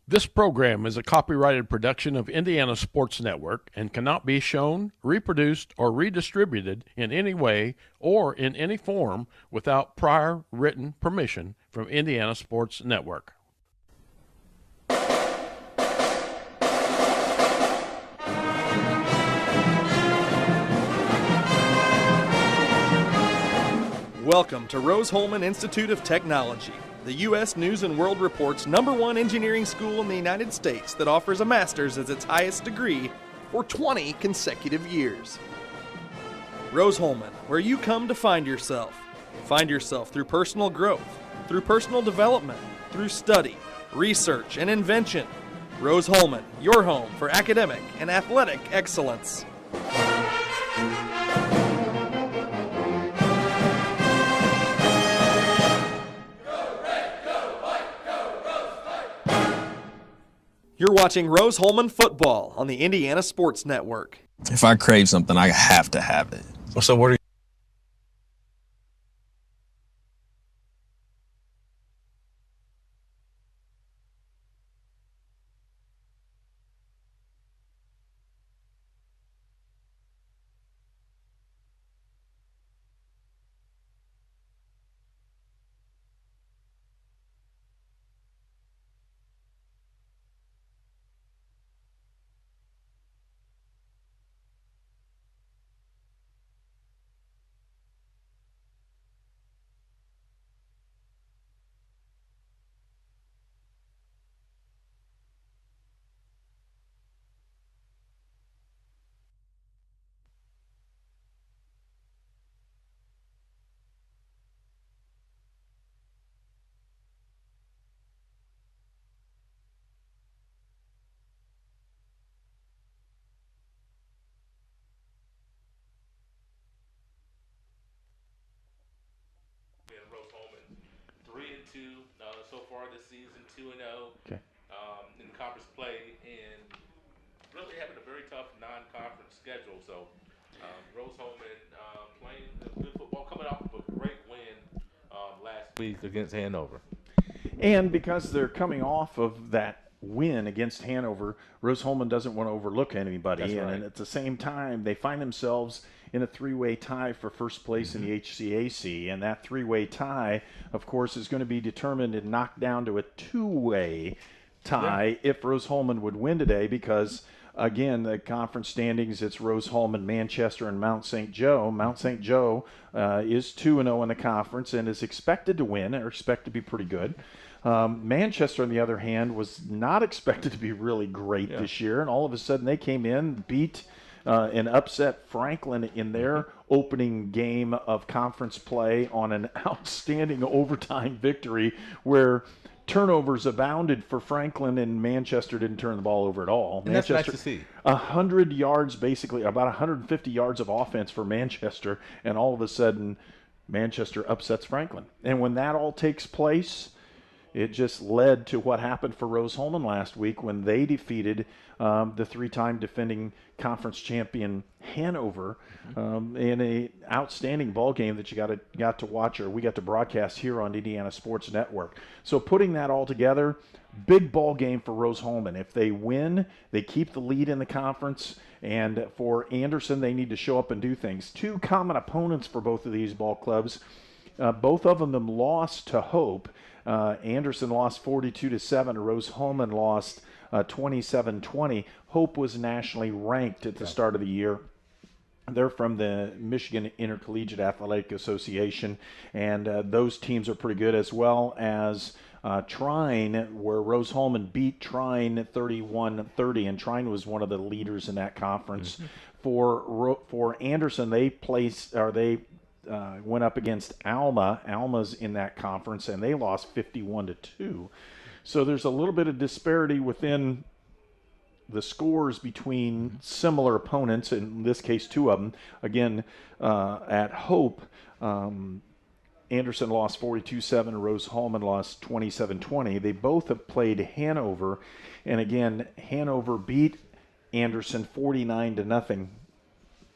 This program is a copyrighted production of Indiana Sports Network and cannot be shown, reproduced, or redistributed in any way or in any form without prior written permission from Indiana Sports Network. Welcome to Rose-Hulman Institute of Technology, the U.S. News & World Report's #1 engineering school in the United States that offers a master's as its highest degree for 20 consecutive years. Rose-Hulman, where you come to find yourself. Find yourself through personal growth, through personal development, through study, research, and invention. Rose-Hulman, your home for academic and athletic excellence. You're watching Rose-Hulman football on the Indiana Sports Network. If I crave something, I have to have it. So what are you? Rose-Hulman 3-2 so far this season, 2-0 Okay. In conference play, and really having a very tough non-conference schedule. So Rose-Hulman playing good football, coming off of a great win last week against Hanover. And because they're coming off of that win against Hanover, Rose-Hulman doesn't want to overlook anybody. That's right. And at the same time, they find themselves in a three-way tie for first place in the HCAC. And that three-way tie, of course, is going to be determined and knocked down to a two-way tie if Rose-Hulman would win today, because again, the conference standings, it's Rose-Hulman, Manchester, and Mount St. Joe. Mount St. Joe is 2-0 in the conference and is expected to win, or expected to be pretty good. Manchester, on the other hand, was not expected to be really great this year, and all of a sudden they came in, beat and upset Franklin in their opening game of conference play on an outstanding overtime victory where turnovers abounded for Franklin, and Manchester didn't turn the ball over at all. And Manchester, that's nice to see. 100 yards, basically, about 150 yards of offense for Manchester, and all of a sudden Manchester upsets Franklin. And when that all takes place, it just led to what happened for Rose-Hulman last week when they defeated the three-time defending conference champion Hanover in an outstanding ball game that you got to watch, or we got to broadcast here on Indiana Sports Network. So putting that all together, big ball game for Rose-Hulman. If they win, they keep the lead in the conference. And for Anderson, they need to show up and do things. Two common opponents for both of these ball clubs. Both of them lost to Hope. Anderson lost 42-7. Rose-Hulman lost 27-20. Hope was nationally ranked at the start of the year. They're from the Michigan Intercollegiate Athletic Association, and those teams are pretty good, as well as Trine, where Rose-Hulman beat Trine 31-30, and Trine was one of the leaders in that conference. For Anderson, they went up against Alma. Alma's in that conference, and they lost 51-2. So there's a little bit of disparity within the scores between similar opponents, in this case two of them. Again, at Hope, Anderson lost 42-7, Rose-Hulman lost 27-20. They both have played Hanover, and again, Hanover beat Anderson 49-0.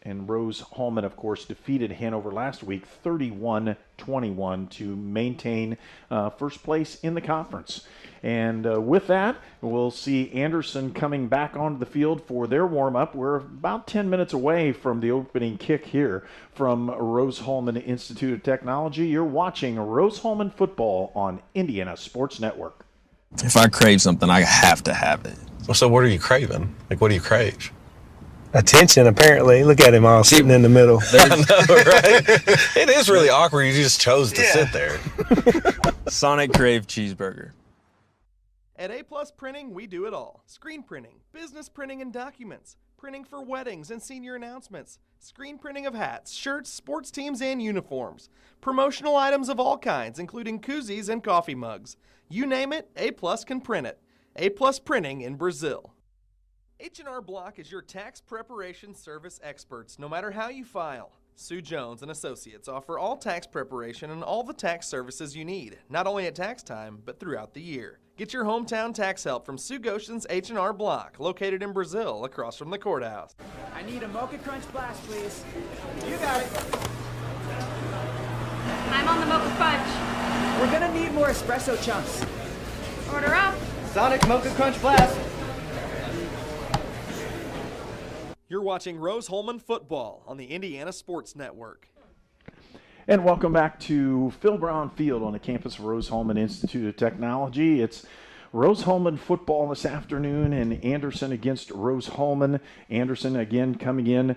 and Rose-Hulman, of course, defeated Hanover last week 31-21 to maintain first place in the conference. And with that, we'll see Anderson coming back onto the field for their warm-up. We're about 10 minutes away from the opening kick here from Rose-Hulman Institute of Technology. You're watching Rose-Hulman football on Indiana Sports Network. If I crave something, I have to have it. Well, so what are you craving? Like, what do you crave? Attention, apparently. Look at him all sitting in the middle. I know, right? It is really awkward. You just chose to sit there. Sonic Crave Cheeseburger. At A Plus Printing, we do it all. Screen printing, business printing and documents, printing for weddings and senior announcements, screen printing of hats, shirts, sports teams, and uniforms, promotional items of all kinds, including koozies and coffee mugs. You name it, A Plus can print it. A Plus Printing in Brazil. H&R Block is your tax preparation service experts, no matter how you file. Sue Jones and Associates offer all tax preparation and all the tax services you need, not only at tax time, but throughout the year. Get your hometown tax help from Sue Goshen's H&R Block, located in Brazil, across from the courthouse. I need a Mocha Crunch Blast, please. You got it. I'm on the Mocha Crunch. We're gonna need more espresso chunks. Order up. Sonic Mocha Crunch Blast. You're watching Rose-Hulman football on the Indiana Sports Network. And welcome back to Phil Brown Field on the campus of Rose-Hulman Institute of Technology. It's Rose-Hulman football this afternoon, and Anderson against Rose-Hulman. Anderson again coming in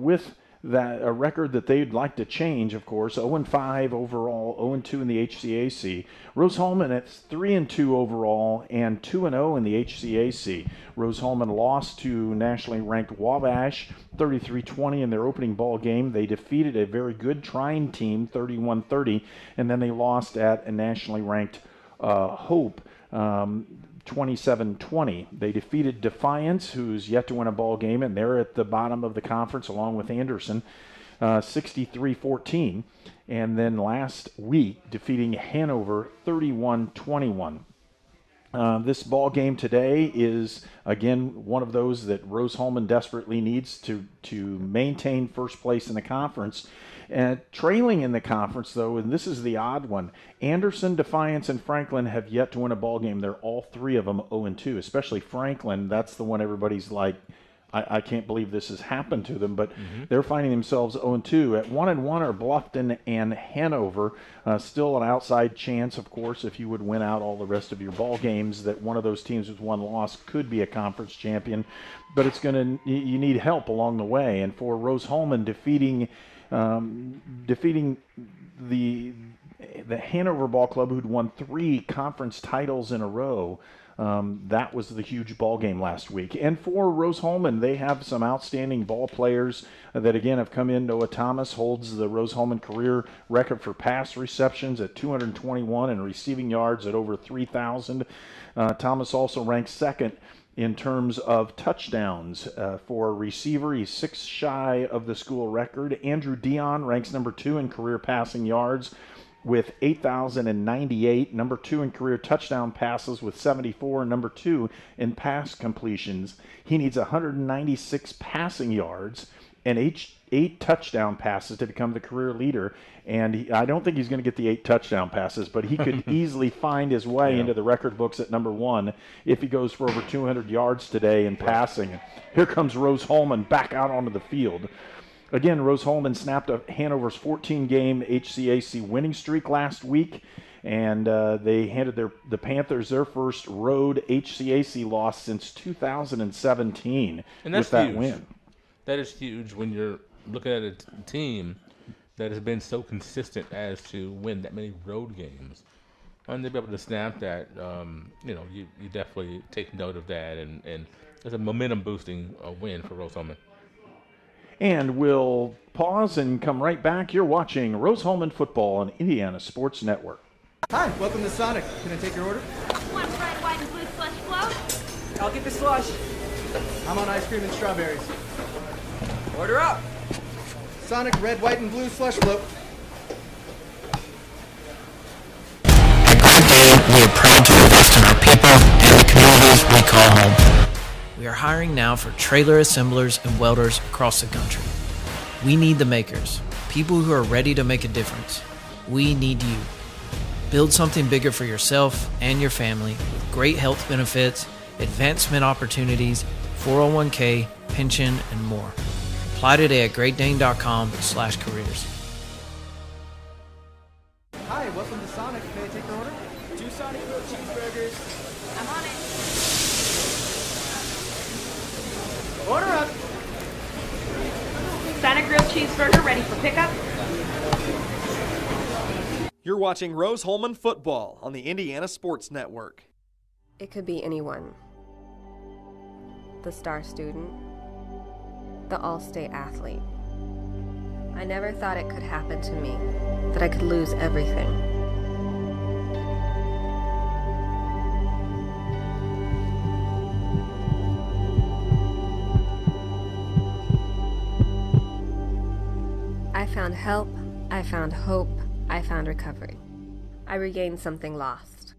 with a record that they'd like to change, of course. 0-5 overall, 0-2 in the HCAC. Rose-Hulman at 3-2 overall and 2-0 in the HCAC. Rose-Hulman lost to nationally ranked Wabash 33-20 in their opening ball game. They defeated a very good Trine team 31-30, and then they lost at a nationally ranked Hope 27-20. They defeated Defiance, who's yet to win a ball game, and they're at the bottom of the conference along with Anderson, 63-14. And then last week, defeating Hanover 31-21. This ball game today is, again, one of those that Rose-Hulman desperately needs to maintain first place in the conference. Trailing in the conference, though, and this is the odd one, Anderson, Defiance, and Franklin have yet to win a ball game. They're all three of them 0-2, especially Franklin. That's the one everybody's like, I can't believe this has happened to them, but they're finding themselves 0-2. At 1-1 are Bluffton and Hanover. Still an outside chance, of course, if you would win out all the rest of your ball games, that one of those teams with one loss could be a conference champion. But it's you need help along the way. And for Rose-Hulman, defeating the Hanover Ball Club, who'd won 3 conference titles in a row. That was the huge ball game last week. And for Rose-Hulman, they have some outstanding ball players that, again, have come in. Noah Thomas holds the Rose-Hulman career record for pass receptions at 221 and receiving yards at over 3,000. Thomas also ranks second in terms of touchdowns for a receiver. He's 6 shy of the school record. Andrew Dion ranks number 2 in career passing yards with 8,098, number 2 in career touchdown passes with 74, and number 2 in pass completions. He needs 196 passing yards and 8 touchdown passes to become the career leader. And I don't think he's going to get the 8 touchdown passes, but he could easily find his way into the record books at number 1 if he goes for over 200 yards today in passing. Here comes Rose-Hulman back out onto the field. Again, Rose-Hulman snapped Hanover's 14-game HCAC winning streak last week, and they handed the Panthers their first road HCAC loss since 2017 and that's with that huge. win. That is huge when you're looking at a team that has been so consistent as to win that many road games. And to be able to snap that, you definitely take note of that, and it's a momentum-boosting win for Rose-Hulman. And we'll pause and come right back. You're watching Rose-Hulman football on Indiana Sports Network. Hi, welcome to Sonic. Can I take your order? One red, white, and blue slush float. I'll get the slush. I'm on ice cream and strawberries. Order up. Sonic red, white, and blue slush float. At Green we are proud to invest in our people and the communities we call home. We are hiring now for trailer assemblers and welders across the country. We need the makers, people who are ready to make a difference. We need you. Build something bigger for yourself and your family with great health benefits, advancement opportunities, 401k, pension, and more. Apply today at greatdane.com/careers. Hi, welcome to Sonic. May I take your order? 2 Sonic grilled cheeseburgers. I'm on it. Order up. Sonic grilled cheeseburger ready for pickup. You're watching Rose-Hulman football on the Indiana Sports Network. It could be anyone. The star student, the all-state athlete. I never thought it could happen to me, that I could lose everything. I found help, I found hope, I found recovery. I regained something lost.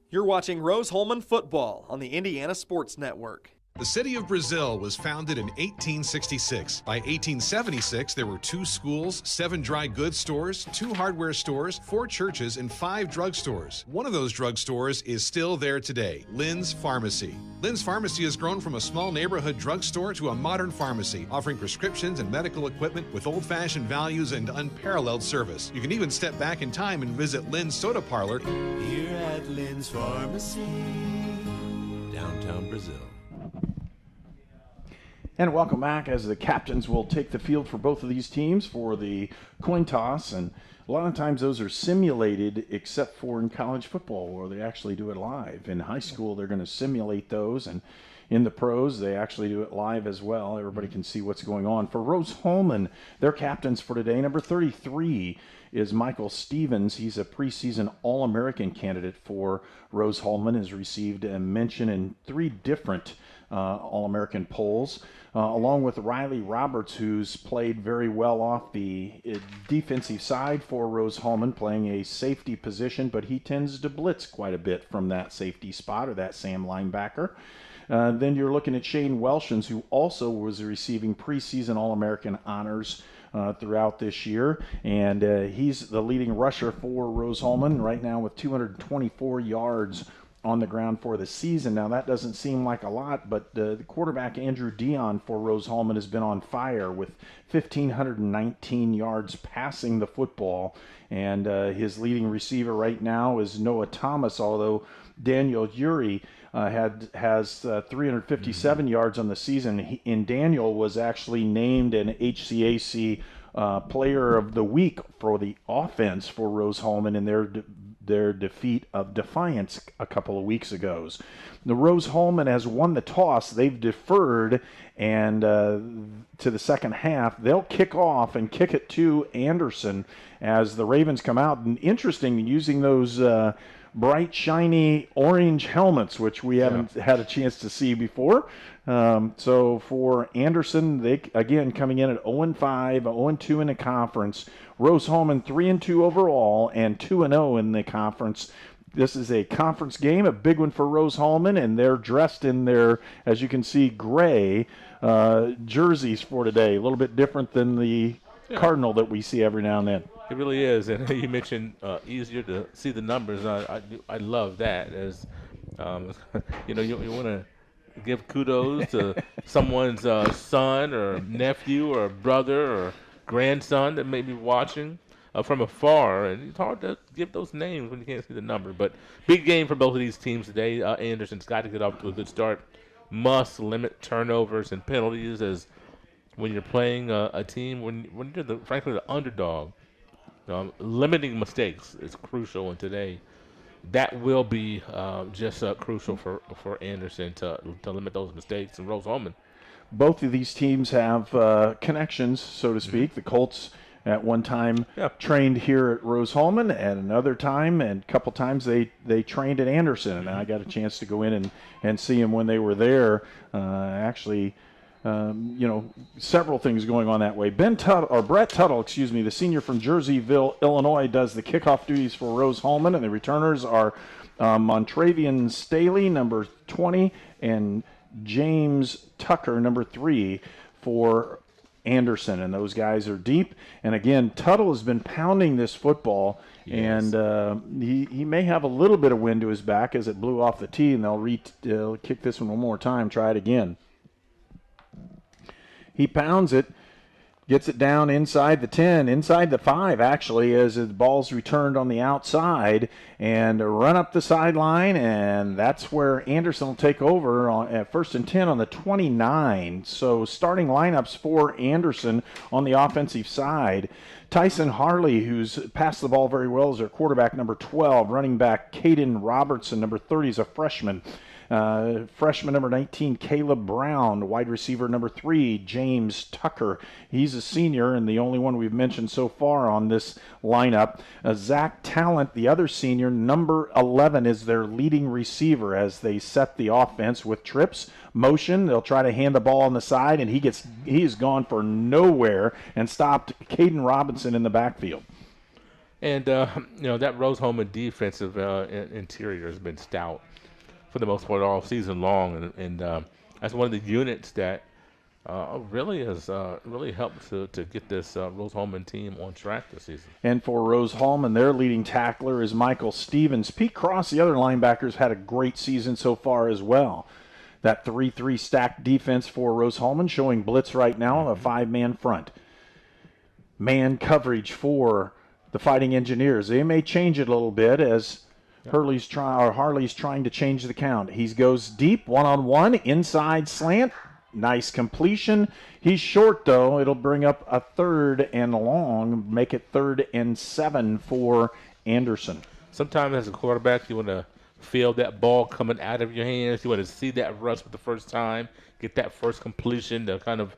You're watching Rose-Hulman football on the Indiana Sports Network. The city of Brazil was founded in 1866. By 1876, there were 2 schools, 7 dry goods stores, 2 hardware stores, 4 churches, and 5 drugstores. One of those drugstores is still there today, Lynn's Pharmacy. Lynn's Pharmacy has grown from a small neighborhood drugstore to a modern pharmacy, offering prescriptions and medical equipment with old-fashioned values and unparalleled service. You can even step back in time and visit Lynn's Soda Parlor here at Lynn's Pharmacy, downtown Brazil. And welcome back, as the captains will take the field for both of these teams for the coin toss. And a lot of times those are simulated, except for in college football, where they actually do it live. In high school, they're going to simulate those, and in the pros, they actually do it live as well. Everybody can see what's going on. For Rose-Hulman, their captains for today, number 33 is Michael Stevens. He's a preseason All-American candidate for Rose-Hulman, has received a mention in 3 different All-American polls, along with Riley Roberts, who's played very well off the defensive side for Rose-Hulman, playing a safety position, but he tends to blitz quite a bit from that safety spot, or that Sam linebacker. Then you're looking at Shane Welshons, who also was receiving preseason All-American honors throughout this year, and he's the leading rusher for Rose-Hulman right now with 224 yards on the ground for the season. Now, that doesn't seem like a lot, but the quarterback Andrew Dion for Rose-Hulman has been on fire with 1,519 yards passing the football, and his leading receiver right now is Noah Thomas, although Daniel Uri has 357 yards on the season. And Daniel was actually named an HCAC Player of the Week for the offense for Rose-Hulman in their defeat of Defiance a couple of weeks ago. The Rose-Hulman has won the toss. They've deferred, and to the second half, they'll kick off and kick it to Anderson as the Ravens come out. And interesting, using those bright, shiny orange helmets, which we haven't had a chance to see before. So for Anderson, they again coming in at 0-5, 0-2 in the conference. Rose-Hulman 3-2 overall and 2-0 in the conference. This is a conference game, a big one for Rose-Hulman, and they're dressed in their, as you can see, gray jerseys for today. A little bit different than the Cardinal that we see every now and then. It really is, and you mentioned easier to see the numbers. I love that. As you know, you want to give kudos to someone's son or nephew or brother or grandson that may be watching from afar, and it's hard to give those names when you can't see the number. But big game for both of these teams today. Anderson's got to get off to a good start. Must limit turnovers and penalties, as when you're playing a team when you're frankly the underdog. Limiting mistakes is crucial, and today that will be just crucial for Anderson to limit those mistakes. And Rose-Hulman, both of these teams have connections, so to speak. The Colts at one time trained here at Rose-Hulman, and another time, and a couple times they trained at Anderson, and I got a chance to go in and see them when they were there. Actually, several things going on that way. Brett Tuttle, the senior from Jerseyville, Illinois, does the kickoff duties for Rose-Hulman, and the returners are Montravian Staley, number 20, and James Tucker, number 3, for Anderson, and those guys are deep. And again, Tuttle has been pounding this football, and he may have a little bit of wind to his back as it blew off the tee, and they'll kick this one more time, try it again. He pounds it, gets it down inside the 10, inside the 5 actually, as the ball's returned on the outside, and run up the sideline, and that's where Anderson will take over at 1st and 10 on the 29. So starting lineups for Anderson on the offensive side. Tyson Harley, who's passed the ball very well, is their quarterback, number 12. Running back Caden Robertson, number 30, is a freshman. Freshman number 19, Caleb Brown. Wide receiver number 3, James Tucker. He's a senior and the only one we've mentioned so far on this lineup. Zach Talent, the other senior, number 11, is their leading receiver as they set the offense with trips, motion. They'll try to hand the ball on the side, and he is gone for nowhere and stopped Caden Robinson in the backfield. And, that Rose-Hulman defensive interior has been stout for the most part all season long, and that's one of the units that really has really helped to get this Rose-Hulman team on track this season. And for Rose-Hulman, their leading tackler is Michael Stevens. Pete Cross, the other linebackers, had a great season so far as well. That 3-3 stacked defense for Rose-Hulman, showing blitz right now, a 5-man front. Man coverage for the Fighting Engineers. They may change it a little bit as Harley's trying to change the count. He goes deep, one-on-one, inside slant. Nice completion. He's short, though. It'll bring up a 3rd and long, make it 3rd and 7 for Anderson. Sometimes as a quarterback, you want to feel that ball coming out of your hands. You want to see that rush for the first time, get that first completion to kind of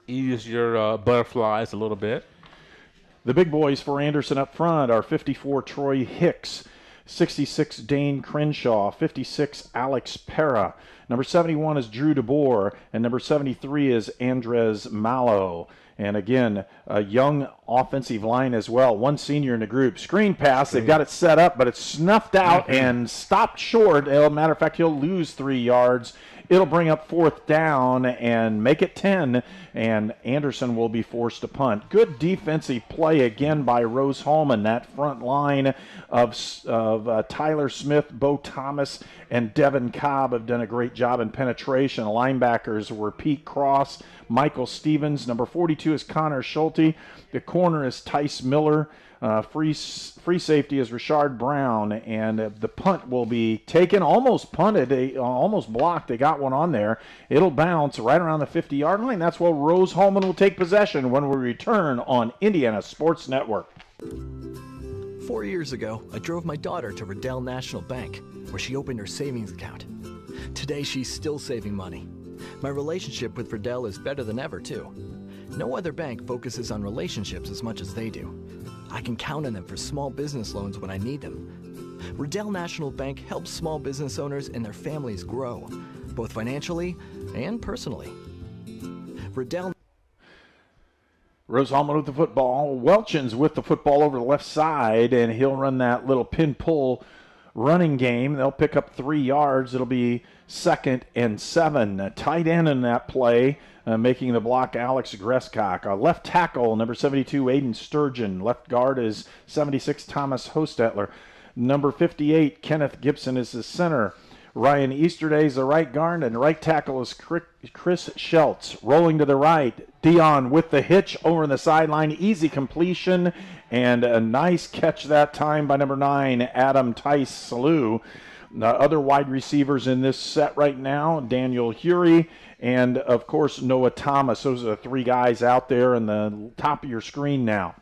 ease your butterflies a little bit. The big boys for Anderson up front are 54 Troy Hicks, 66 Dane Crenshaw, 56 Alex Pera. Number 71 is Drew DeBoer, and number 73 is Andres Mallow. And again, a young offensive line as well. One senior in the group. Screen pass, they've got it set up, but it's snuffed out and stopped short. As a matter of fact, he'll lose 3 yards. It'll bring up 4th down and make it 10, and Anderson will be forced to punt. Good defensive play again by Rose-Hulman. That front line of Tyler Smith, Bo Thomas, and Devin Cobb have done a great job in penetration. The linebackers were Pete Cross, Michael Stevens. Number 42 is Connor Schulte. The corner is Tice Miller. Free safety is Richard Brown, and the punt will be taken, almost punted, almost blocked. They got one on there. It'll bounce right around the 50-yard line. That's where Rose-Hulman will take possession when we return on Indiana Sports Network. 4 years ago, I drove my daughter to Riddell National Bank, where she opened her savings account. Today, she's still saving money. My relationship with Riddell is better than ever, too. No other bank focuses on relationships as much as they do. I can count on them for small business loans when I need them. Riddell National Bank helps small business owners and their families grow, both financially and personally. Riddell. Rose-Hulman with the football. Welchins with the football over the left side, and he'll run that little pin-pull running game. They'll pick up 3 yards. It'll be 2nd and 7. A tight end in that play, making the block, Alex Gresscock. Our left tackle, number 72, Aiden Sturgeon. Left guard is 76, Thomas Hostetler. Number 58, Kenneth Gibson, is the center. Ryan Easterday is the right guard, and the right tackle is Chris Schultz. Rolling to the right, Dion with the hitch over the sideline. Easy completion, and a nice catch that time by number 9, Adam Tice-Salou. Other wide receivers in this set right now, Daniel Hury, and, of course, Noah Thomas. Those are the 3 guys out there in the top of your screen now.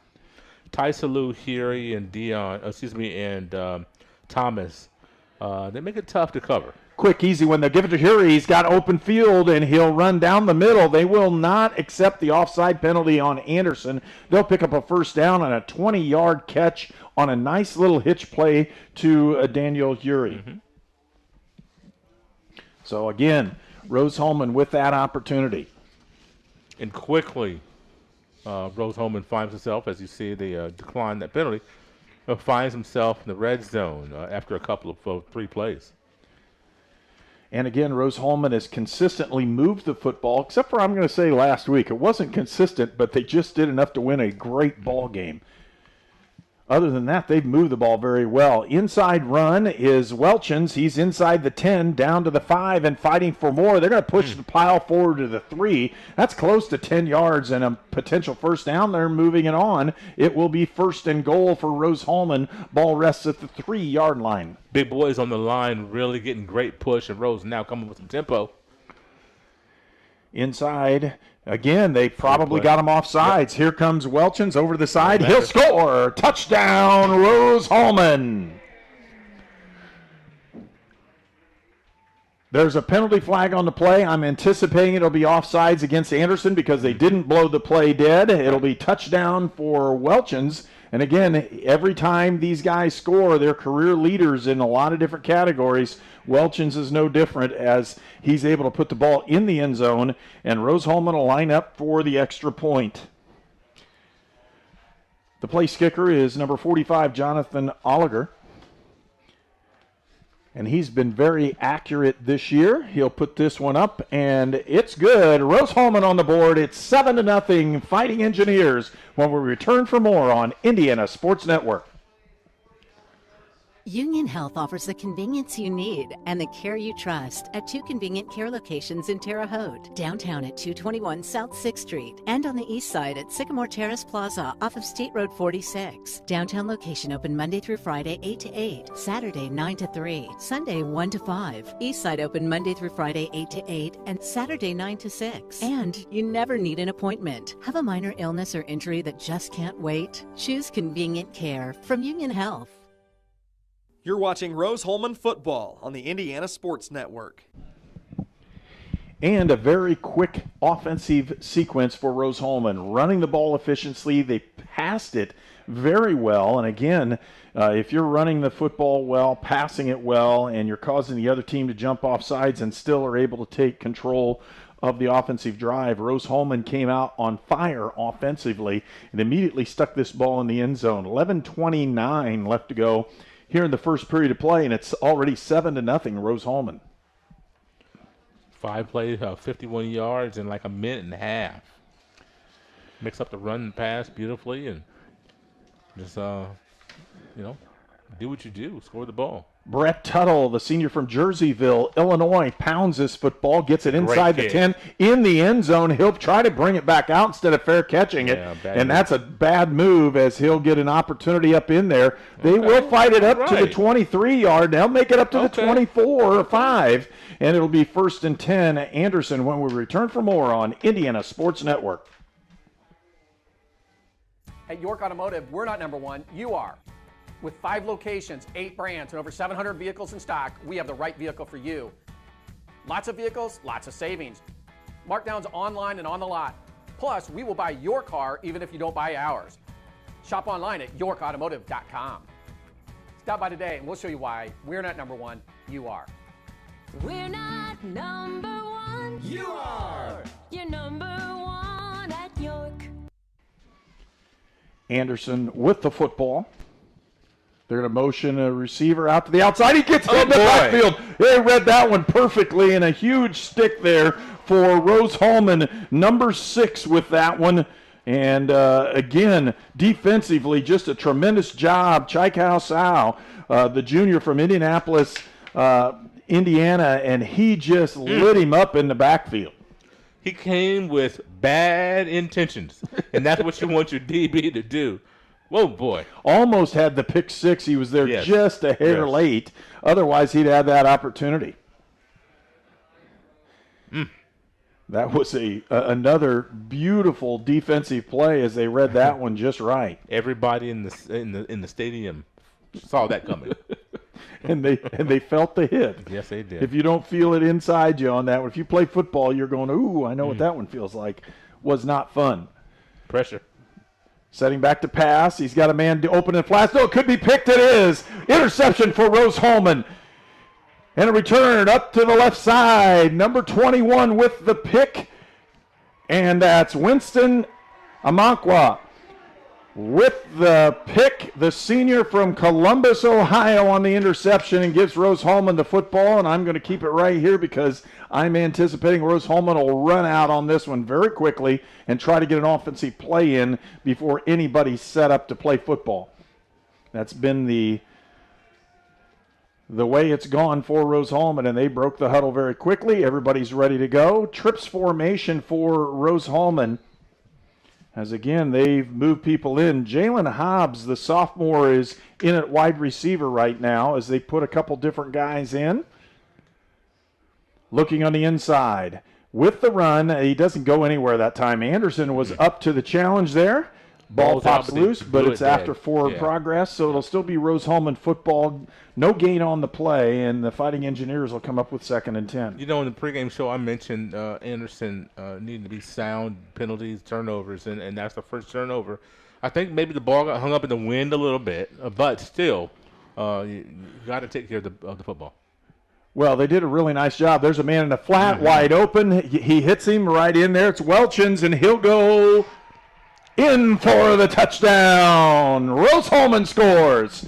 Tice-Salou, Hury, and Thomas. They make it tough to cover. Quick, easy one. They'll give it to Hury. He's got open field, and he'll run down the middle. They will not accept the offside penalty on Anderson. They'll pick up a 1st down on a 20-yard catch on a nice little hitch play to Daniel Hury. Mm-hmm. So, again, Rose-Hulman with that opportunity. And quickly, Rose-Hulman finds himself, as you see, they decline that penalty, finds himself in the red zone after a couple of 3 plays. And again, Rose-Hulman has consistently moved the football, except for, I'm going to say, last week. It wasn't consistent, but they just did enough to win a great ball game. Other than that, they've moved the ball very well. Inside run is Welchens. He's inside the 10, down to the 5, and fighting for more. They're going to push the pile forward to the 3. That's close to 10 yards and a potential first down. They're moving it on. It will be first and goal for Rose-Hulman. Ball rests at the 3-yard line. Big boys on the line really getting great push, and Rose now coming with some tempo. Inside. Again, they probably got him off sides. Yep. Here comes Welchens over to the side. He'll score. Touchdown, Rose-Hulman. There's a penalty flag on the play. I'm anticipating it'll be offsides against Anderson because they didn't blow the play dead. It'll be touchdown for Welchens. And again, every time these guys score, they're career leaders in a lot of different categories. Welchens is no different as he's able to put the ball in the end zone, and Rose-Hulman will line up for the extra point. The place kicker is number 45, Jonathan Oliger. And he's been very accurate this year. He'll put this one up, and it's good. Rose-Hulman on the board. It's 7-0 Fighting Engineers when we return for more on Indiana Sports Network. Union Health offers the convenience you need and the care you trust at 2 convenient care locations in Terre Haute, downtown at 221 South 6th Street, and on the east side at Sycamore Terrace Plaza off of State Road 46. Downtown location open Monday through Friday 8 to 8, Saturday 9 to 3, Sunday 1 to 5. East side open Monday through Friday 8 to 8 and Saturday 9 to 6. And you never need an appointment. Have a minor illness or injury that just can't wait? Choose convenient care from Union Health. You're watching Rose-Hulman football on the Indiana Sports Network. And a very quick offensive sequence for Rose-Hulman. Running the ball efficiently. They passed it very well. And again, if you're running the football well, passing it well, and you're causing the other team to jump off sides and still are able to take control of the offensive drive, Rose-Hulman came out on fire offensively and immediately stuck this ball in the end zone. 11:29 left to go here in the first period of play, and it's already 7-0 Rose-Hulman. 5 plays, 51 yards in like a minute and a half. Mix up the run and pass beautifully, and just do what you do, score the ball. Brett Tuttle, the senior from Jerseyville, Illinois, pounds this football, gets it inside the 10 in the end zone. He'll try to bring it back out instead of fair catching it, and that's a bad move as he'll get an opportunity up in there. They will fight it up to the 23-yard. They'll make it up to the 24 or 5, and it'll be 1st and 10 Anderson when we return for more on Indiana Sports Network. At York Automotive, we're not number one, you are. With 5 locations, 8 brands, and over 700 vehicles in stock, we have the right vehicle for you. Lots of vehicles, lots of savings. Markdowns online and on the lot. Plus, we will buy your car even if you don't buy ours. Shop online at yorkautomotive.com. Stop by today and we'll show you why we're not number one, you are. We're not number one. You are. You're number one at York. Anderson with the football. They're going to motion a receiver out to the outside. He gets in the backfield. They read that one perfectly, and a huge stick there for Rose-Hulman, number 6 with that one. And again, defensively, just a tremendous job. Chaikau Sao, the junior from Indianapolis, Indiana, and he just lit him up in the backfield. He came with bad intentions, and that's what you want your DB to do. Whoa, boy. Almost had the pick 6. He was there just a hair late. Otherwise, he'd had that opportunity. That was another beautiful defensive play as they read that one just right. Everybody in the stadium saw that coming. and they felt the hit. Yes, they did. If you don't feel it inside you on that one, if you play football, you're going, ooh, I know what that one feels like. Was not fun. Pressure. Setting back to pass. He's got a man open and flat. No, it could be picked. It is. Interception for Rose-Hulman. And a return up to the left side. Number 21 with the pick. And that's Winston Amankwa. with the pick, the senior from Columbus, Ohio, on the interception, and gives Rose-Hulman the football. And I'm going to keep it right here because I'm anticipating Rose-Hulman will run out on this one very quickly and try to get an offensive play in before anybody's set up to play football. That's been the way it's gone for Rose-Hulman, and they broke the huddle very quickly. Everybody's ready to go. Trips formation for Rose-Hulman. As again, they've moved people in. Jalen Hobbs, the sophomore, is in at wide receiver right now as they put a couple different guys in. Looking on the inside. With the run, he doesn't go anywhere that time. Anderson was up to the challenge there. Ball pops loose, but it's after forward progress, so it'll still be Rose-Hulman football. No gain on the play, and the Fighting Engineers will come up with 2nd and 10. You know, in the pregame show, I mentioned Anderson needing to be sound, penalties, turnovers, and that's the first turnover. I think maybe the ball got hung up in the wind a little bit, but still, you got to take care of the football. Well, they did a really nice job. There's a man in the flat, wide open. He hits him right in there. It's Welchins, and he'll go in for the touchdown. Rose-Hulman scores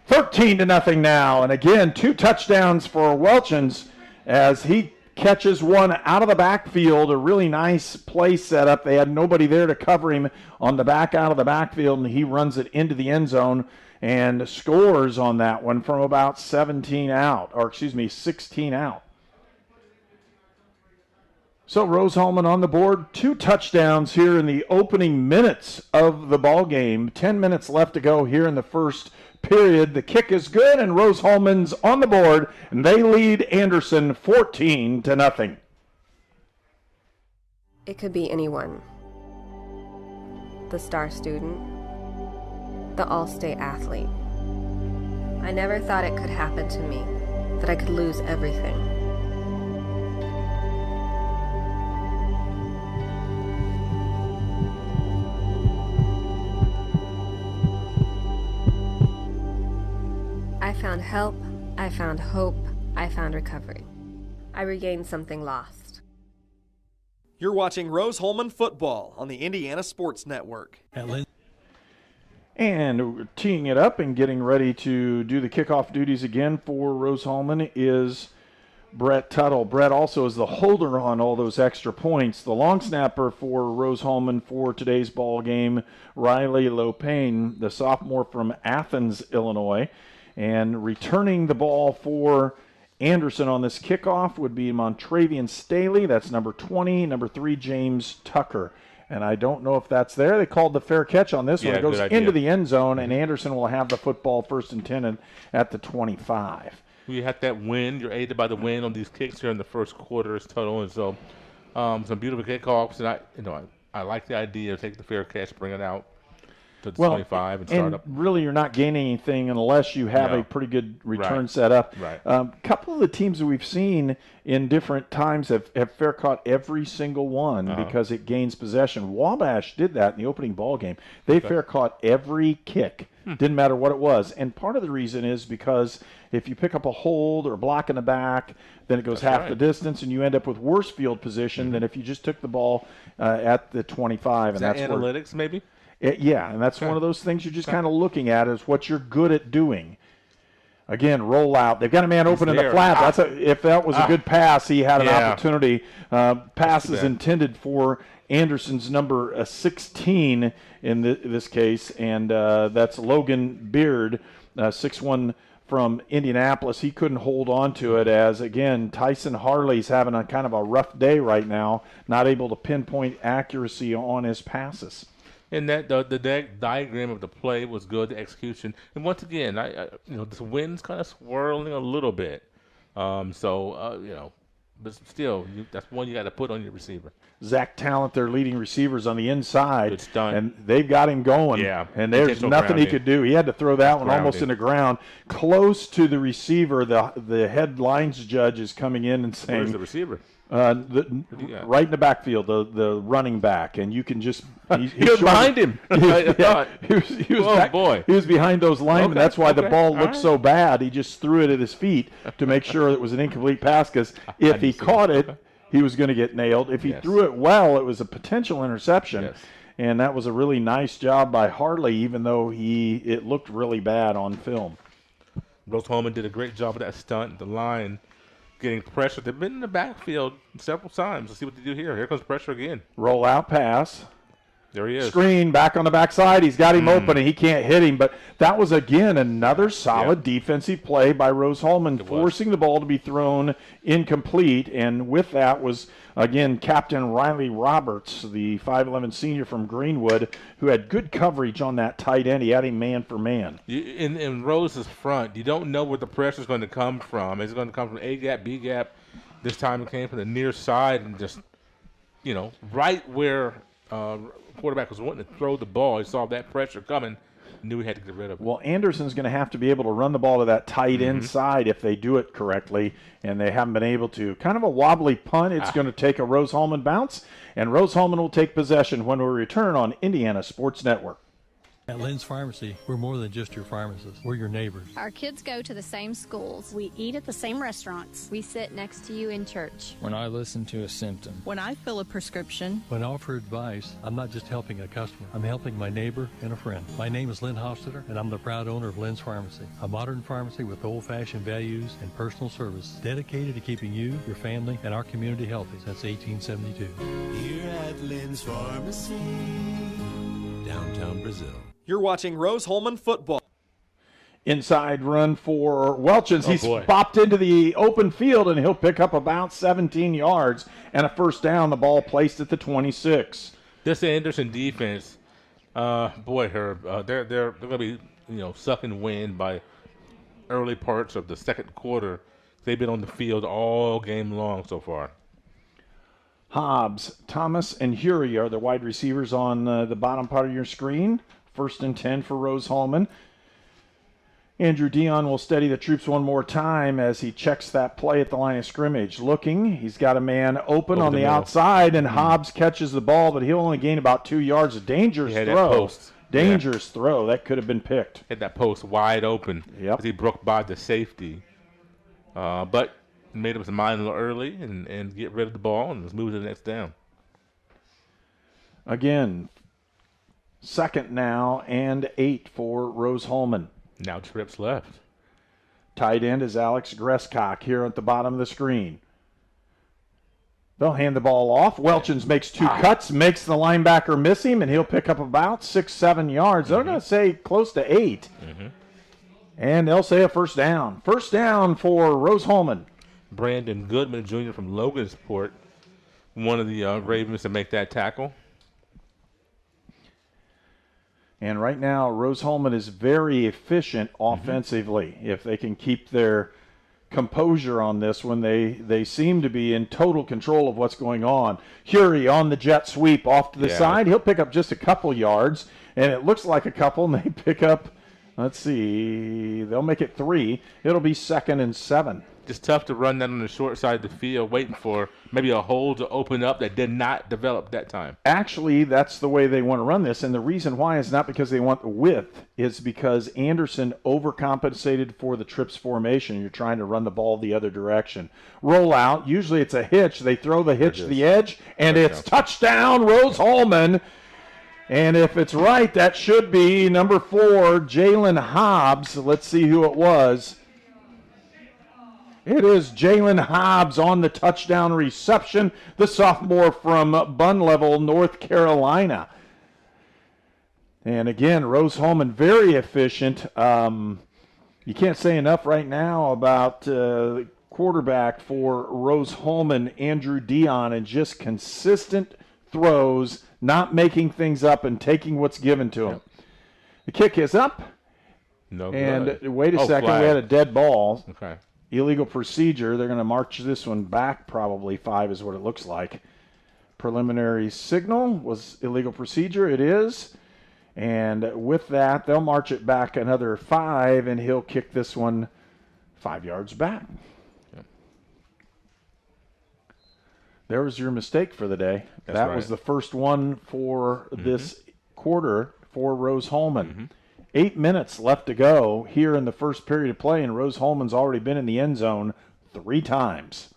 13-0 now. And again, 2 touchdowns for Welchins as he catches one out of the backfield. A really nice play setup. They had nobody there to cover him on the back out of the backfield, and he runs it into the end zone and scores on that one from about 16 out. So Rose-Hulman on the board, 2 touchdowns here in the opening minutes of the ball game. 10 minutes left to go here in the first period. The kick is good, and Rose-Hulman's on the board, and they lead Anderson 14-0. It could be anyone. The star student, the all-state athlete. I never thought it could happen to me, that I could lose everything. I found help, I found hope, I found recovery. I regained something lost. You're watching Rose-Hulman football on the Indiana Sports Network. And teeing it up and getting ready to do the kickoff duties again for Rose-Hulman is Brett Tuttle. Brett also is the holder on all those extra points. The long snapper for Rose-Hulman for today's ball game, Riley Lopane, the sophomore from Athens, Illinois. And returning the ball for Anderson on this kickoff would be Montravian Staley. That's number 20. Number 3, James Tucker. And I don't know if that's there. They called the fair catch on this one. It goes into the end zone, and Anderson will have the football 1st and 10 at the 25. You had that wind. You're aided by the wind on these kicks here in the first quarter as total. And so some beautiful kickoffs. And I like the idea of taking the fair catch, bring it out to the 25 and start up. Really, you're not gaining anything unless you have a pretty good return set up. Right. Couple of the teams that we've seen in different times have fair caught every single one because it gains possession. Wabash did that in the opening ball game. They fair caught every kick. Didn't matter what it was. And part of the reason is because if you pick up a hold or a block in the back, then it goes half the distance, and you end up with worse field position than if you just took the ball at the 25. Is that analytics, maybe? Yeah, and that's one of those things you're just kind of looking at is what you're good at doing. Again, roll out. They've got a man open in the flat. If that was a good pass, he had an opportunity. Pass is intended for Anderson's number 16 in this case, and that's Logan Beard, 6'1", from Indianapolis. He couldn't hold on to it as, again, Tyson Harley's having a kind of a rough day right now, not able to pinpoint accuracy on his passes. And that the diagram of the play was good, the execution. And once again, this wind's kind of swirling a little bit. But still, that's one you got to put on your receiver. Zach Talent, their leading receivers on the inside. Good stunt. And they've got him going. Yeah. And there's nothing he could do. He had to throw that one almost in the ground. Close to the receiver, the head lines judge is coming in and saying. Where's the receiver? Right in the backfield, the running back, and you can just he was behind him. He was behind those linemen. That's why the ball looked so bad. He just threw it at his feet to make sure it was an incomplete pass, because if he caught it, he was going to get nailed. If he threw it well, it was a potential interception. And that was a really nice job by Harley, even though it looked really bad on film. Rose-Hulman did a great job of that stunt. The line getting pressure. They've been in the backfield several times. Let's see what they do here. Here comes pressure again. Roll out pass. There he is. Screen back on the backside. He's got him open, and he can't hit him. But that was, again, another solid defensive play by Rose-Hulman, forcing the ball to be thrown incomplete. And with that was, again, Captain Riley Roberts, the 5'11 senior from Greenwood, who had good coverage on that tight end. He had him man for man. In Rose's front, you don't know where the pressure is going to come from. Is it going to come from A gap, B gap? This time it came from the near side and just, right where quarterback was wanting to throw the ball. He saw that pressure coming, knew he had to get rid of it. Well, Anderson's going to have to be able to run the ball to that tight end side if they do it correctly, and they haven't been able to. Kind of a wobbly punt. It's going to take a Rose-Hulman bounce, and Rose-Hulman will take possession when we return on Indiana Sports Network. At Lynn's Pharmacy, we're more than just your pharmacist. We're your neighbors. Our kids go to the same schools. We eat at the same restaurants. We sit next to you in church. When I listen to a symptom. When I fill a prescription. When I offer advice, I'm not just helping a customer. I'm helping my neighbor and a friend. My name is Lynn Hofstetter, and I'm the proud owner of Lynn's Pharmacy, a modern pharmacy with old-fashioned values and personal service dedicated to keeping you, your family, and our community healthy since 1872. Here at Lynn's Pharmacy, downtown Brazil. You're watching Rose-Hulman football. Inside run for Welchens. He's popped into the open field, and he'll pick up about 17 yards and a first down. The ball placed at the 26. This Anderson defense, Herb, they're going to be sucking wind by early parts of the second quarter. They've been on the field all game long so far. Hobbs, Thomas, and Hury are the wide receivers on the bottom part of your screen. 1st and 10 for Rose-Hulman. Andrew Dion will steady the troops one more time as he checks that play at the line of scrimmage. Looking, he's got a man open on the outside, and Hobbs catches the ball, but he'll only gain about 2 yards. A dangerous throw. Dangerous throw. That could have been picked. Had that post wide open. Yep. As he broke by the safety. But made up his mind a little early and get rid of the ball and let's move to the next down. Again, 2nd now and 8 for Rose-Hulman. Now trips left. Tight end is Alex Gresscock here at the bottom of the screen. They'll hand the ball off. Welchens makes 2 cuts, makes the linebacker miss him, and he'll pick up about 6-7 yards. They're going to say close to 8. And they'll say a first down. First down for Rose-Hulman. Brandon Goodman Jr. from Logansport, one of the Ravens to make that tackle. And right now, Rose-Hulman is very efficient offensively. If they can keep their composure on this when they seem to be in total control of what's going on. Hury on the jet sweep off to the side. He'll pick up just a couple yards, and it looks like a couple, and they pick up, let's see, they'll make it 3. It'll be 2nd and 7. Just tough to run that on the short side of the field, waiting for maybe a hole to open up that did not develop that time. Actually, that's the way they want to run this, and the reason why is not because they want the width, it's because Anderson overcompensated for the trips formation. You're trying to run the ball the other direction. Roll out, usually it's a hitch. They throw the hitch to the edge, and it's touchdown, Rose-Hulman. And if it's right, that should be number 4, Jalen Hobbs. Let's see who it was. It is Jalen Hobbs on the touchdown reception, the sophomore from Bun Level, North Carolina. And again, Rose-Hulman very efficient. You can't say enough right now about the quarterback for Rose-Hulman, Andrew Dion, and just consistent throws, not making things up and taking what's given to him. The kick is up. No and good. Wait a second, flag. we had a dead ball. Okay. Illegal procedure. They're going to march this one back, probably 5 is what it looks like. Preliminary signal was illegal procedure. It is. And with that, they'll march it back another 5, and he'll kick this one 5 yards back. Yep. There was your mistake for the day. That was the first one for this quarter for Rose-Hulman. 8 minutes left to go here in the first period of play, and Rose-Hulman's already been in the end zone 3 times.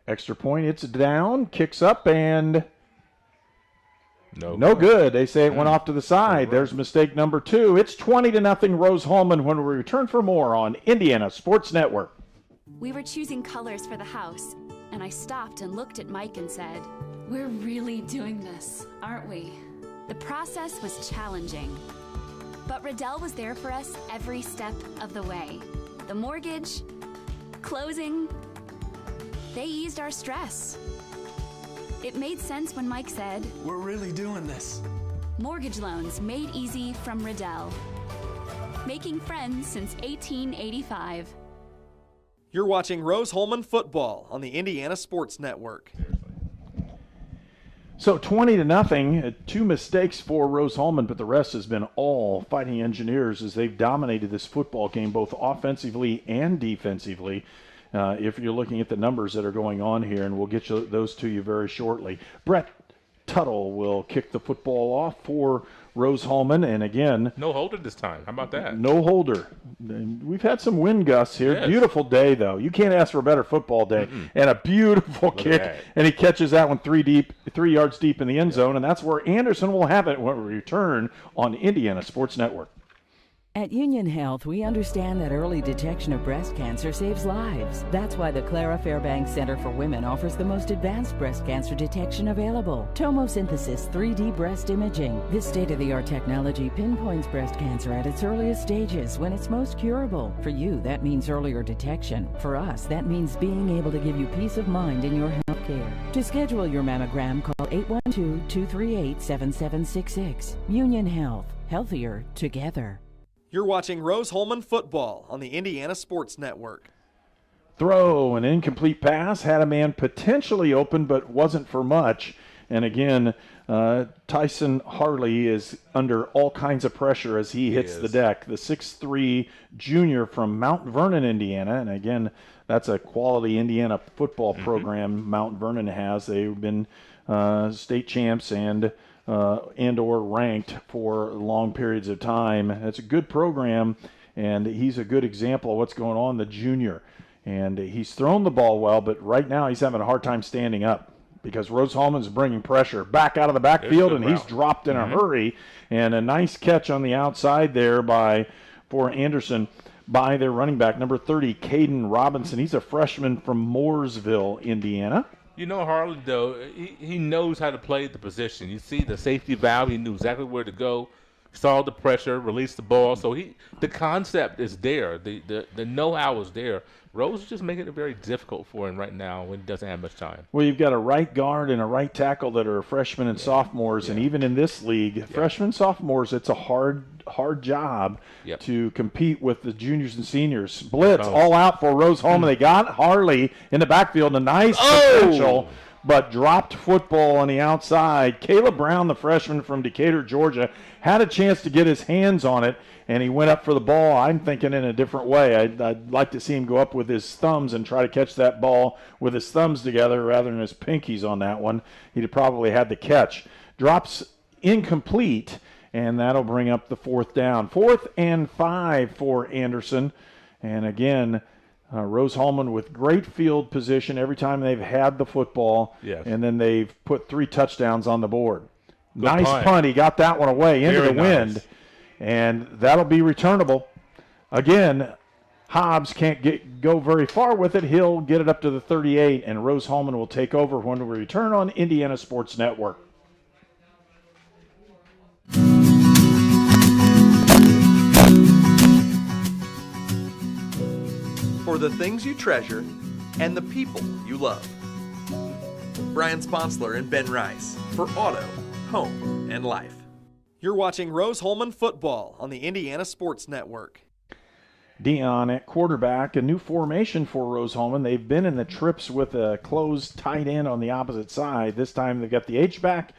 Extra point, it's down, kicks up, and No good. They say it went off to the side. There's mistake number 2. It's 20-0 Rose-Hulman when we return for more on Indiana Sports Network. We were choosing colors for the house, and I stopped and looked at Mike and said, "We're really doing this, aren't we?" The process was challenging, but Riddell was there for us every step of the way. The mortgage, closing, they eased our stress. It made sense when Mike said, "We're really doing this." Mortgage loans made easy from Riddell. Making friends since 1885. You're watching Rose-Hulman football on the Indiana Sports Network. So 20-0, 2 mistakes for Rose-Hulman, but the rest has been all Fighting Engineers as they've dominated this football game both offensively and defensively. If you're looking at the numbers that are going on here, and we'll get those to you very shortly. Brett Tuttle will kick the football off for Rose-Hulman, and again, no holder this time. How about that? No holder. We've had some wind gusts here. Yes. Beautiful day, though. You can't ask for a better football day. And a beautiful kick, and he catches that one 3 yards deep in the end zone, and that's where Anderson will have it when we return on Indiana Sports Network. At Union Health, we understand that early detection of breast cancer saves lives. That's why the Clara Fairbanks Center for Women offers the most advanced breast cancer detection available. Tomosynthesis 3D breast imaging. This state-of-the-art technology pinpoints breast cancer at its earliest stages when it's most curable. For you, that means earlier detection. For us, that means being able to give you peace of mind in your health care. To schedule your mammogram, call 812-238-7766. Union Health. Healthier together. You're watching Rose-Hulman football on the Indiana Sports Network. Throw, an incomplete pass, had a man potentially open, but wasn't for much. And again, Tyson Harley is under all kinds of pressure as he hits the deck. The 6'3" junior from Mount Vernon, Indiana. And again, that's a quality Indiana football program Mount Vernon has. They've been state champs and or ranked for long periods of time. It's a good program, and he's a good example of what's going on, the junior. And he's thrown the ball well, but right now he's having a hard time standing up because Rose-Hulman's bringing pressure back out of the backfield, and he's dropped in a hurry. And a nice catch on the outside there for Anderson by their running back, number 30, Caden Robinson. He's a freshman from Mooresville, Indiana. You know, Harlan, though, he knows how to play the position. You see the safety valve, he knew exactly where to go, saw the pressure, released the ball. So the concept is there. The know-how is there. Rose is just making it very difficult for him right now when he doesn't have much time. Well, you've got a right guard and a right tackle that are freshmen and sophomores, and even in this league, freshmen, sophomores, it's a hard job to compete with the juniors and seniors. Blitz all out for Rose-Hulman. They got Harley in the backfield, a nice potential, but dropped football on the outside. Caleb Brown, the freshman from Decatur, Georgia, had a chance to get his hands on it, and he went up for the ball. I'm thinking in a different way. I'd like to see him go up with his thumbs and try to catch that ball with his thumbs together rather than his pinkies on that one. He'd have probably had the catch. Drops incomplete, and that'll bring up the 4th down. 4th and 5 for Anderson. And again, Rose-Hulman with great field position every time they've had the football. And then they've put 3 touchdowns on the board. Nice punt. He got that one away into the wind. And that'll be returnable. Again, Hobbs can't go very far with it. He'll get it up to the 38, and Rose-Hulman will take over when we return on Indiana Sports Network. For the things you treasure and the people you love. Brian Sponsler and Ben Rice for Auto, Home, and Life. You're watching Rose-Hulman football on the Indiana Sports Network. Dion at quarterback, a new formation for Rose-Hulman. They've been in the trips with a closed tight end on the opposite side. This time they've got the H-back.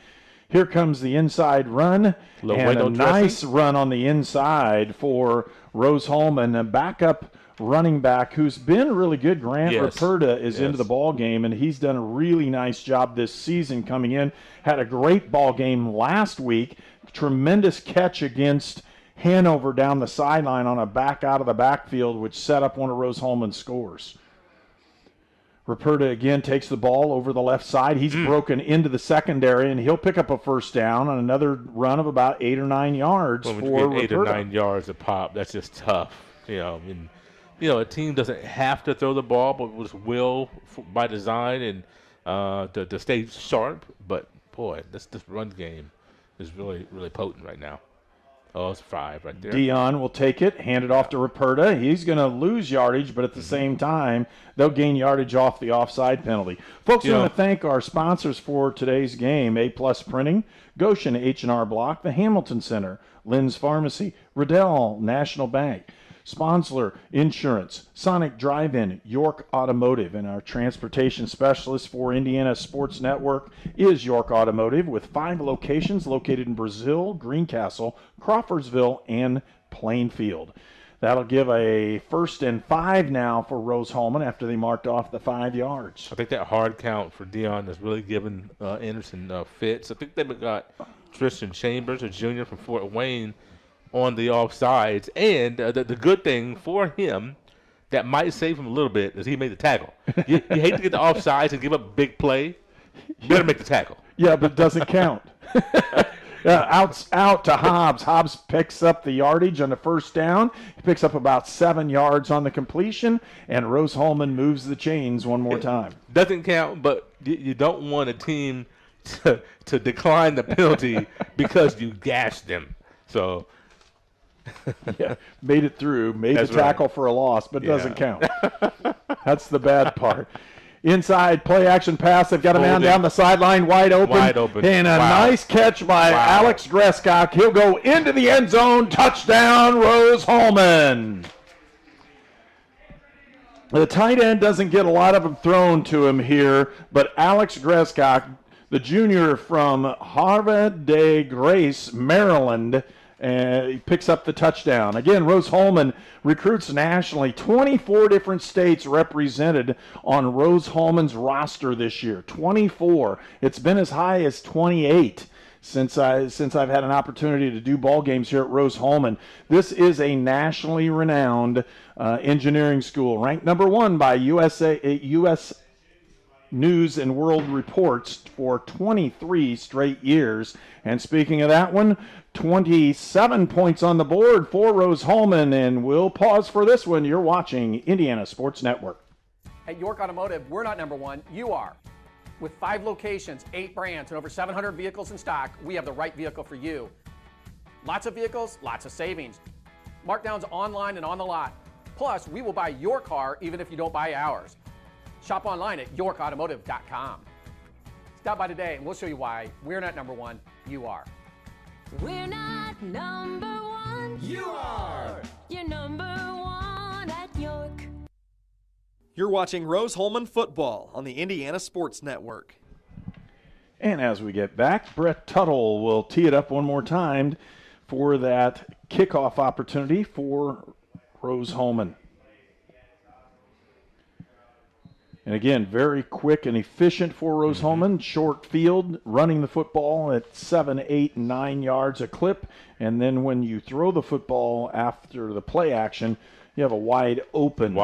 Here comes the inside run, and a nice run on the inside for Rose-Hulman. A backup running back who's been really good. Grant Raperta is into the ball game, and he's done a really nice job this season coming in. Had a great ball game last week. Tremendous catch against Hanover down the sideline on a back out of the backfield, which set up one of Rose-Hulman's scores. Ruperta again takes the ball over the left side. He's broken into the secondary, and he'll pick up a first down on another run of about 8 or 9 yards Well, when for you get 8 or Ruperta. 9 yards a pop, that's just tough. And, a team doesn't have to throw the ball, but was will by design and to stay sharp. But, boy, this run game is really, really potent right now. Oh, it's 5 right there. Dion will take it, hand it off to Ruperta. He's going to lose yardage, but at the same time, they'll gain yardage off the offside penalty. Folks, we want to thank our sponsors for today's game: A-Plus Printing, Goshen H&R Block, the Hamilton Center, Lynn's Pharmacy, Riddell National Bank, Sponsler Insurance, Sonic Drive-In, York Automotive, and our transportation specialist for Indiana Sports Network is York Automotive, with 5 locations located in Brazil, Greencastle, Crawfordsville, and Plainfield. That'll give a 1st and 5 now for Rose-Hulman after they marked off the 5 yards. I think that hard count for Dion has really given Anderson fits. I think they've got Tristan Chambers, a junior from Fort Wayne, on the offsides, and the good thing for him that might save him a little bit is he made the tackle. You hate to get the offsides and give up a big play. You better make the tackle. Yeah, but it doesn't count. Out to Hobbs. Hobbs picks up the yardage on the first down. He picks up about 7 yards on the completion, and Rose-Hulman moves the chains one more time. Doesn't count, but you don't want a team to decline the penalty because you gashed them. So... yeah, made it through, made the tackle for a loss, but it doesn't count. That's the bad part. Inside play action pass. They've got a man down the sideline wide open. And a nice catch by Alex Greskok. He'll go into the end zone. Touchdown, Rose-Hulman. The tight end doesn't get a lot of them thrown to him here, but Alex Greskok, the junior from Havre de Grace, Maryland, he picks up the touchdown. Again, Rose-Hulman recruits nationally. 24 different states represented on Rose-Hulman's roster this year. 24. It's been as high as 28 since I've had an opportunity to do ball games here at Rose-Hulman. This is a nationally renowned engineering school, ranked number 1 by US News and World Reports for 23 straight years. And speaking of that one, 27 points on the board for Rose-Hulman, and we'll pause for this one. You're watching Indiana Sports Network. At York Automotive, we're not number 1, you are. With 5 locations, 8 brands, and over 700 vehicles in stock, we have the right vehicle for you. Lots of vehicles, lots of savings. Markdowns online and on the lot. Plus, we will buy your car even if you don't buy ours. Shop online at yorkautomotive.com. Stop by today and we'll show you why we're not number 1, you are. We're not number 1. You are. You're number 1 at York. You're watching Rose-Hulman football on the Indiana Sports Network. And as we get back, Brett Tuttle will tee it up one more time for that kickoff opportunity for Rose-Hulman. And again, very quick and efficient for Rose-Hulman. Short field, running the football at 7, 8, 9 yards a clip. And then when you throw the football after the play action, you have a wide open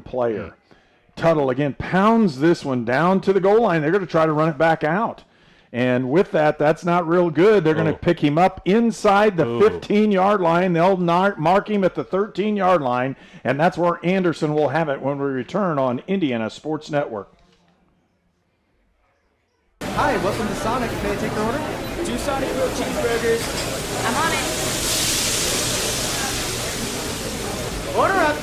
player. Tuttle again pounds this one down to the goal line. They're going to try to run it back out. And with that, that's not real good. They're going to pick him up inside the 15-yard line. They'll mark him at the 13-yard line, and that's where Anderson will have it when we return on Indiana Sports Network. Hi, welcome to Sonic. May I take your order? 2 Sonic grilled cheeseburgers. I'm on it. Order up.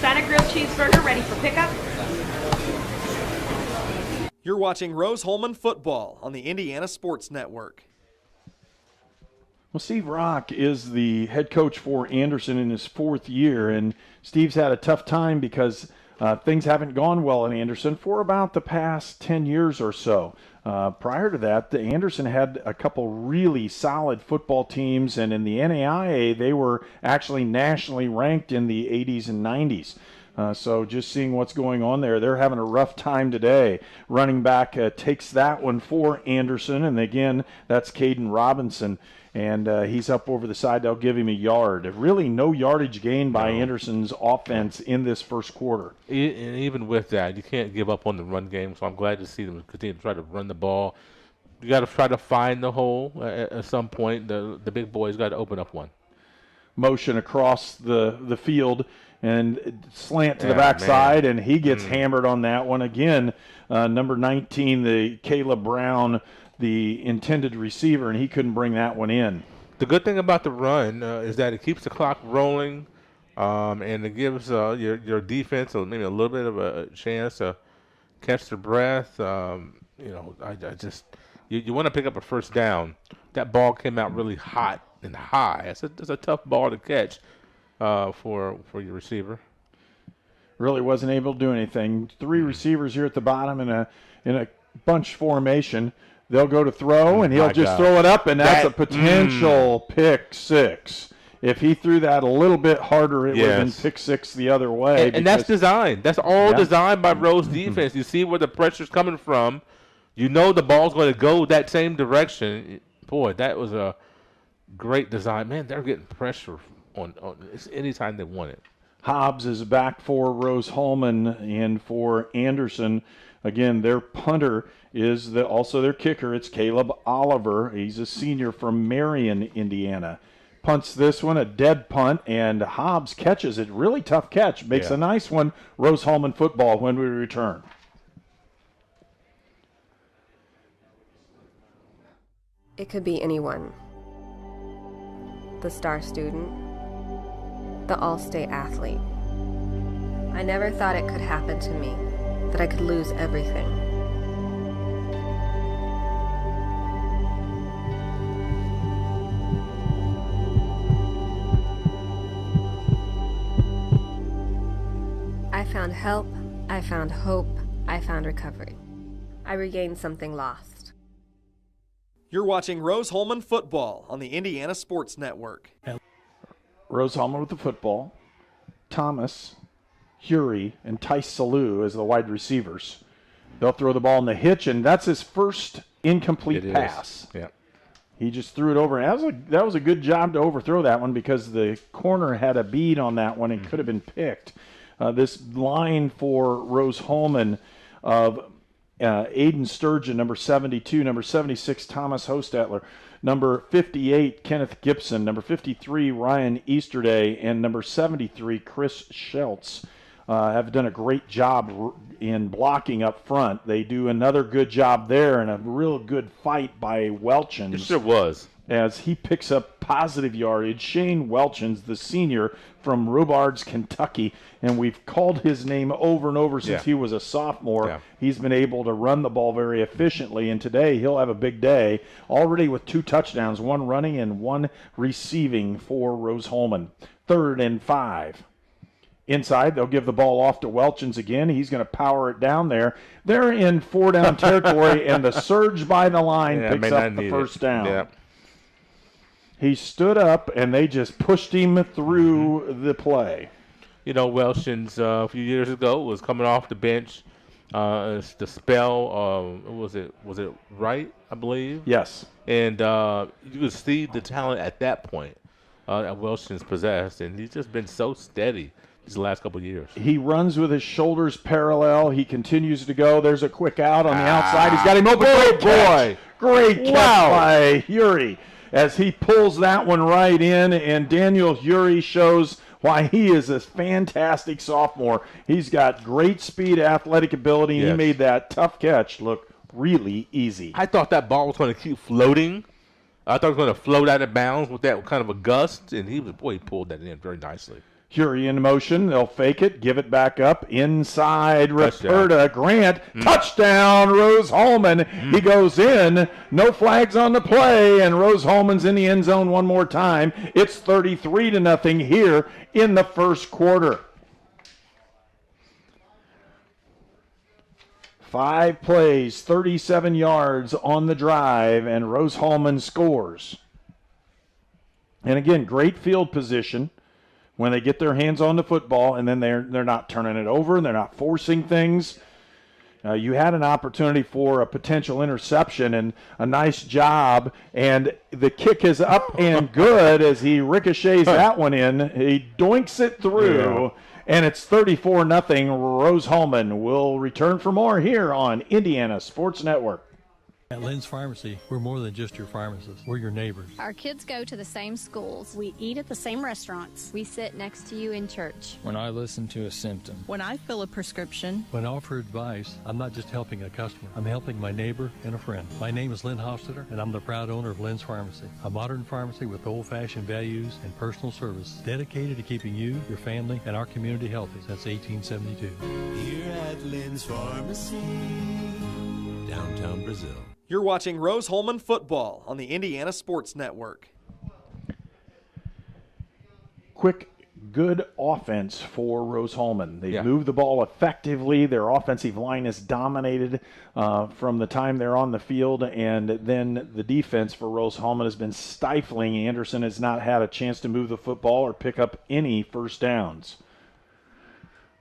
Sonic grilled cheeseburger ready for pickup. You're watching Rose-Hulman football on the Indiana Sports Network. Well, Steve Rock is the head coach for Anderson in his 4th year, and Steve's had a tough time because things haven't gone well in Anderson for about the past 10 years or so. Prior to that, the Anderson had a couple really solid football teams, and in the NAIA, they were actually nationally ranked in the 80s and 90s. So just seeing what's going on there, they're having a rough time today. Running back takes that one for Anderson, and again, that's Caden Robinson. and he's up over the side. They'll give him a yard. Really no yardage gain by Anderson's offense in this first quarter. And even with that, you can't give up on the run game, so I'm glad to see them continue to try to run the ball. You got to try to find the hole at some point. The big boys got to open up one. Motion across the field and slant to the backside, and he gets hammered on that one again. Number 19, the Caleb Brown, the intended receiver, and he couldn't bring that one in. The good thing about the run is that it keeps the clock rolling, and it gives your defense maybe a little bit of a chance to catch their breath. You want to pick up a first down. That ball came out really hot and high. It's a tough ball to catch for your receiver. Really wasn't able to do anything. 3 receivers here at the bottom in a bunch formation. They'll go to throw, and he'll just throw it up, and that's a potential pick six. If he threw that a little bit harder, it would have been pick six the other way. And that's designed. That's all designed by Rose defense. You see where the pressure's coming from. You know the ball's going to go that same direction. Boy, that was a great design. Man, they're getting pressure on anytime they want it. Hobbs is back for Rose-Hulman and for Anderson. Again, their punter is also their kicker. It's Caleb Oliver. He's a senior from Marion, Indiana. Punts this one, a dead punt, and Hobbs catches it. Really tough catch. Makes a nice one. Rose-Hulman football when we return. It could be anyone. The star student, the all-state athlete. I never thought it could happen to me, that I could lose everything. I found help, I found hope, I found recovery. I regained something lost. You're watching Rose-Hulman football on the Indiana Sports Network. Rose-Hulman with the football. Thomas, Hury, and Tice Salou as the wide receivers. They'll throw the ball in the hitch, and that's his first incomplete pass. Yeah. He just threw it over. And that was a good job to overthrow that one because the corner had a bead on that one and could have been picked. This line for Rose-Hulman of Aiden Sturgeon, number 72, number 76, Thomas Hostetler, number 58, Kenneth Gibson, number 53, Ryan Easterday, and number 73, Chris Schultz, have done a great job in blocking up front. They do another good job there and a real good fight by Welchins. It sure was. As he picks up positive yardage. Shane Welchins, the senior from Robards, Kentucky, and we've called his name over and over since he was a sophomore. Yeah. He's been able to run the ball very efficiently, and today he'll have a big day, already with 2 touchdowns, 1 running and 1 receiving for Rose-Hulman. 3rd and 5. Inside, they'll give the ball off to Welchins again. He's going to power it down there. They're in 4-down territory, and the surge by the line picks up the first down. Yeah. He stood up, and they just pushed him through the play. You know, Welchins a few years ago was coming off the bench. The spell, was it Wright, I believe? Yes. And you could see the talent at that point that Welchins possessed, and he's just been so steady these last couple of years. He runs with his shoulders parallel. He continues to go. There's a quick out on the outside. He's got him open. Great catch. Great catch by Hury as he pulls that one right in, and Daniel Hury shows why he is a fantastic sophomore. He's got great speed, athletic ability, and he made that tough catch look really easy. I thought that ball was going to keep floating. I thought it was going to float out of bounds with that kind of a gust, and he pulled that in very nicely. Hury in motion. They'll fake it, give it back up. Inside, Roberta Grant. Touchdown, Rose-Hulman. He goes in. No flags on the play, and Rose-Hulman's in the end zone one more time. It's 33-0 here in the first quarter. 5 plays, 37 yards on the drive, and Rose-Hulman scores. And again, great field position when they get their hands on the football, and then they're not turning it over, and they're not forcing things. You had an opportunity for a potential interception and a nice job, and the kick is up and good as he ricochets that one in. He doinks it through, and it's 34-0. Rose-Hulman will return for more here on Indiana Sports Network. At Lynn's Pharmacy, we're more than just your pharmacist. We're your neighbors. Our kids go to the same schools. We eat at the same restaurants. We sit next to you in church. When I listen to a symptom. When I fill a prescription. When I offer advice, I'm not just helping a customer. I'm helping my neighbor and a friend. My name is Lynn Hofstadter, and I'm the proud owner of Lynn's Pharmacy, a modern pharmacy with old-fashioned values and personal service dedicated to keeping you, your family, and our community healthy since 1872. Here at Lynn's Pharmacy, downtown Brazil. You're watching Rose-Hulman football on the Indiana Sports Network. Quick, good offense for Rose-Hulman. They move the ball effectively. Their offensive line is dominated from the time they're on the field, and then the defense for Rose-Hulman has been stifling. Anderson has not had a chance to move the football or pick up any first downs.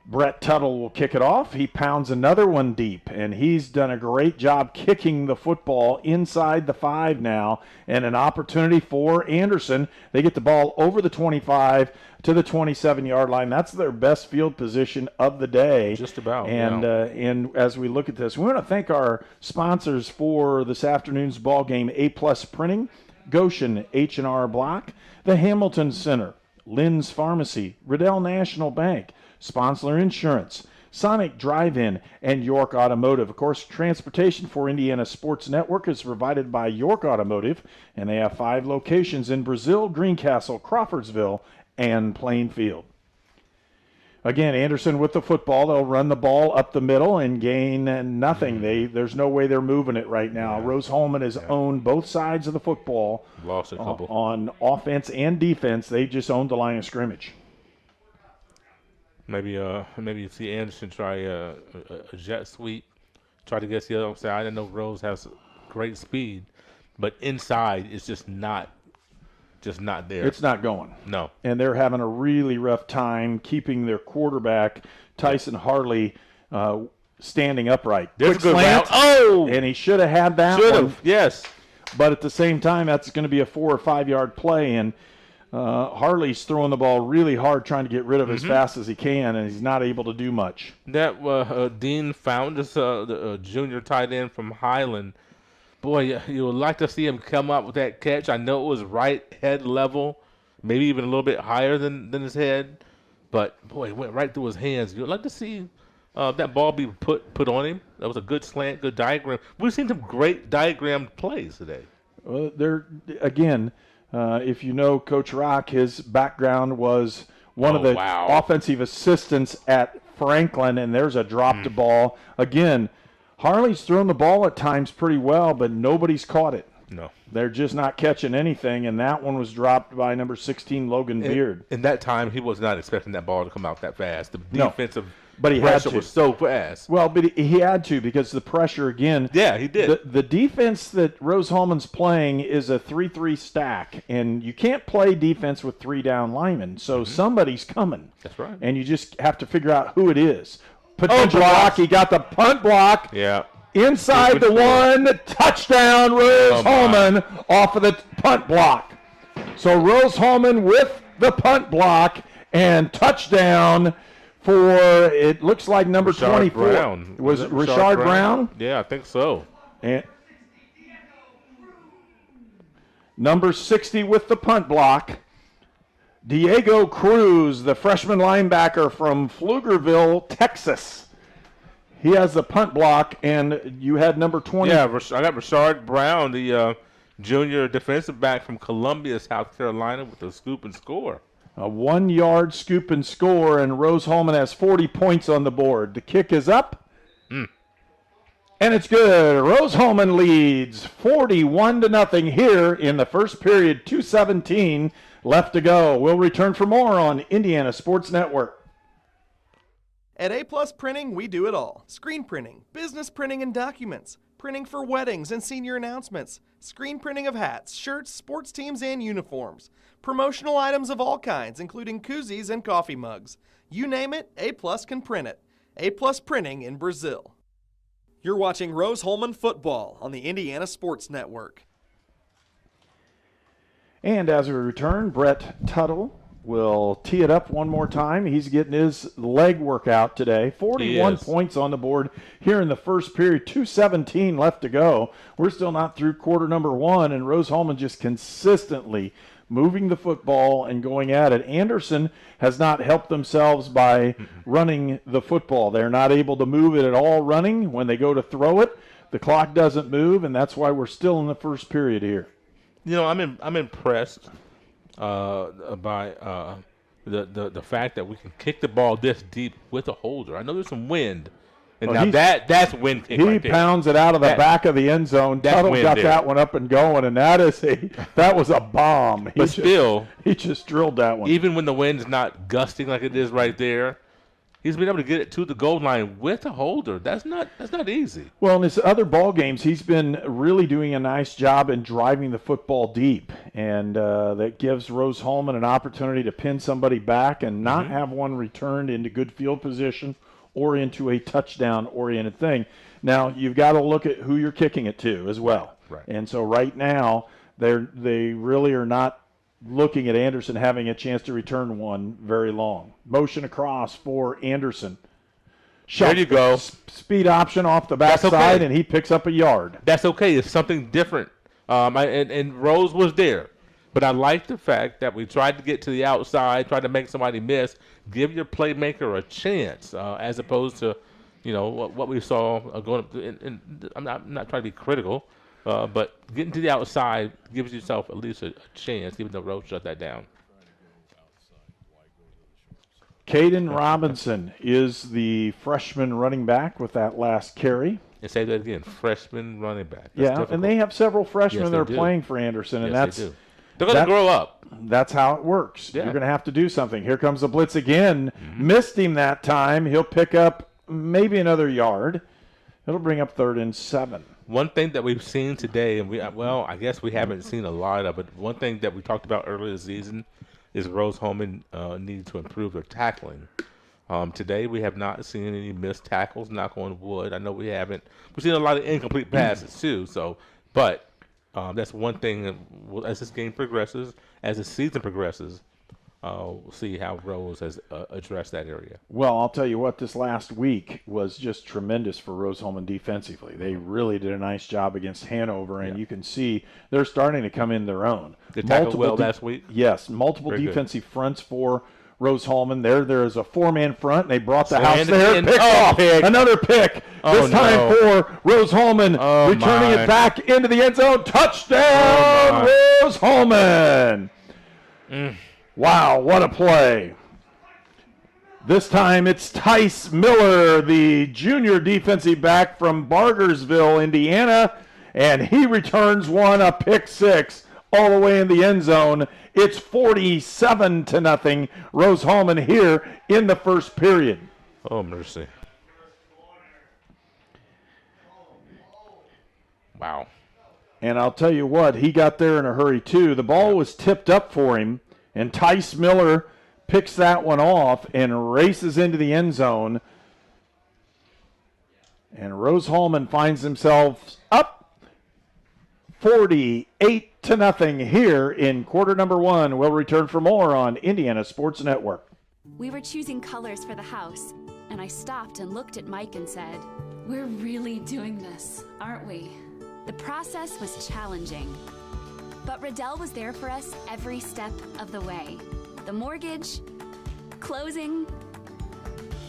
Brett Tuttle will kick it off. He pounds another one deep, and he's done a great job kicking the football inside the 5 now, and an opportunity for Anderson. They get the ball over the 25 to the 27-yard line. That's their best field position of the day. Just about. And as we look at this, we want to thank our sponsors for this afternoon's ball game: A-Plus Printing, Goshen H&R Block, the Hamilton Center, Lynn's Pharmacy, Riddell National Bank, Sponsler Insurance, Sonic Drive-In, and York Automotive. Of course, transportation for Indiana Sports Network is provided by York Automotive, and they have 5 locations in Brazil, Greencastle, Crawfordsville, and Plainfield. Again, Anderson with the football. They'll run the ball up the middle and gain nothing. There's no way they're moving it right now. Rose-Hulman has owned both sides of the football. Lost a couple. On offense and defense. They just owned the line of scrimmage. Maybe you see Anderson try a jet sweep, try to get the other side. I know Rose has great speed, but inside it's just not there. It's not going. No. And they're having a really rough time keeping their quarterback, Tyson Harley, standing upright. There's Quick a good slant. route. Oh! And he should have had that one. Yes. But at the same time, that's going to be a 4 or 5 yard play, and Harley's throwing the ball really hard, trying to get rid of it as fast as he can, and he's not able to do much. That Dean Foundas, the junior tight end from Highland, boy, you would like to see him come up with that catch. I know it was right head level, maybe even a little bit higher than his head, but boy, it went right through his hands. You'd like to see that ball be put on him. That was a good slant, good diagram. We've seen some great diagrammed plays today. Well, if you know Coach Rock, his background was one of the offensive assistants at Franklin, and there's a dropped ball. Again, Harley's thrown the ball at times pretty well, but nobody's caught it. No. They're just not catching anything, and that one was dropped by number 16, Logan Beard. In that time, he was not expecting that ball to come out that fast. The defensive but he had to. was so fast. Well, but he had to because the pressure again. Yeah, he did. The defense that Rose-Hulman's playing is a 3-3 stack, and you can't play defense with 3 down linemen. So somebody's coming. That's right. And you just have to figure out who it is. Potential block. He got the punt block. Yeah. Inside the 1, touchdown, Rose-Hulman off of the punt block. So Rose-Hulman with the punt block and touchdown for, it looks like number Rashard 24. Brown. Was it Rashard Brown? Yeah, I think so. And number 60 with the punt block, Diego Cruz, the freshman linebacker from Pflugerville, Texas. He has the punt block, and you had number 20. Yeah, I got Rashard Brown, the junior defensive back from Columbia, South Carolina, with a scoop and score. A 1-yard scoop and score, and Rose-Hulman has 40 points on the board. The kick is up, and it's good. Rose-Hulman leads 41-0 here in the first period. 2:17 left to go. We'll return for more on Indiana Sports Network. At A-Plus Printing, we do it all. Screen printing, business printing and documents, printing for weddings and senior announcements, screen printing of hats, shirts, sports teams, and uniforms, promotional items of all kinds, including koozies and coffee mugs. You name it, A-Plus can print it. A-Plus Printing in Brazil. You're watching Rose-Hulman football on the Indiana Sports Network. And as we return, Brett Tuttle will tee it up one more time. He's getting his leg workout today. 41 points on the board here in the first period. 2:17 left to go. We're still not through quarter number one, and Rose-Hulman just consistently moving the football and going at it. Anderson has not helped themselves by running the football. They're not able to move it at all running. When they go to throw it, the clock doesn't move, and that's why we're still in the first period here. You know, I'm impressed by the fact that we can kick the ball this deep with a holder. I know there's some wind. And now that's wind kick right there. He pounds it out of the back of the end zone. Tuttle got that one up and going, and that was a bomb. But still, he just drilled that one. Even when the wind's not gusting like it is right there, he's been able to get it to the goal line with a holder. That's not easy. Well, in his other ball games, he's been really doing a nice job in driving the football deep, and that gives Rose-Hulman an opportunity to pin somebody back and not have one returned into good field position or into a touchdown-oriented thing. Now, you've got to look at who you're kicking it to as well. Right. And so right now, they really are not looking at Anderson having a chance to return one very long. Motion across for Anderson. There you go. Speed option off the backside, and he picks up a yard. That's okay. It's something different. And Rose was there. But I like the fact that we tried to get to the outside, tried to make somebody miss, give your playmaker a chance, as opposed to, what we saw going up. I'm not trying to be critical, but getting to the outside gives yourself at least a chance, even though Rose shut that down. Caden Robinson is the freshman running back with that last carry. And say that again, freshman running back. That's difficult. And they have several freshmen that are do. Playing for Anderson, and they do. They're going to grow up. That's how it works. Yeah. You're going to have to do something. Here comes the blitz again. Missed him that time. He'll pick up maybe another yard. It'll bring up 3rd and 7. One thing that we've seen today, and I guess we haven't seen a lot of it. One thing that we talked about earlier this season is Rose-Hulman needed to improve their tackling. Today we have not seen any missed tackles, knock on wood. I know we haven't. We've seen a lot of incomplete passes too. But that's one thing. As this game progresses, as the season progresses, we'll see how Rose has addressed that area. Well, I'll tell you what, this last week was just tremendous for Rose-Hulman defensively. They really did a nice job against Hanover, and you can see they're starting to come in their own. They tackled well last week? Yes, multiple Very defensive fronts for Rose-Hulman. There is a 4-man front, and they brought the house there. Another pick. This time for Rose-Hulman, returning it back into the end zone. Touchdown, Rose-Hulman. Wow, what a play. This time it's Tice Miller, the junior defensive back from Bargersville, Indiana, and he returns one, a pick six, all the way in the end zone. It's 47-0. Rose-Hulman here in the first period. Oh, mercy. Wow. And I'll tell you what, he got there in a hurry too. The ball was tipped up for him, and Tice Miller picks that one off and races into the end zone. And Rose-Hulman finds themselves up 48-0 here in quarter number one. We'll return for more on Indiana Sports Network. We were choosing colors for the house, and I stopped and looked at Mike and said, "We're really doing this, aren't we?" The process was challenging, but Riddell was there for us every step of the way. The mortgage, closing,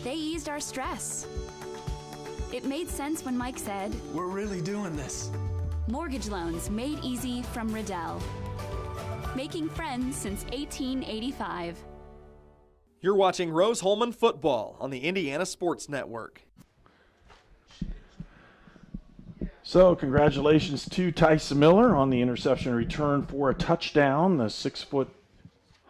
they eased our stress. It made sense when Mike said, "We're really doing this." Mortgage loans made easy from Riddell. Making friends since 1885. You're watching Rose-Hulman football on the Indiana Sports Network. So congratulations to Tice Miller on the interception return for a touchdown. The 6-foot,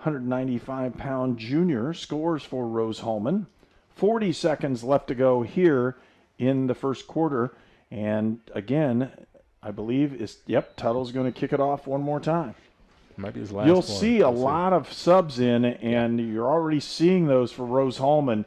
195-pound junior scores for Rose-Hulman. 40 seconds left to go here in the first quarter. And again, I believe Tuttle's going to kick it off one more time. Might be his last You'll one. see a lot of subs in, and you're already seeing those for Rose-Hulman.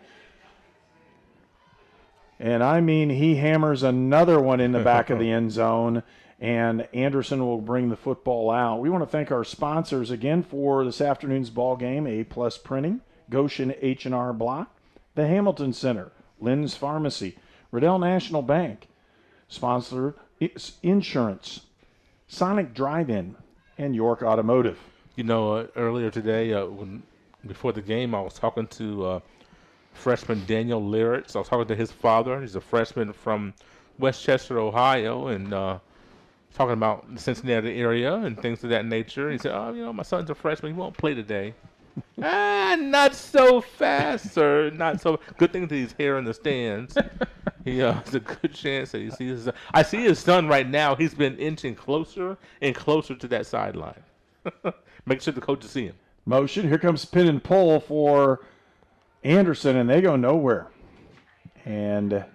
And I mean, he hammers another one in the back of the end zone, and Anderson will bring the football out. We want to thank our sponsors again for this afternoon's ball game: A-Plus Printing, Goshen H&R Block, the Hamilton Center, Lynn's Pharmacy, Riddell National Bank, Sponsor Insurance, Sonic Drive-In, and York Automotive. You know, earlier today, before the game, I was talking to freshman Daniel Lyritz. I was talking to his father. He's a freshman from Westchester, Ohio, and talking about the Cincinnati area and things of that nature. He said, "Oh, you know, my son's a freshman. He won't play today." Not so fast, sir. Not so. Good thing that he's here in the stands. There's a good chance that he sees his. I see his son right now. He's been inching closer and closer to that sideline. Make sure the coaches see him. Motion. Here comes pin and pull for Anderson, and they go nowhere. And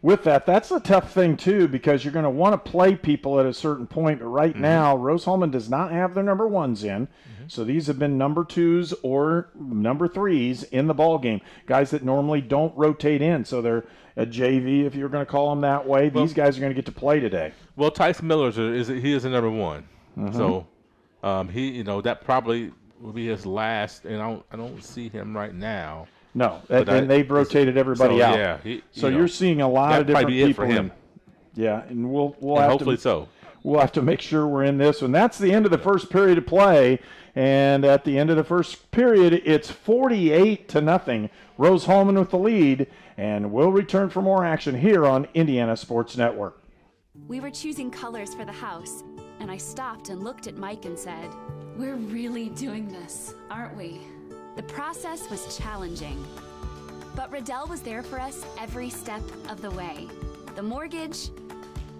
with that, that's a tough thing, too, because you're going to want to play people at a certain point. But right now, Rose-Hulman does not have their number ones in. So these have been number twos or number threes in the ball game. Guys that normally don't rotate in. So they're a JV, if you're going to call them that way. These guys are going to get to play today. Well, Tyson Miller is a number one. So he, that probably will be his last. And I don't see him right now. No, and they've rotated everybody out. Yeah, you're seeing a lot of different people for him. Yeah, and we'll and have hopefully to, so. We'll have to make sure we're in this one. That's the end of the first period of play, and at the end of the first period, it's 48-0. Rose-Hulman with the lead, and we'll return for more action here on Indiana Sports Network. We were choosing colors for the house, and I stopped and looked at Mike and said, "We're really doing this, aren't we?" The process was challenging, but Riddell was there for us every step of the way. The mortgage,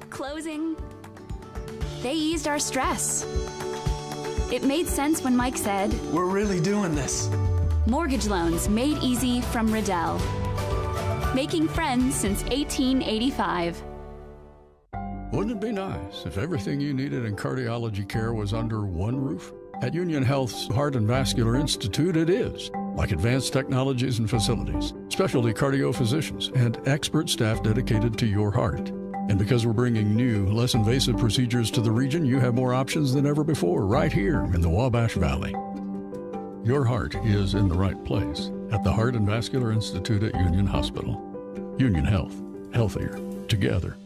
closing, they eased our stress. It made sense when Mike said, "We're really doing this." Mortgage loans made easy from Riddell. Making friends since 1885. Wouldn't it be nice if everything you needed in cardiology care was under one roof? At Union Health's Heart and Vascular Institute, it is. Like advanced technologies and facilities, specialty cardio physicians, and expert staff dedicated to your heart. And because we're bringing new, less invasive procedures to the region, you have more options than ever before right here in the Wabash Valley. Your heart is in the right place at the Heart and Vascular Institute at Union Hospital. Union Health. Healthier. Together.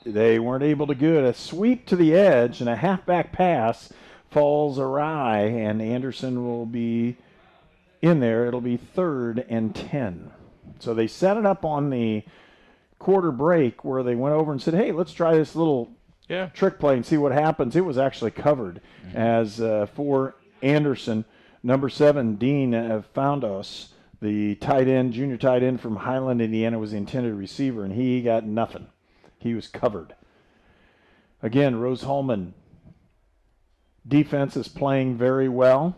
They weren't able to get a sweep to the edge, and a halfback pass falls awry, and Anderson will be in there. It'll be 3rd and 10. So they set it up on the quarter break where they went over and said, hey, let's try this little trick play and see what happens. It was actually covered as for Anderson. Number 7, Dean Foundos, the tight end, junior tight end from Highland, Indiana, was the intended receiver, and he got nothing. He was covered. Again, Rose-Hulman defense is playing very well.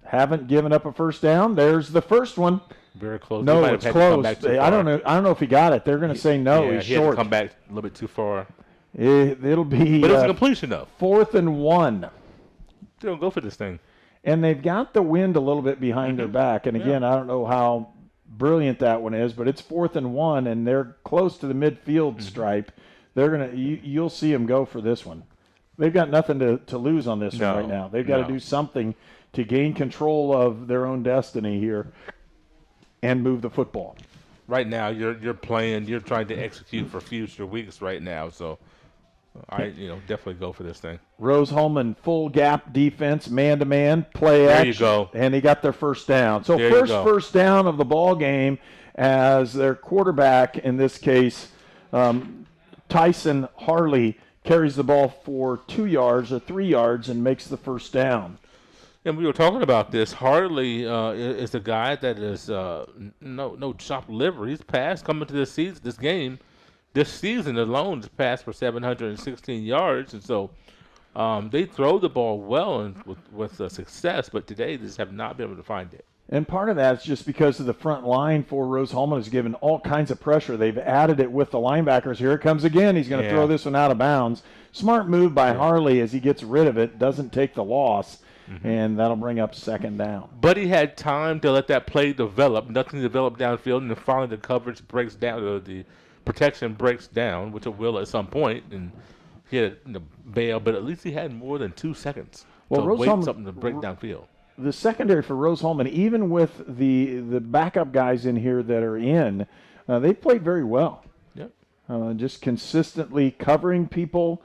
Haven't given up a first down. There's the first one. Very close. No, it's close. I don't know if he got it. They're going to say no. He's he short. Had to come back a little bit too far. It'll be. But it's a completion though. 4th and 1. They don't go for this thing. And they've got the wind a little bit behind their back. And again, I don't know how brilliant that one is, but it's 4th and 1, and they're close to the midfield stripe. They're gonna. You'll see them go for this one. They've got nothing to lose on this one right now. They've got to do something to gain control of their own destiny here and move the football. Right now, you're playing. You're trying to execute for future weeks right now. So, I definitely go for this thing. Rose-Hulman full gap defense, man-to-man, play action. There you go. And he got their first down. So there first down of the ball game as their quarterback, in this case, Tyson Harley, carries the ball for 2 yards or 3 yards and makes the first down. And we were talking about this. Harley is a guy that is no chopped liver. He's passed coming to this game. This season alone has passed for 716 yards. And so they throw the ball well and with success, but today they just have not been able to find it. And part of that is just because of the front line for Rose-Hulman has given all kinds of pressure. They've added it with the linebackers. Here it comes again. He's going to throw this one out of bounds. Smart move by Harley as he gets rid of it, doesn't take the loss. and that'll bring up second down. But he had time to let that play develop. Nothing developed downfield, and then finally the coverage breaks down, the protection breaks down, which it will at some point, and he had to bail, but at least he had more than 2 seconds to wait something to break downfield. The secondary for Rose-Hulman, even with the backup guys in here that are in, they played very well. Yep. Just consistently covering people,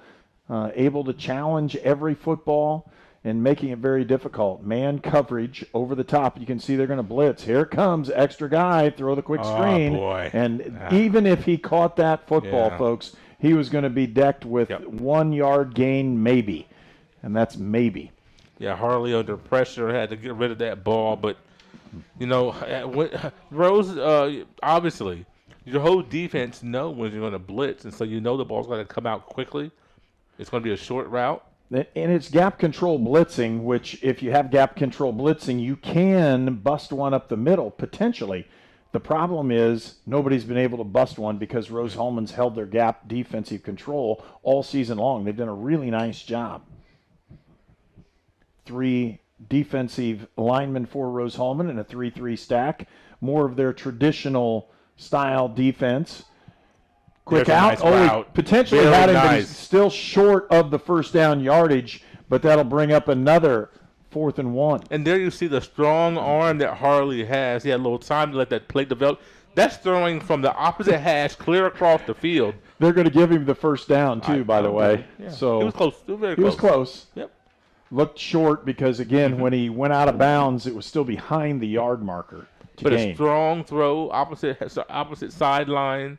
able to challenge every football and making it very difficult. Man coverage over the top. You can see they're going to blitz. Here comes extra guy, throw the quick screen. Boy. And even if he caught that football, folks, he was going to be decked with 1 yard gain maybe. And that's maybe. Yeah, Harley under pressure had to get rid of that ball, but Rose, obviously, your whole defense know when you're going to blitz, and so you know the ball's going to come out quickly. It's going to be a short route. And it's gap control blitzing, which if you have gap control blitzing, you can bust one up the middle, potentially. The problem is nobody's been able to bust one because Rose-Hulman's held their gap defensive control all season long. They've done a really nice job. 3 defensive linemen for Rose-Hulman and a 3-3 stack. More of their traditional style defense. Quick out. Potentially Very had him, nice. but he's still short of the first down yardage, but that'll bring up another 4th and 1. And there you see the strong arm that Harley has. He had a little time to let that play develop. That's throwing from the opposite hash clear across the field. They're going to give him the first down, too, by the way. Yeah. So he was close. He was very close. He was close. Yep. Looked short because, again, when he went out of bounds, it was still behind the yard marker to gain. A strong throw, opposite sideline,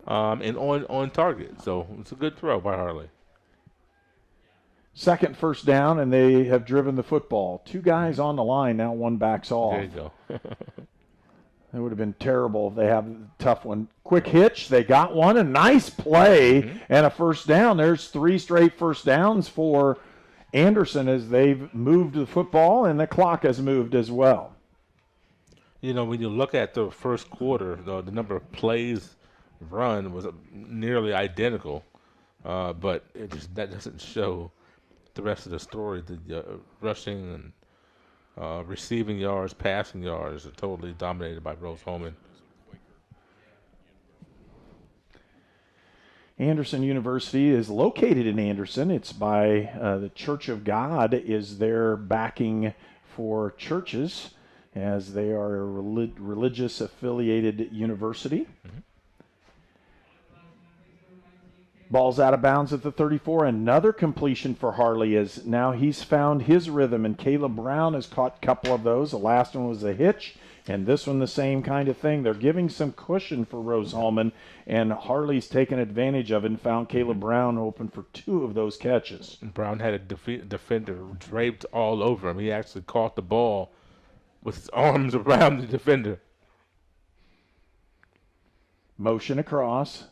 and on target. So it's a good throw by Harley. Second first down, and they have driven the football. 2 guys on the line, now 1 backs off. There you go. It would have been terrible if they have a tough one. Quick hitch, they got one, a nice play, and a first down. There's 3 straight first downs for Anderson as they've moved the football, and the clock has moved as well. When you look at the first quarter, the number of plays run was nearly identical, but that doesn't show the rest of the story. The rushing and receiving yards, passing yards are totally dominated by Rose-Hulman. Anderson University is located in Anderson. It's by the Church of God is their backing for churches, as they are a religious affiliated university. Ball's out of bounds at the 34. Another completion for Harley as now he's found his rhythm, and Caleb Brown has caught a couple of those. The last one was a hitch, and this one the same kind of thing. They're giving some cushion for Rose-Hulman, and Harley's taken advantage of it and found Caleb Brown open for 2 of those catches. Brown had a defender draped all over him. He actually caught the ball with his arms around the defender. Motion across.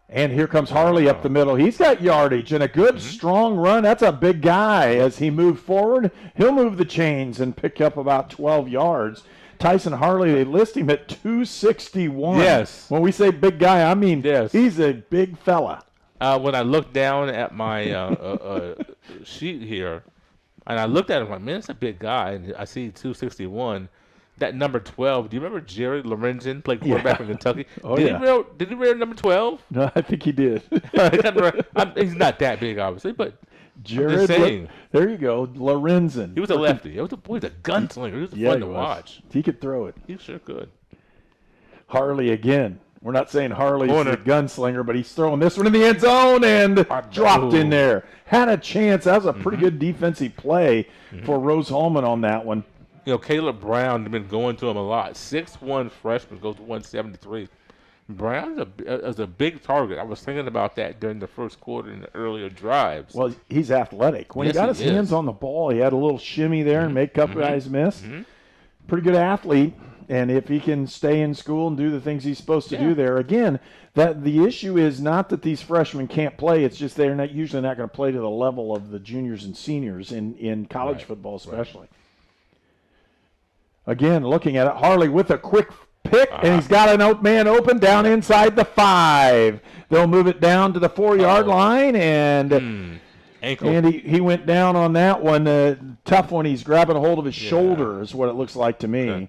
And here comes Harley up the middle. He's got yardage and a good, strong run. That's a big guy. As he moved forward, he'll move the chains and pick up about 12 yards. Tyson Harley, they list him at 261. Yes. When we say big guy, I mean he's a big fella. When I looked down at my sheet here, and I looked at him like, man, that's a big guy. And I see 261. That number 12, do you remember Jerry Lorenzen, played quarterback in Kentucky? Did he wear number 12? No, I think he did. He's not that big, obviously, but Jared, I'm just saying. There you go, Lorenzen. He was a lefty. He was a gunslinger. He was fun to watch. He could throw it. He sure could. Harley again. We're not saying Harley's a gunslinger, but he's throwing this one in the end zone and dropped in there. Had a chance. That was a pretty good defensive play for Rose-Hulman on that one. Caleb Brown has been going to him a lot. 6'1" freshman, goes to 173. Brown is a big target. I was thinking about that during the first quarter in the earlier drives. Well, he's athletic. When he got his hands on the ball, he had a little shimmy there and make a couple guys miss. Pretty good athlete. And if he can stay in school and do the things he's supposed to do there, again, that the issue is not that these freshmen can't play. It's just they're usually not going to play to the level of the juniors and seniors in college football especially. Right. Again, looking at it, Harley with a quick pick, and he's got an man open down inside the 5. They'll move it down to the 4-yard line, and Ankle. And he went down on that one. Tough one. He's grabbing a hold of his shoulder is what it looks like to me. Okay.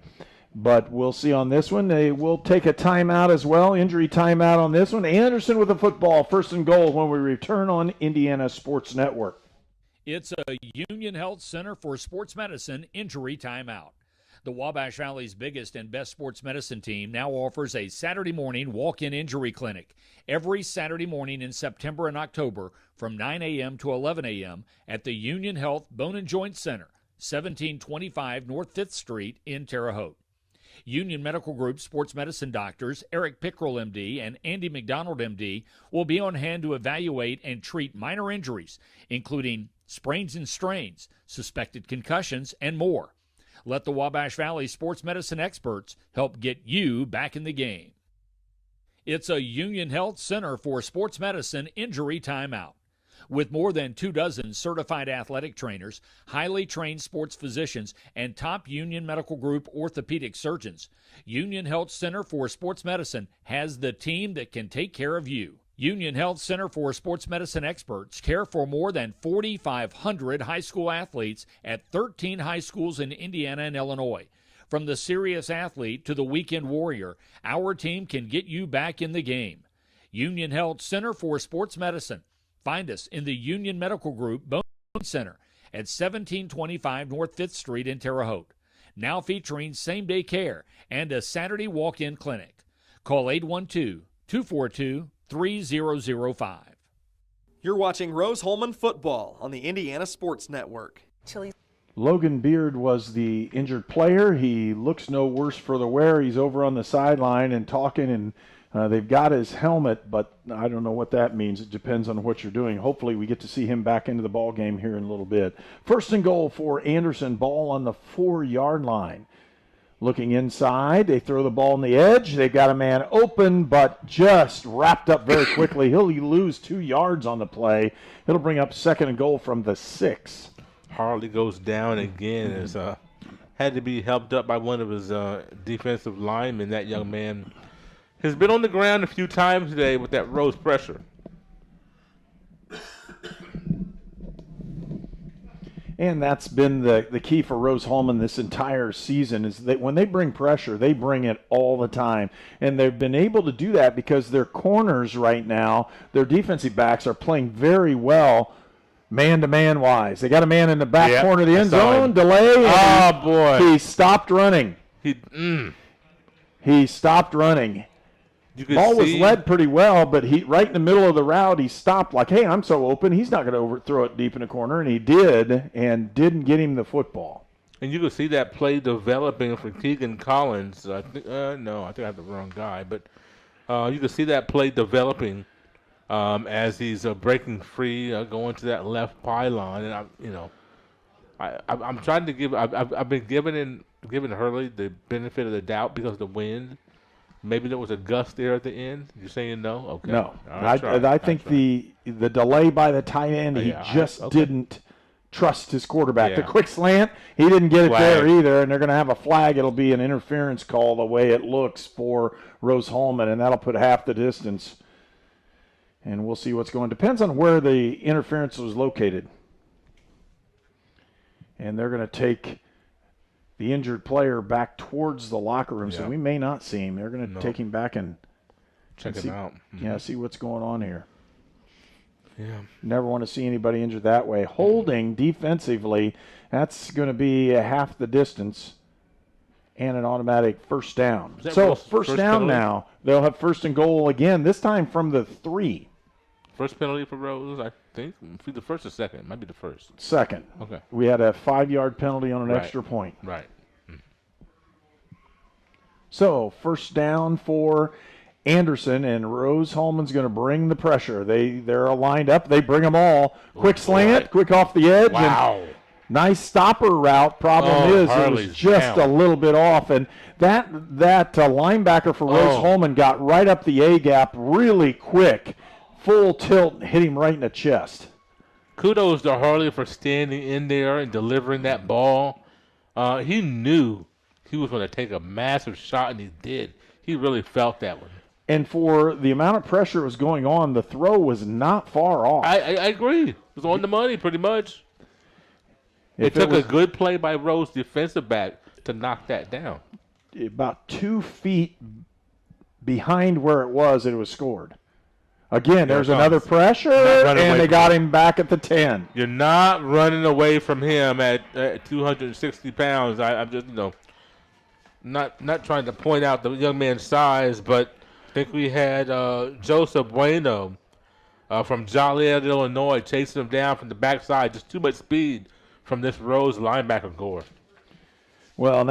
But we'll see on this one. They will take a timeout as well, injury timeout on this one. Anderson with a football, 1st and goal when we return on Indiana Sports Network. It's a Union Health Center for Sports Medicine injury timeout. The Wabash Valley's biggest and best sports medicine team now offers a Saturday morning walk-in injury clinic every Saturday morning in September and October from 9 a.m. to 11 a.m. at the Union Health Bone and Joint Center, 1725 North 5th Street in Terre Haute. Union Medical Group sports medicine doctors Eric Pickrell, MD, and Andy McDonald, MD, will be on hand to evaluate and treat minor injuries, including sprains and strains, suspected concussions, and more. Let the Wabash Valley sports medicine experts help get you back in the game. It's a Union Health Center for Sports Medicine injury timeout. With more than 24 certified athletic trainers, highly trained sports physicians, and top Union Medical Group orthopedic surgeons, Union Health Center for Sports Medicine has the team that can take care of you. Union Health Center for Sports Medicine experts care for more than 4,500 high school athletes at 13 high schools in Indiana and Illinois. From the serious athlete to the weekend warrior, our team can get you back in the game. Union Health Center for Sports Medicine. Find us in the Union Medical Group Bone Center at 1725 North 5th Street in Terre Haute. Now featuring same-day care and a Saturday walk-in clinic. Call 812-242-3005. You're watching Rose-Hulman football on the Indiana Sports Network. Logan Beard was the injured player. He looks no worse for the wear. He's over on the sideline and talking, and they've got his helmet, but I don't know what that means. It depends on what you're doing. Hopefully we get to see him back into the ball game here in a little bit. 1st and goal for Anderson, ball on the 4-yard line. Looking inside, they throw the ball on the edge. They've got a man open, but just wrapped up very quickly. He'll lose 2 yards on the play. It'll bring up 2nd and goal from the 6. Harley goes down again. It's had to be helped up by one of his defensive linemen. That young man has been on the ground a few times today with that Rose pressure. And that's been the key for Rose-Hulman this entire season, is that when they bring pressure, they bring it all the time. And they've been able to do that because their corners right now, their defensive backs, are playing very well man-to-man wise. They got a man in the back corner of the end zone, delay. Oh, boy. He stopped running. He stopped running. Ball was led pretty well, but he right in the middle of the route, he stopped like, hey, I'm so open, he's not going to overthrow it deep in the corner, and he did, and didn't get him the football. And you could see that play developing for Keegan Collins. I think I have the wrong guy, but you could see that play developing as he's breaking free, going to that left pylon, and I'm trying to give. I've been giving Hurley the benefit of the doubt because of the wind. Maybe there was a gust there at the end. You're saying no? Okay. No. I think the delay by the tight end, he didn't trust his quarterback. Yeah. The quick slant, he didn't get it there either, and they're going to have a flag. It'll be an interference call the way it looks for Rose-Hulman, and that'll put half the distance. And we'll see what's going. Depends on where the interference was located. And they're going to take the injured player back towards the locker room, so we may not see him. They're going to take him back and check him out. Mm-hmm. Yeah, see what's going on here. Yeah. Never want to see anybody injured that way. Holding defensively, that's going to be half the distance and an automatic first down. So first down penalty? Now. They'll have 1st and goal again, this time from the 3. First penalty for Rose, I think. The first or second? It might be the first. Second. Okay. We had a 5-yard penalty on an extra point. Right. So, first down for Anderson, and Rose-Hulman's going to bring the pressure. They're lined up. They bring them all. Quick slant, quick off the edge. Wow. And nice stopper route. Problem is, Harley's it was just a little bit off. And that linebacker for Rose-Hulman got right up the A-gap really quick. Full tilt, hit him right in the chest. Kudos to Harley for standing in there and delivering that ball. He knew he was going to take a massive shot, and he did. He really felt that one. And for the amount of pressure that was going on, the throw was not far off. I agree. It was on the money pretty much. It took a good play by Rose, defensive back, to knock that down. About 2 feet behind where it was scored. Again, there's another pressure, and they got him back at the 10. You're not running away from him at 260 pounds. I'm just, not trying to point out the young man's size, but I think we had Joseph Bueno from Joliet, Illinois, chasing him down from the backside. Just too much speed from this Rose linebacker core. Well, and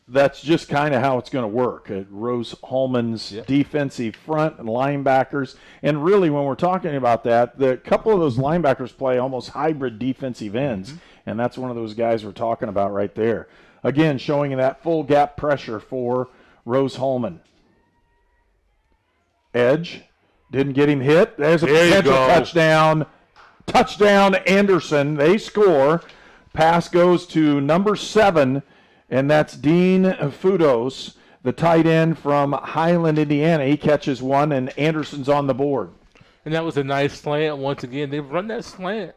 that's just kind of how it's going to work at Rose-Hulman's defensive front and linebackers. And really, when we're talking about that, the couple of those linebackers play almost hybrid defensive ends, and that's one of those guys we're talking about right there. Again, showing that full gap pressure for Rose-Hulman. Edge, didn't get him hit. There's a potential touchdown. Touchdown, Anderson. They score. Pass goes to number 7. And that's Dean Fudos, the tight end from Highland, Indiana. He catches one, and Anderson's on the board. And that was a nice slant once again. They've run that slant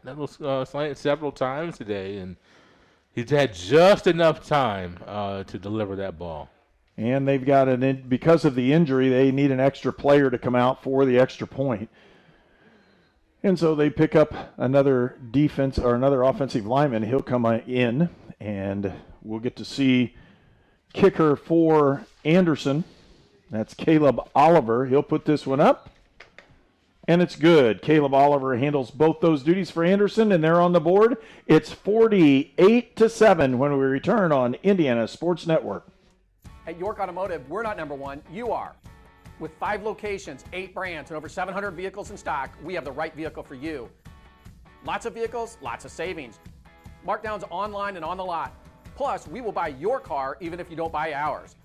several times today, and he's had just enough time to deliver that ball. And they've got because of the injury, they need an extra player to come out for the extra point. And so they pick up another offensive lineman. He'll come in, and we'll get to see kicker for Anderson. That's Caleb Oliver. He'll put this one up, and it's good. Caleb Oliver handles both those duties for Anderson, and they're on the board. It's 48-7 when we return on Indiana Sports Network. At York Automotive, we're not number one, you are. With 5 locations, 8 brands, and over 700 vehicles in stock, we have the right vehicle for you. Lots of vehicles, lots of savings. Markdowns online and on the lot. Plus, we will buy your car even if you don't buy ours.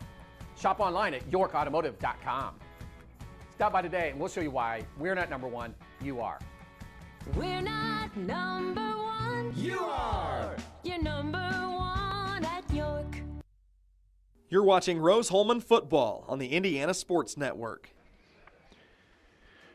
Shop online at yorkautomotive.com. Stop by today and we'll show you why we're not number one, you are. We're not number one. You are. You're number one at York. You're watching Rose-Hulman football on the Indiana Sports Network.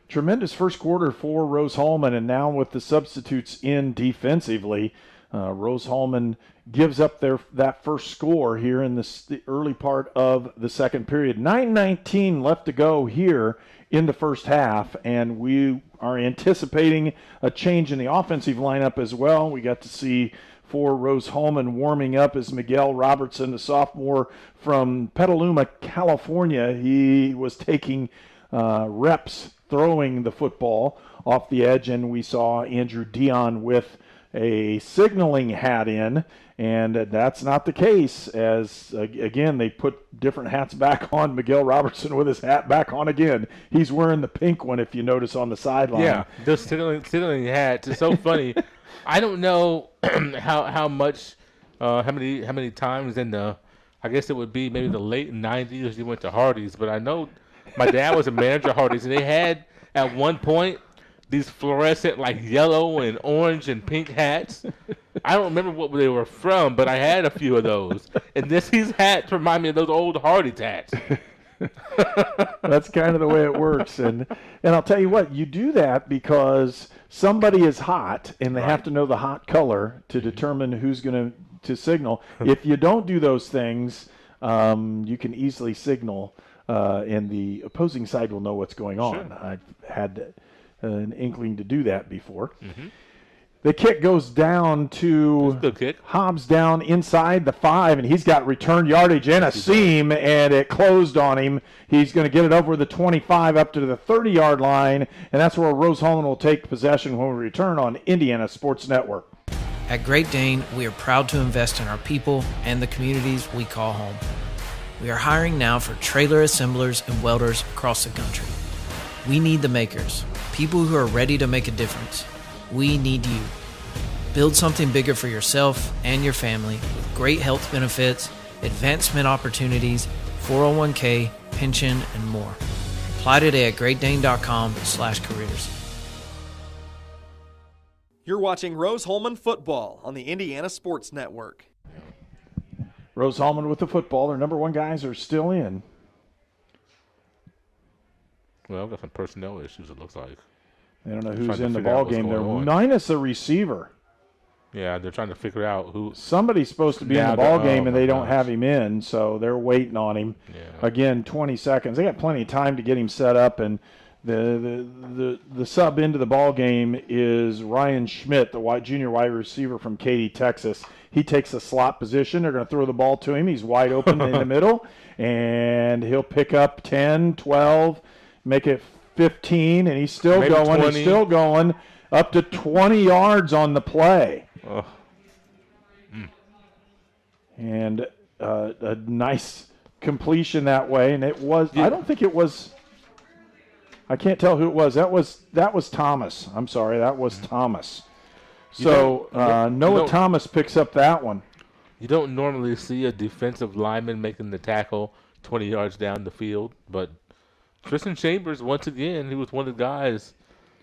Tremendous first quarter for Rose-Hulman, and now with the substitutes in defensively, Rose-Hulman gives up that first score here in the early part of the second period. 9:19 left to go here in the first half, and we are anticipating a change in the offensive lineup as well. We got to see for Rose-Hulman warming up is Miguel Robertson, the sophomore from Petaluma, California. He was taking reps throwing the football off the edge, and we saw Andrew Dion with a signaling hat in, and that's not the case, as again they put different hats back on. Miguel Robertson with his hat back on again. He's wearing the pink one, if you notice, on the sideline. Yeah, those signaling hats. It's so funny. I don't know how many times in the, I guess it would be maybe the late 90s he went to Hardee's, but I know my dad was a manager at Hardee's, and they had at one point these fluorescent like yellow and orange and pink hats. I don't remember what they were from, but I had a few of those. And these hats remind me of those old Hardee's hats. That's kind of the way it works. And I'll tell you what, you do that because somebody is hot, and they have to know the hot color to determine who's going to signal. If you don't do those things, you can easily signal, and the opposing side will know what's going on. Sure. I've had an inkling to do that before. Mm-hmm. The kick goes down to Hobbs down inside the 5, and he's got return yardage and a seam, and it closed on him. He's going to get it over the 25 up to the 30-yard line, and that's where Rose-Hulman will take possession when we return on Indiana Sports Network. At Great Dane, we are proud to invest in our people and the communities we call home. We are hiring now for trailer assemblers and welders across the country. We need the makers, people who are ready to make a difference. We need you. Build something bigger for yourself and your family with great health benefits, advancement opportunities, 401k, pension, and more. Apply today at greatdane.com/careers. You're watching Rose-Hulman football on the Indiana Sports Network. Rose-Hulman with the football. Their number one guys are still in. Well, got some personnel issues, it looks like. They don't know who's in the ball game. They're minus a receiver. Yeah, they're trying to figure out who. Somebody's supposed to be in the ball game, and they don't have him in, so they're waiting on him. Yeah. Again, 20 seconds. They got plenty of time to get him set up, and the sub into the ball game is Ryan Schmidt, the junior wide receiver from Katy, Texas. He takes a slot position. They're going to throw the ball to him. He's wide open in the middle, and he'll pick up 10, 12, make it 15, and he's still Maybe going. 20. He's still going up to 20 yards on the play. Oh. And a nice completion that way, and it was. I don't think it was. I can't tell who it was. That was Thomas. I'm sorry, that was Thomas. So Noah Thomas picks up that one. You don't normally see a defensive lineman making the tackle 20 yards down the field, but Tristan Chambers, once again, he was one of the guys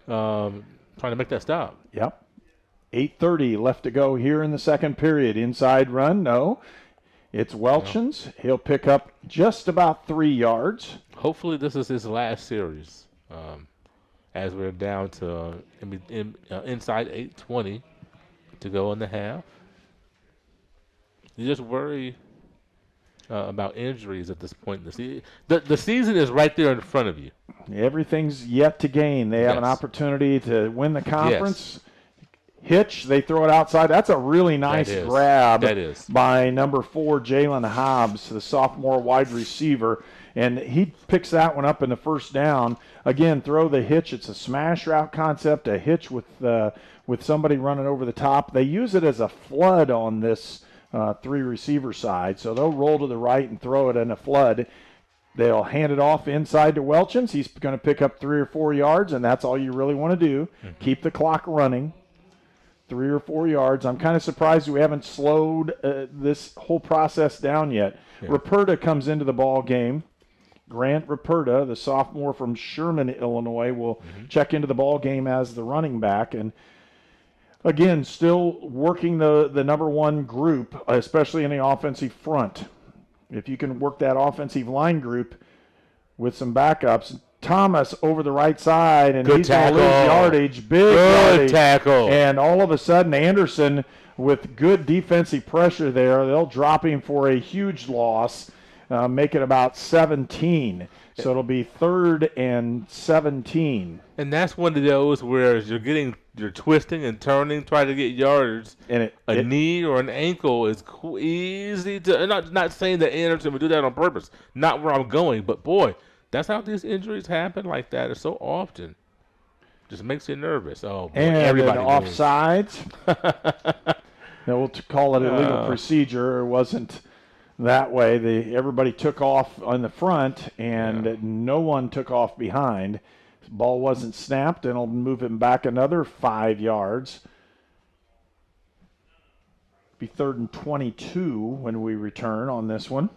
trying to make that stop. Yep. 8:30 left to go here in the second period. Inside run, no. It's Welchins. He'll pick up just about 3 yards. Hopefully this is his last series, as we're down to inside 8:20 to go in the half. You just worry about injuries at this point in the season. The season is right there in front of you. Everything's yet to gain. They have an opportunity to win the conference. Yes. Hitch, they throw it outside. That's a really nice grab by number 4, Jalen Hobbs, the sophomore wide receiver. And he picks that one up in the first down. Again, throw the hitch. It's a smash route concept, a hitch with somebody running over the top. They use it as a flood on this 3-receiver side. So they'll roll to the right and throw it in a flood. They'll hand it off inside to Welchins. He's going to pick up 3 or 4 yards, and that's all you really want to do. Mm-hmm. Keep the clock running. 3 or 4 yards. I'm kind of surprised we haven't slowed this whole process down yet. Yeah. Ruperta comes into the ball game. Grant Ruperta, the sophomore from Sherman, Illinois, will check into the ball game as the running back. And again, still working the number one group, especially in the offensive front. If you can work that offensive line group with some backups. Thomas over the right side, and he's going to lose yardage. Big tackle. And all of a sudden, Anderson, with good defensive pressure there, they'll drop him for a huge loss, make it about 17. So it'll be 3rd and 17. And that's one of those where you're twisting and turning, trying to get yards. And a knee or an ankle is easy to. Not saying that Anderson would do that on purpose. Not where I'm going, but boy. That's how these injuries happen like that. It's so often. Just makes you nervous. Oh, boy, and everybody offsides. We'll call it a legal procedure. It wasn't that way. Everybody took off on the front, and no one took off behind. The ball wasn't snapped, and it'll move him back another 5 yards. Be 3rd and 22 when we return on this one.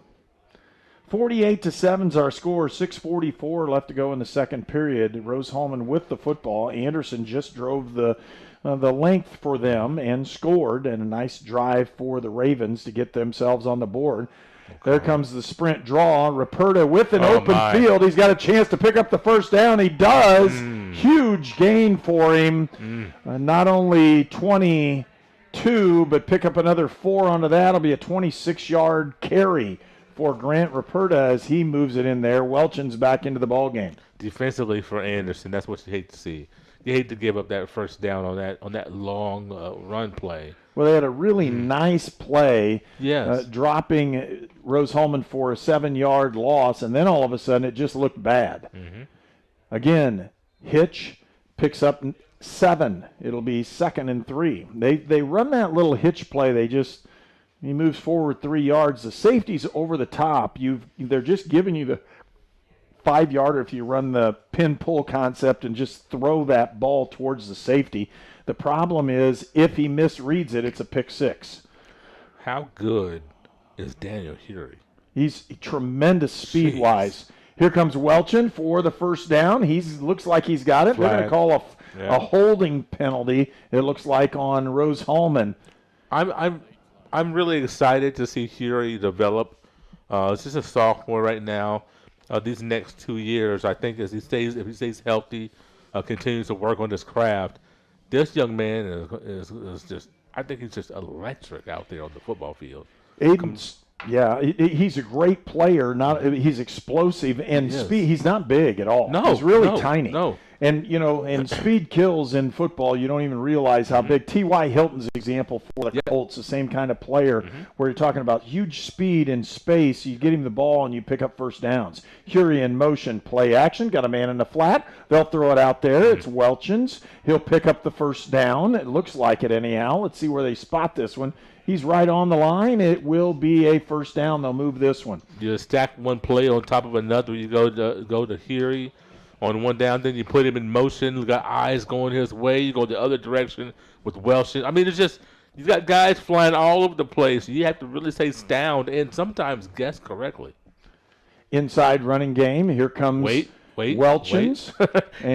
48-7 is our score. 6:44 left to go in the second period. Rose-Hulman with the football. Anderson just drove the length for them and scored, and a nice drive for the Ravens to get themselves on the board. Okay. There comes the sprint draw. Ruperta with an open field. He's got a chance to pick up the first down. He does. Huge gain for him. Not only 22, but pick up another 4 onto that. It'll be a 26-yard carry for Grant Ruperta as he moves it in there. Welchins back into the ball game. Defensively for Anderson, that's what you hate to see. You hate to give up that first down on that long run play. Well, they had a really nice play, yes, dropping Rose-Hulman for a 7-yard loss, and then all of a sudden it just looked bad. Mm-hmm. Again, Hitch picks up 7. It'll be 2nd and 3. They run that little hitch play. He moves forward 3 yards. The safety's over the top. They're just giving you the 5-yarder if you run the pin-pull concept and just throw that ball towards the safety. The problem is if he misreads it, it's a pick 6. How good is Daniel Hury? He's tremendous speed-wise. Here comes Welchin for the first down. He looks like he's got it. They're going to call a holding penalty, it looks like, on Rose-Hulman. I'm really excited to see Hury develop. He's just a sophomore right now. these next 2 years. I think if he stays healthy, continues to work on his craft, this young man is just. I think he's just electric out there on the football field. Aiden's, he's a great player. He's explosive and speed. He's not big at all. No, he's really tiny. No. And, and speed kills in football. You don't even realize how big. T.Y. Hilton's example for the Colts, the same kind of player where you're talking about huge speed and space. You get him the ball and you pick up first downs. Hury in motion, play action, got a man in the flat. They'll throw it out there. It's Welchins. He'll pick up the first down. It looks like it anyhow. Let's see where they spot this one. He's right on the line. It will be a first down. They'll move this one. You stack one play on top of another. You go to Hury on one down, then you put him in motion. You got eyes going his way. You go the other direction with Welch. I mean, it's just you got guys flying all over the place. You have to really stay sound and sometimes guess correctly. Inside running game. Here comes Welchins.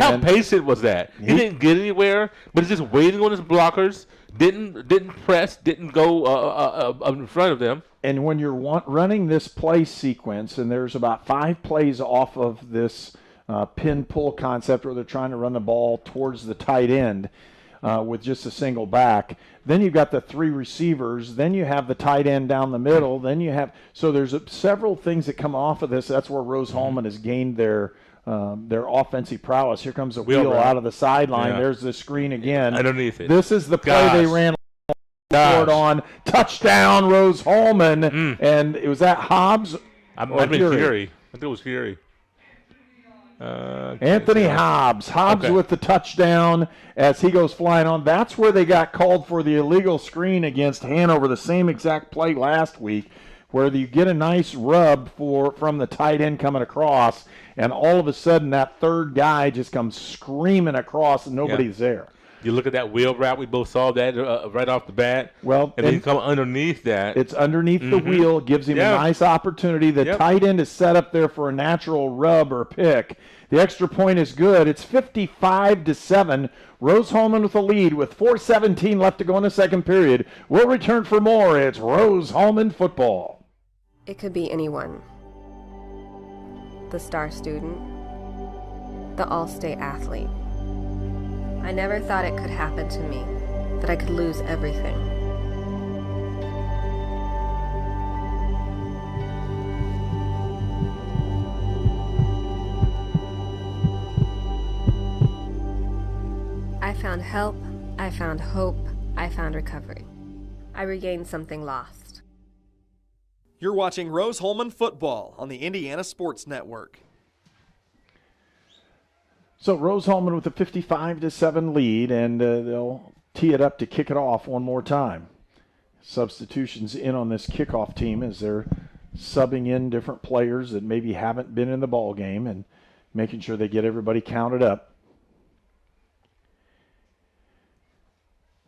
How patient was that? He didn't get anywhere, but he's just waiting on his blockers. Didn't press. Didn't go in front of them. And when you're running this play sequence, and there's about 5 plays off of this pin pull concept where they're trying to run the ball towards the tight end with just a single back. Then you've got the 3 receivers. Then you have the tight end down the middle. Then you have there's several things that come off of this. That's where Rose-Hulman has gained their offensive prowess. Here comes a wheel out of the sideline. There's the screen again. Underneath it. This is the play they ran forward on. Touchdown, Rose-Hulman. And it was that Hobbs? I think it was Hury. Anthony Hobbs. With the touchdown as he goes flying on. That's where they got called for the illegal screen against Hanover, the same exact play last week, where you get a nice rub from the tight end coming across, and all of a sudden that third guy just comes screaming across and nobody's there. You look at that wheel route. We both saw that right off the bat. Well, and then you come underneath that. It's underneath the wheel. Gives him a nice opportunity. The tight end is set up there for a natural rub or pick. The extra point is good. It's 55-7. Rose-Hulman with the lead with 4:17 left to go in the second period. We'll return for more. It's Rose-Hulman football. It could be anyone. The star student. The all-state athlete. I never thought it could happen to me, that I could lose everything. I found help, I found hope, I found recovery. I regained something lost. You're watching Rose-Hulman football on the Indiana Sports Network. So Rose-Hulman with a 55-7 lead, and they'll tee it up to kick it off one more time. Substitutions in on this kickoff team as they're subbing in different players that maybe haven't been in the ball game and making sure they get everybody counted up.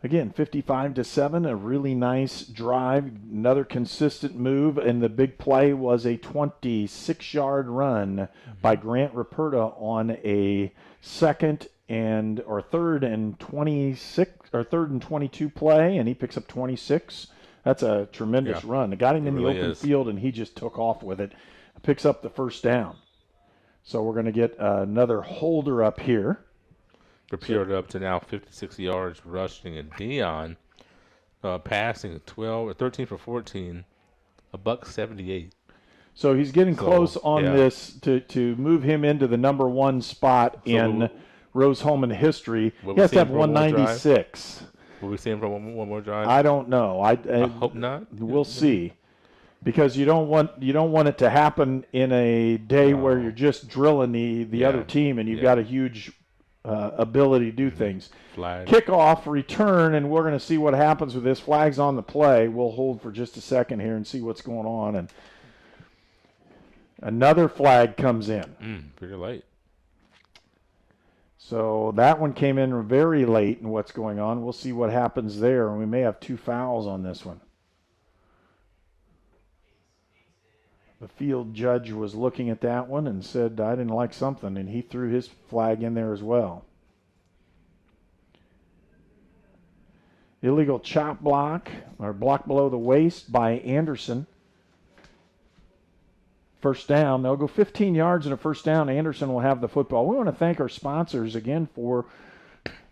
Again, 55-7, a really nice drive, another consistent move, and the big play was a 26-yard run by Grant Ruperta on a third and 22 play, and he picks up 26. That's a tremendous run. It got him in the open field, and he just took off with it. Picks up the first down. So we're going to get another holder up here. Prepared up to now 56 yards rushing, and Dion passing 13 for 14, $178. So he's getting close on this to move him into the number 1 spot in Rose-Hulman history. He has to have 196. Will we see him for one more drive? I don't know. I hope not. We'll see, because you don't want it to happen in a day where you're just drilling the other team and you've got a huge ability to do things. Flag. Kickoff, return, and we're going to see what happens with this. Flag's on the play. We'll hold for just a second here and see what's going on. And another flag comes in. Pretty late. So that one came in very late in what's going on. We'll see what happens there. And we may have 2 fouls on this one. The field judge was looking at that one and said, I didn't like something, and he threw his flag in there as well. Illegal chop block, or block below the waist by Anderson. First down. They'll go 15 yards and a first down. Anderson will have the football. We want to thank our sponsors again for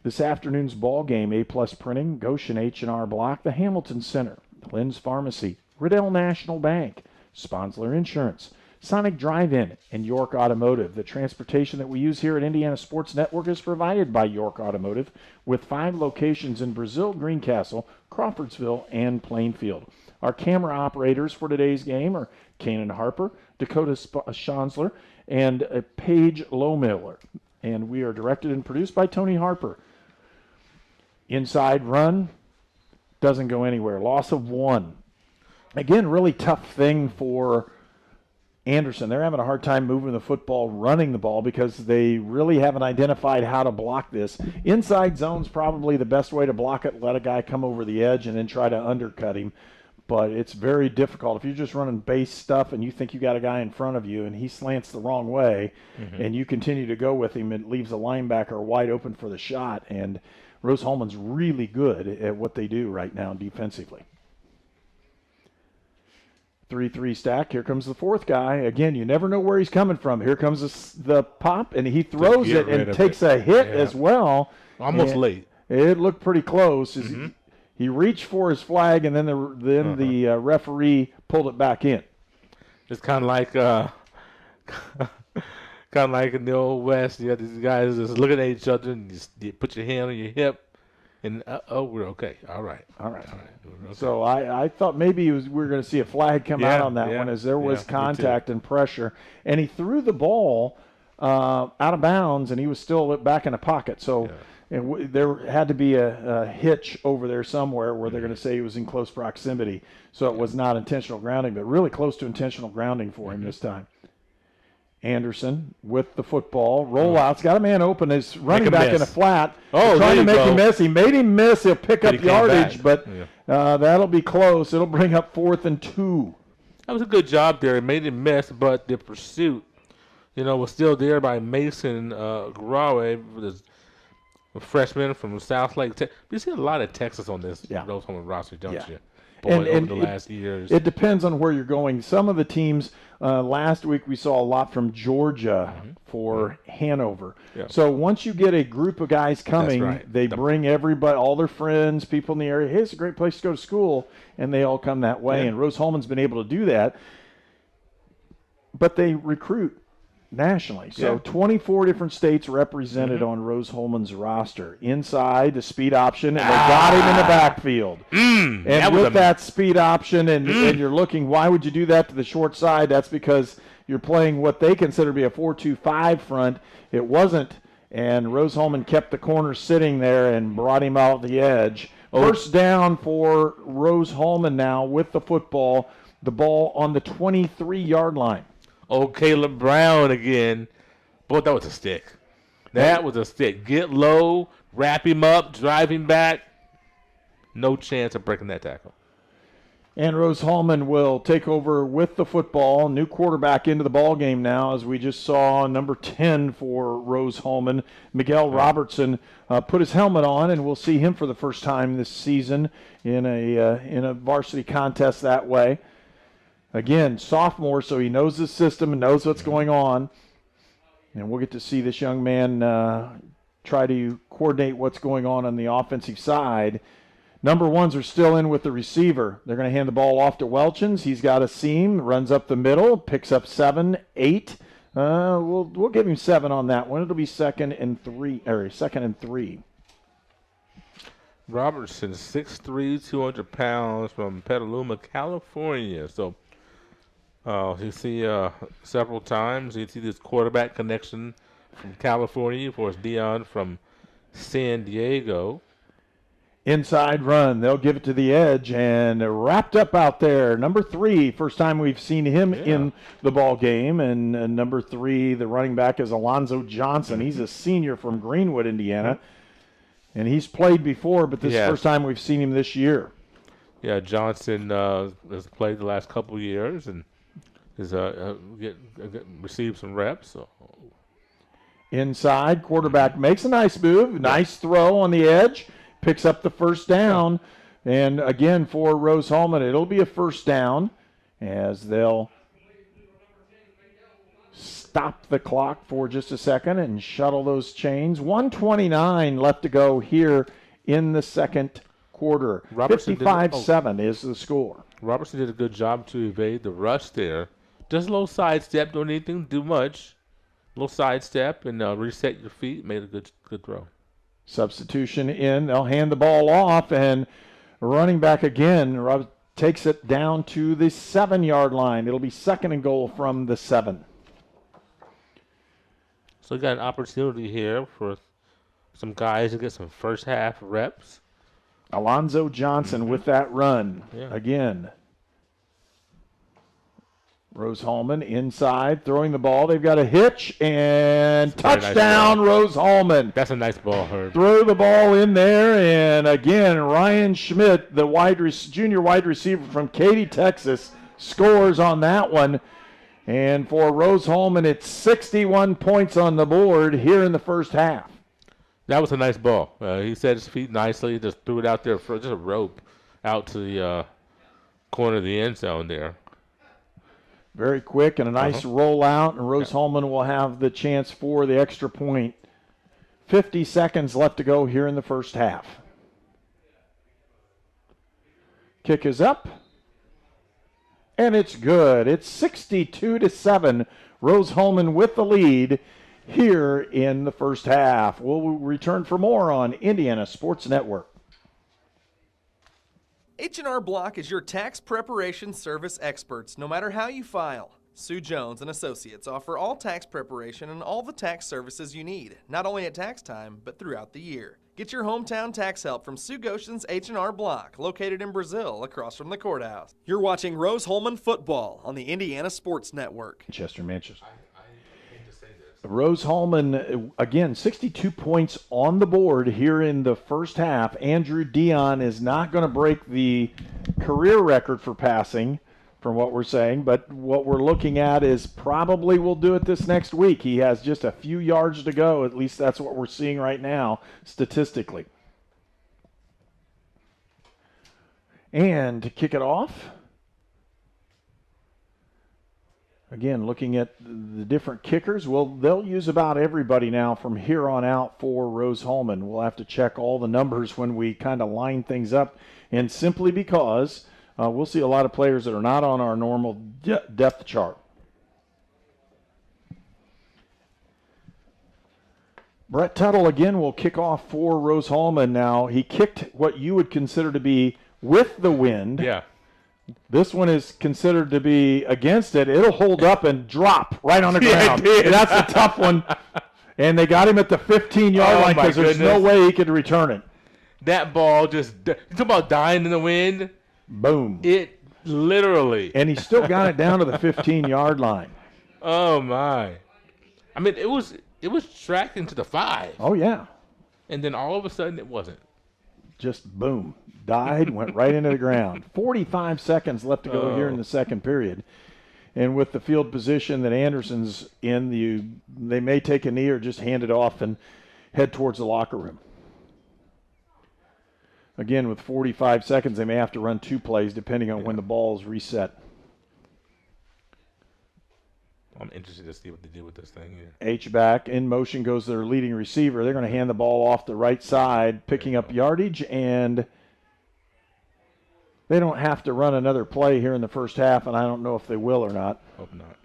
this afternoon's ball game. A-Plus Printing, Goshen H&R Block, the Hamilton Center, Lynn's Pharmacy, Riddell National Bank, Sponsler Insurance, Sonic Drive-In, and York Automotive. The transportation that we use here at Indiana Sports Network is provided by York Automotive with 5 locations in Brazil, Greencastle, Crawfordsville, and Plainfield. Our camera operators for today's game are Kanan Harper, Dakota Schonsler, and Paige Lowmiller. And we are directed and produced by Tony Harper. Inside run doesn't go anywhere. Loss of 1. Again, really tough thing for Anderson. They're having a hard time moving the football, running the ball, because they really haven't identified how to block this. Inside zone's probably the best way to block it. Let a guy come over the edge and then try to undercut him. But it's very difficult. If you're just running base stuff and you think you got a guy in front of you and he slants the wrong way and you continue to go with him, it leaves the linebacker wide open for the shot. And Rose-Hulman's really good at what they do right now defensively. 3-3 stack. Here comes the fourth guy. Again, you never know where he's coming from. Here comes the pop, and he throws it and takes a hit as well. Almost late. It looked pretty close. He reached for his flag, and then the referee pulled it back in. It's kind of like in the Old West. You got these guys just looking at each other, and you put your hand on your hip, and we're okay. All right. Okay. So I thought maybe we were going to see a flag come out on that one, as there was contact and pressure, and he threw the ball out of bounds, and he was still back in the pocket. So. And there had to be a hitch over there somewhere where they're going to say he was in close proximity. So it was not intentional grounding, but really close to intentional grounding for him this time. Anderson with the football. Rollouts. Got a man open. Is running back in a flat. Trying to make him miss. He made him miss. He'll pick up yardage, but that'll be close. It'll bring up 4th and 2. That was a good job there. It made him miss, but the pursuit, was still there by Mason Garawe with his a freshman from South Lake. You see a lot of Texas on this Rose-Hulman roster, don't you? Boy, over the last years. It depends on where you're going. Some of the teams, last week we saw a lot from Georgia for Hanover. Yeah. So once you get a group of guys coming, they bring everybody, all their friends, people in the area. Hey, it's a great place to go to school, and they all come that way. And Rose-Hulman's been able to do that. But they recruit nationally. So 24 different states represented on Rose-Hulman's roster. Inside, the speed option, and they got him in the backfield. And with that speed option, and you're looking, why would you do that to the short side? That's because you're playing what they consider to be a 4-2-5 front. It wasn't, and Rose-Hulman kept the corner sitting there and brought him out the edge. First down for Rose-Hulman now with the football. The ball on the 23-yard line. Caleb Brown again. Boy, that was a stick. That was a stick. Get low, wrap him up, drive him back. No chance of breaking that tackle. And Rose-Hulman will take over with the football. New quarterback into the ball game now, as we just saw number 10 for Rose-Hulman. Miguel Robertson put his helmet on, and we'll see him for the first time this season in a varsity contest that way. Again, sophomore, so he knows the system and knows what's going on. And we'll get to see this young man try to coordinate what's going on the offensive side. Number ones are still in with the receiver. They're going to hand the ball off to Welchins. He's got a seam, runs up the middle, picks up 7, 8. We'll give him 7 on that one. It'll be 2nd and 3. Robertson, 6'3", 200 pounds from Petaluma, California. So you see several times, you see this quarterback connection from California. Of course, Dion from San Diego. Inside run. They'll give it to the edge, and wrapped up out there. Number 3, first time we've seen him in the ball game. And number 3, the running back, is Alonzo Johnson. He's a senior from Greenwood, Indiana. And he's played before, but this is the first time we've seen him this year. Yeah, Johnson has played the last couple of years and has received some reps. So. Inside, quarterback makes a nice move, nice throw on the edge, picks up the first down. And again, for Rose-Hulman, it'll be a first down as they'll stop the clock for just a second and shuttle those chains. 1:29 left to go here in the second quarter. 55-7 is the score. Robertson did a good job to evade the rush there. Just a little sidestep, don't need anything to do much. A little sidestep and reset your feet. Made a good throw. Substitution in. They'll hand the ball off, and running back again takes it down to the 7-yard line. It'll be second and goal from the 7. So we got an opportunity here for some guys to get some first half reps. Alonzo Johnson with that run again. Rose-Hulman inside, throwing the ball. They've got a hitch, and touchdown, nice Rose-Hulman. That's a nice ball, Herb. Throw the ball in there, and again, Ryan Schmidt, the junior wide receiver from Katy, Texas, scores on that one. And for Rose-Hulman, it's 61 points on the board here in the first half. That was a nice ball. He set his feet nicely, just threw it out there for just a rope out to the corner of the end zone there. Very quick and a nice rollout, and Rose-Hulman will have the chance for the extra point. 50 seconds left to go here in the first half. Kick is up, and it's good. It's 62-7. Rose-Hulman with the lead here in the first half. We'll return for more on Indiana Sports Network. H&R Block is your tax preparation service experts, no matter how you file. Sue Jones and Associates offer all tax preparation and all the tax services you need, not only at tax time, but throughout the year. Get your hometown tax help from Sue Goshen's H&R Block, located in Brazil, across from the courthouse. You're watching Rose-Hulman football on the Indiana Sports Network. Manchester. Rose-Hulman, again, 62 points on the board here in the first half. Andrew Dion is not going to break the career record for passing, from what we're saying, but what we're looking at is probably will do it this next week. He has just a few yards to go. At least that's what we're seeing right now, statistically. And to kick it off, again, looking at the different kickers, they'll use about everybody now from here on out for Rose-Hulman. We'll have to check all the numbers when we kind of line things up, and simply because we'll see a lot of players that are not on our normal depth chart. Brett Tuttle again will kick off for Rose-Hulman. Now, he kicked what you would consider to be with the wind. Yeah. This one is considered to be against it. It'll hold up and drop right on the ground. That's a tough one. And they got him at the 15-yard line because there's no way he could return it. That ball just, you talk about dying in the wind. Boom. It literally. And he still got it down to the 15-yard line. Oh, my. I mean, it was tracking to the 5. Oh, yeah. And then all of a sudden it wasn't. Just boom. Died, went right into the ground. 45 seconds left to go here in the second period. And with the field position that Anderson's in, they may take a knee or just hand it off and head towards the locker room. Again, with 45 seconds, they may have to run 2 plays depending on when the ball is reset. I'm interested to see what they do with this thing here. H-back, in motion goes their leading receiver. They're going to hand the ball off the right side, picking up yardage, and they don't have to run another play here in the first half, and I don't know if they will or not. Hope not.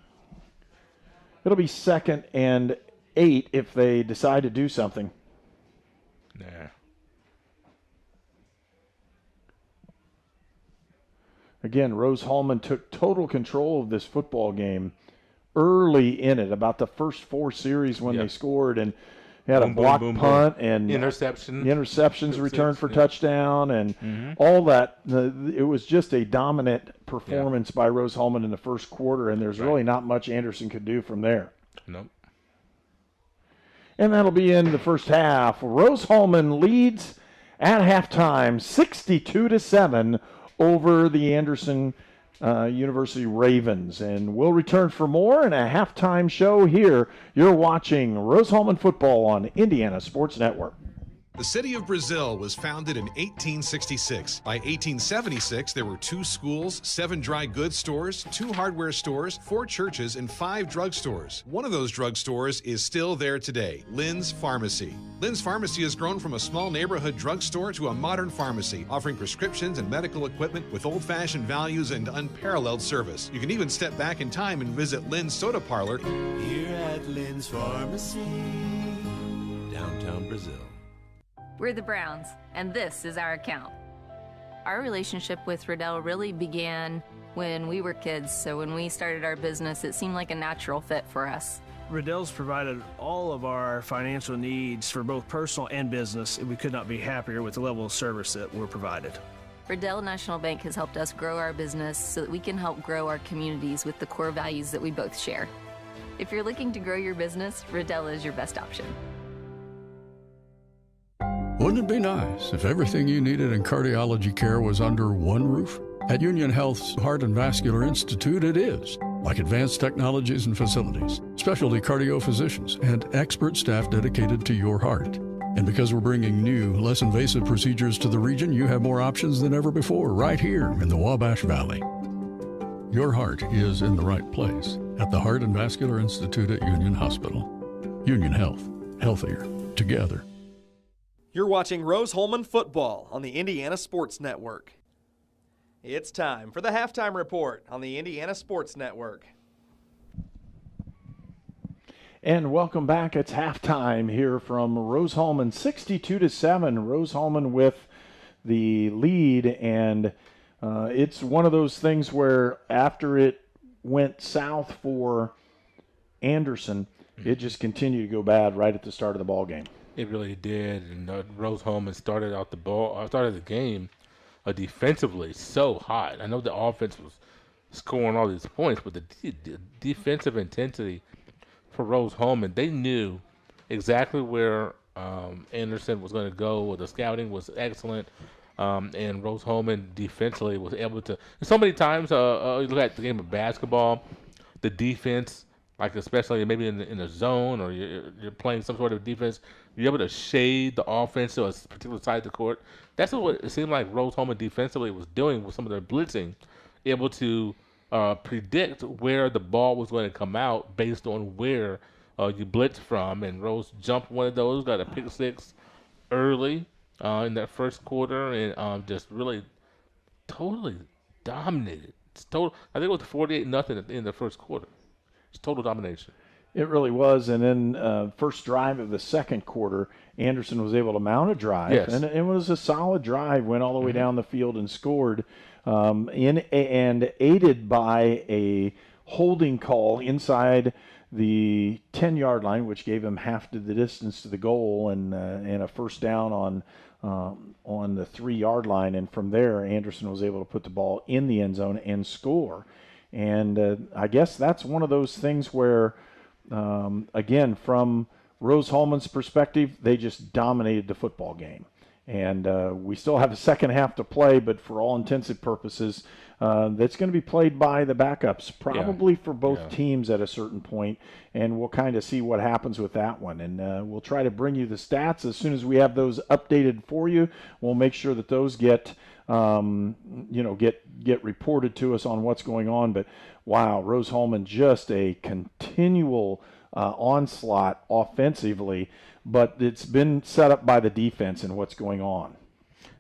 It'll be 2nd and 8 if they decide to do something. Nah. Again, Rose-Hulman took total control of this football game early in it, about the first 4 series when they scored, and had a block punt and interceptions returned for touchdown and all that. It was just a dominant performance by Rose-Hulman in the first quarter, and there's really not much Anderson could do from there. Nope. And that'll be in the first half. Rose-Hulman leads at halftime 62-7 over the Anderson University Ravens. And we'll return for more in a halftime show here. You're watching Rose-Hulman football on Indiana Sports Network. The city of Brazil was founded in 1866. By 1876, there were 2 schools, 7 dry goods stores, 2 hardware stores, 4 churches, and 5 drugstores. One of those drugstores is still there today, Lynn's Pharmacy. Lynn's Pharmacy has grown from a small neighborhood drugstore to a modern pharmacy, offering prescriptions and medical equipment with old-fashioned values and unparalleled service. You can even step back in time and visit Lynn's Soda Parlor Here at Lynn's Pharmacy, downtown Brazil. We're the Browns, and this is our account. Our relationship with Riddell really began when we were kids, so when we started our business, it seemed like a natural fit for us. Riddell's provided all of our financial needs for both personal and business, and we could not be happier with the level of service that we're provided. Riddell National Bank has helped us grow our business so that we can help grow our communities with the core values that we both share. If you're looking to grow your business, Riddell is your best option. Wouldn't it be nice if everything you needed in cardiology care was under one roof? At Union Health's Heart and Vascular Institute, it is. Like advanced technologies and facilities, specialty cardio physicians, and expert staff dedicated to your heart. And because we're bringing new, less invasive procedures to the region, you have more options than ever before right here in the Wabash Valley. Your heart is in the right place at the Heart and Vascular Institute at Union Hospital. Union Health. Healthier. Together. You're watching Rose-Hulman football on the Indiana Sports Network. It's time for the halftime report on the Indiana Sports Network. And welcome back. It's halftime here from Rose-Hulman, 62-7. Rose-Hulman with the lead, and it's one of those things where after it went south for Anderson, it just continued to go bad right at the start of the ball game. It really did, and Rose-Hulman started the game defensively so hot. I know the offense was scoring all these points, but the defensive intensity for Rose-Hulman, they knew exactly where Anderson was going to go. The scouting was excellent, and Rose-Hulman defensively was able to. So many times, you look at the game of basketball, the defense, like especially maybe in the zone or you're playing some sort of defense, you're able to shade the offense to a particular side of the court. That's what it seemed like Rose-Hulman defensively was doing with some of their blitzing, able to predict where the ball was going to come out based on where you blitz from. And Rose jumped one of those, got a pick six early in that first quarter, and just really totally dominated. I think it was 48-0 in the first quarter. It's total domination. It really was. And then first drive of the second quarter, Anderson was able to mount a drive. Yes. And it was a solid drive, went all the way down the field and scored, and aided by a holding call inside the 10-yard line, which gave him half the distance to the goal, and a first down on the 3-yard line. And from there, Anderson was able to put the ball in the end zone and score. And I guess that's one of those things where, again, from Rose-Hulman's perspective, they just dominated the football game. And we still have a second half to play, but for all intents and purposes, that's going to be played by the backups, probably for both teams at a certain point, and we'll kind of see what happens with that one. And we'll try to bring you the stats as soon as we have those updated for you. We'll make sure that those get reported to us on what's going on. But wow, Rose-Hulman just a continual onslaught offensively, but it's been set up by the defense and what's going on.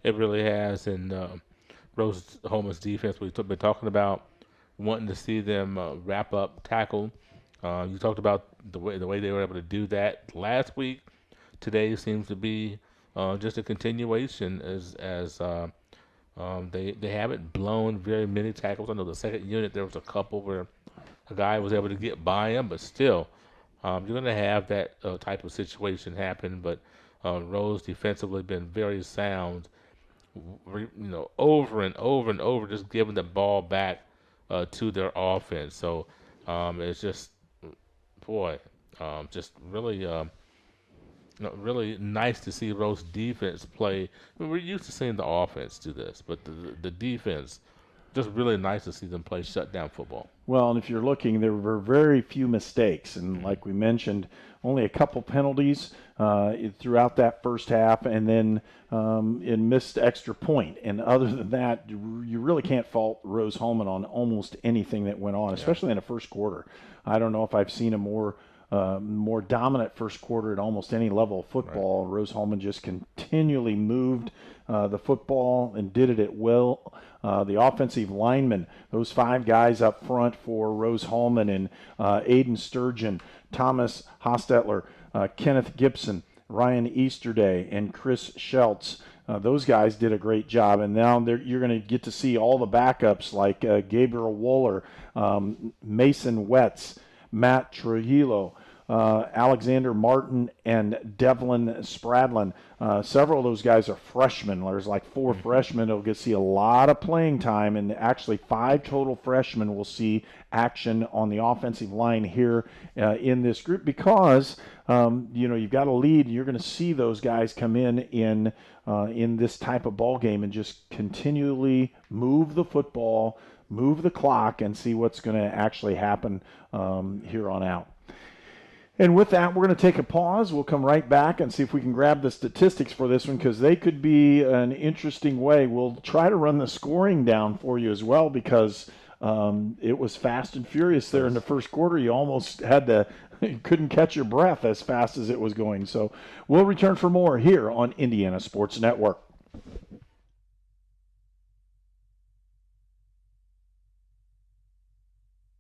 It really has, and Rose-Hulman's defense, we've been talking about wanting to see them wrap up tackle. You talked about the way they were able to do that last week. Today seems to be just a continuation as they haven't blown very many tackles. I know the second unit there was a couple where a guy was able to get by him, but still, you're going to have that type of situation happen. But Rose defensively been very sound, over and over and over, just giving the ball back to their offense. So it's just, just really. Really nice to see Rose defense play. I mean, we're used to seeing the offense do this, but the defense just really nice to see them play shutdown football. Well, and if you're looking, there were very few mistakes. And like we mentioned, only a couple penalties throughout that first half, and then it missed extra point. And other than that, you really can't fault Rose-Hulman on almost anything that went on, especially in the first quarter. I don't know if I've seen a more dominant first quarter at almost any level of football. Right. Rose-Hulman just continually moved the football and did it at will. The offensive linemen, those 5 guys up front for Rose-Hulman and Aiden Sturgeon, Thomas Hostetler, Kenneth Gibson, Ryan Easterday, and Chris Schultz. Those guys did a great job, and now you're going to get to see all the backups like Gabriel Wohler, Mason Wetz, Matt Trujillo, Alexander Martin, and Devlin Spradlin. Several of those guys are freshmen. There's like 4 freshmen that'll get to see a lot of playing time, and actually 5 total freshmen will see action on the offensive line here in this group because you've got a lead. You're going to see those guys come in this type of ball game and just continually move the football, move the clock, and see what's going to actually happen here on out. And with that, we're going to take a pause. We'll come right back and see if we can grab the statistics for this one because they could be an interesting way. We'll try to run the scoring down for you as well because it was fast and furious there in the first quarter. You almost you couldn't catch your breath as fast as it was going. So we'll return for more here on Indiana Sports Network.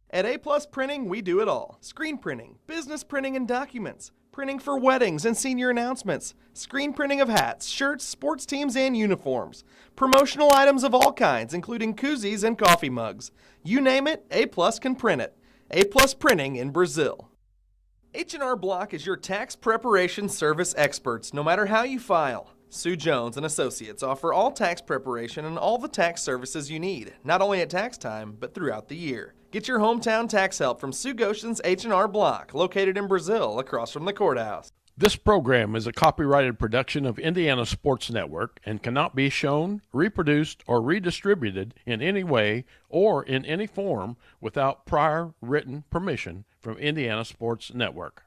At A-Plus Printing, we do it all. Screen printing, business printing and documents, printing for weddings and senior announcements, screen printing of hats, shirts, sports teams, and uniforms, promotional items of all kinds, including koozies and coffee mugs. You name it, A-Plus can print it. A-Plus Printing in Brazil. H&R Block is your tax preparation service experts, no matter how you file. Sue Jones and Associates offer all tax preparation and all the tax services you need, not only at tax time, but throughout the year. Get your hometown tax help from Sue Goshen's H&R Block, located in Brazil, across from the courthouse. This program is a copyrighted production of Indiana Sports Network and cannot be shown, reproduced, or redistributed in any way or in any form without prior written permission from Indiana Sports Network.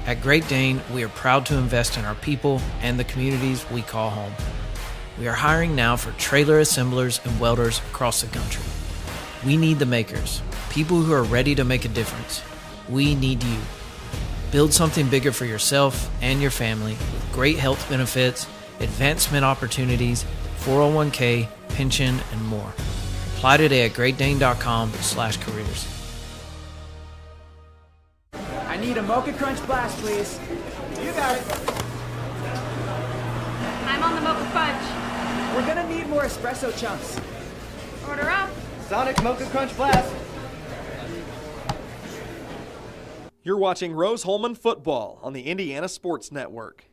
At Great Dane, we are proud to invest in our people and the communities we call home. We are hiring now for trailer assemblers and welders across the country. We need the makers, people who are ready to make a difference. We need you. Build something bigger for yourself and your family with great health benefits, advancement opportunities, 401k, pension, and more. Apply today at greatdane.com/careers. I need a Mocha Crunch Blast, please. You got it. I'm on the Mocha Crunch. We're gonna need more espresso chunks. Order up. Sonic Mocha Crunch Blast. You're watching Rose-Hulman Football on the Indiana Sports Network.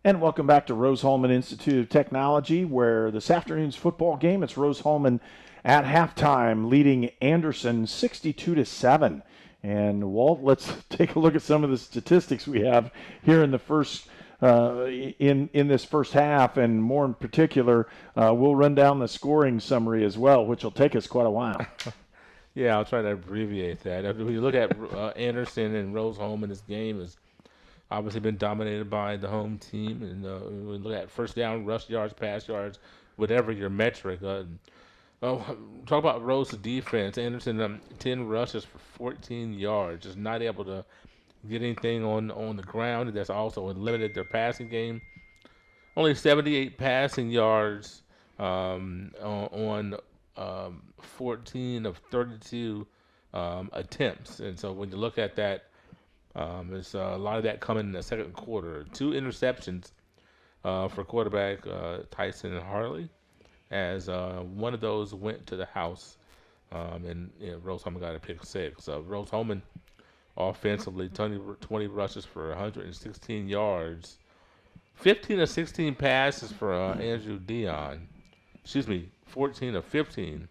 And welcome back to Rose-Hulman Institute of Technology, where this afternoon's football game, it's Rose-Hulman at halftime, leading Anderson 62-7. And Walt, let's take a look at some of the statistics we have here in the first in this first half, and more in particular, we'll run down the scoring summary as well, which will take us quite a while. Yeah, I'll try to abbreviate that. When you look at Anderson and Rose-Hulman, this game has obviously been dominated by the home team. And when we look at first down, rush yards, pass yards, whatever your metric, Talk about Rose's defense. Anderson, 10 rushes for 14 yards. Just not able to get anything on the ground. That's also limited their passing game. Only 78 passing yards on 14 of 32 attempts. And so when you look at that, there's a lot of that coming in the second quarter. 2 interceptions for quarterback Tyson Harley, as one of those went to the house, and Rose-Hulman got a pick 6. Rose-Hulman offensively, 20 rushes for 116 yards. 15 of 16 passes for Andrew Dion. 14 of 15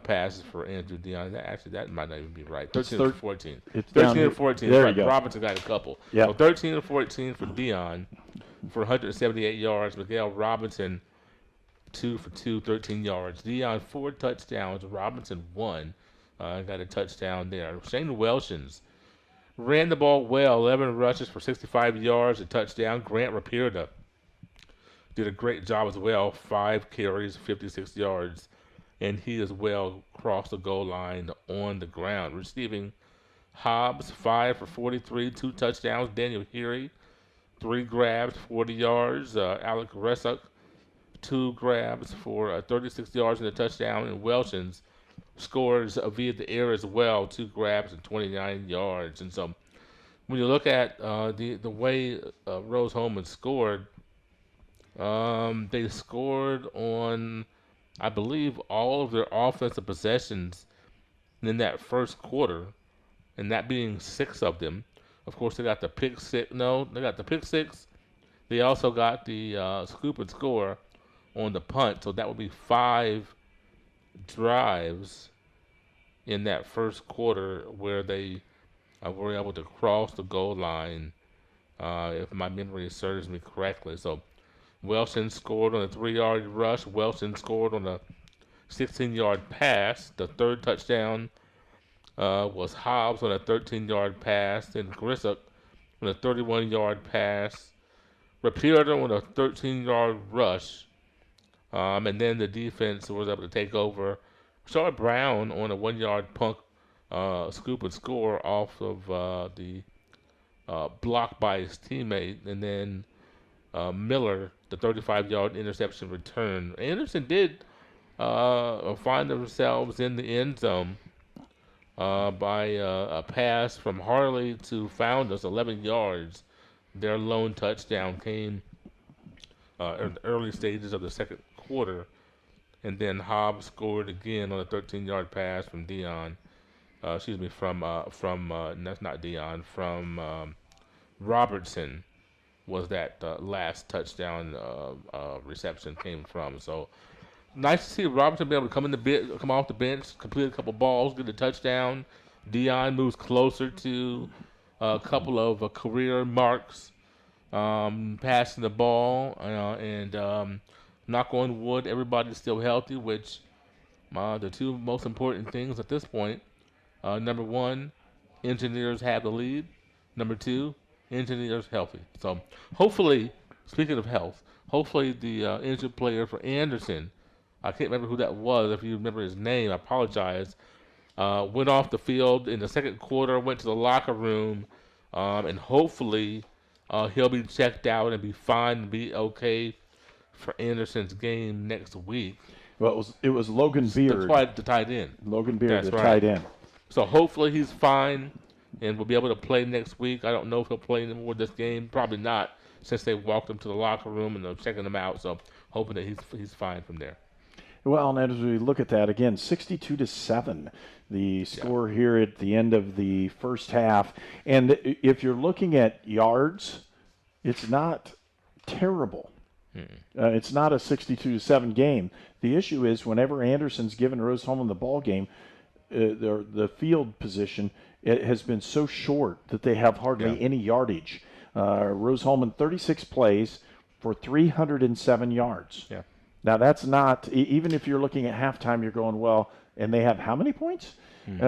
passes for Andrew Dion. That might not even be right. 13 of 14. 13 of 14. There right. you go. Robinson got a couple. Yep. So 13 of 14 for Dion for 178 yards. Miguel Robinson, 2 for 2, 13 yards. Dion, 4 touchdowns. Robinson, 1. Got a touchdown there. Shane Welshins ran the ball well, 11 rushes for 65 yards, a touchdown. Grant Rapierda did a great job as well, 5 carries, 56 yards, and he as well crossed the goal line on the ground. Receiving, Hobbs, 5 for 43, 2 touchdowns. Daniel Heary, 3 grabs, 40 yards. Alec Ressuck, 2 grabs for 36 yards and a touchdown. And Welshins scores via the air as well, 2 grabs and 29 yards. And so when you look at the way Rose-Hulman scored, they scored on, I believe, all of their offensive possessions in that first quarter, and that being 6 of them. Of course, they got the pick 6. No, they got the pick 6. They also got the scoop and score on the punt, so that would be 5 drives in that first quarter where they were able to cross the goal line, if my memory serves me correctly. So Welshon scored on a 3-yard rush. Welshon scored on a 16-yard pass. The third touchdown was Hobbs on a 13-yard pass, and Grissup on a 31-yard pass. Rapierda on a 13-yard rush. And then the defense was able to take over. Charlotte Brown on a 1-yard punk scoop and score off of the block by his teammate. And then Miller, the 35-yard interception return. Anderson did find themselves in the end zone by a pass from Harley to Founders, 11 yards. Their lone touchdown came in the early stages of the second quarter, and then Hobbs scored again on a 13-yard pass from Dion. That's not Dion. From Robertson was that last touchdown reception came from. So nice to see Robertson be able to come off the bench, complete a couple balls, get a touchdown. Dion moves closer to a couple of career marks, passing the ball, and knock on wood, everybody's still healthy, which the two most important things at this point. Number 1, engineers have the lead. Number 2, engineers healthy. So hopefully, speaking of health, hopefully the injured player for Anderson, I can't remember who that was. If you remember his name, I apologize. Went off the field in the second quarter, went to the locker room, and hopefully he'll be checked out and be fine and be okay for Anderson's game next week. Well, it was Logan Beard, the tight end. Logan Beard, That's the right. tight end. So hopefully he's fine and will be able to play next week. I don't know if he'll play anymore this game. Probably not, since they walked him to the locker room and they're checking him out. So hoping that he's fine from there. Well, and as we look at that again, 62-7, the score here at the end of the first half. And if you're looking at yards, it's not terrible. It's not a 62-7 game. The issue is whenever Anderson's given Rose-Hulman the ball game, the field position it has been so short that they have hardly any yardage. Rose-Hulman 36 plays for 307 yards. Yeah. Now that's not, even if you're looking at halftime, you're going, well, and they have how many points?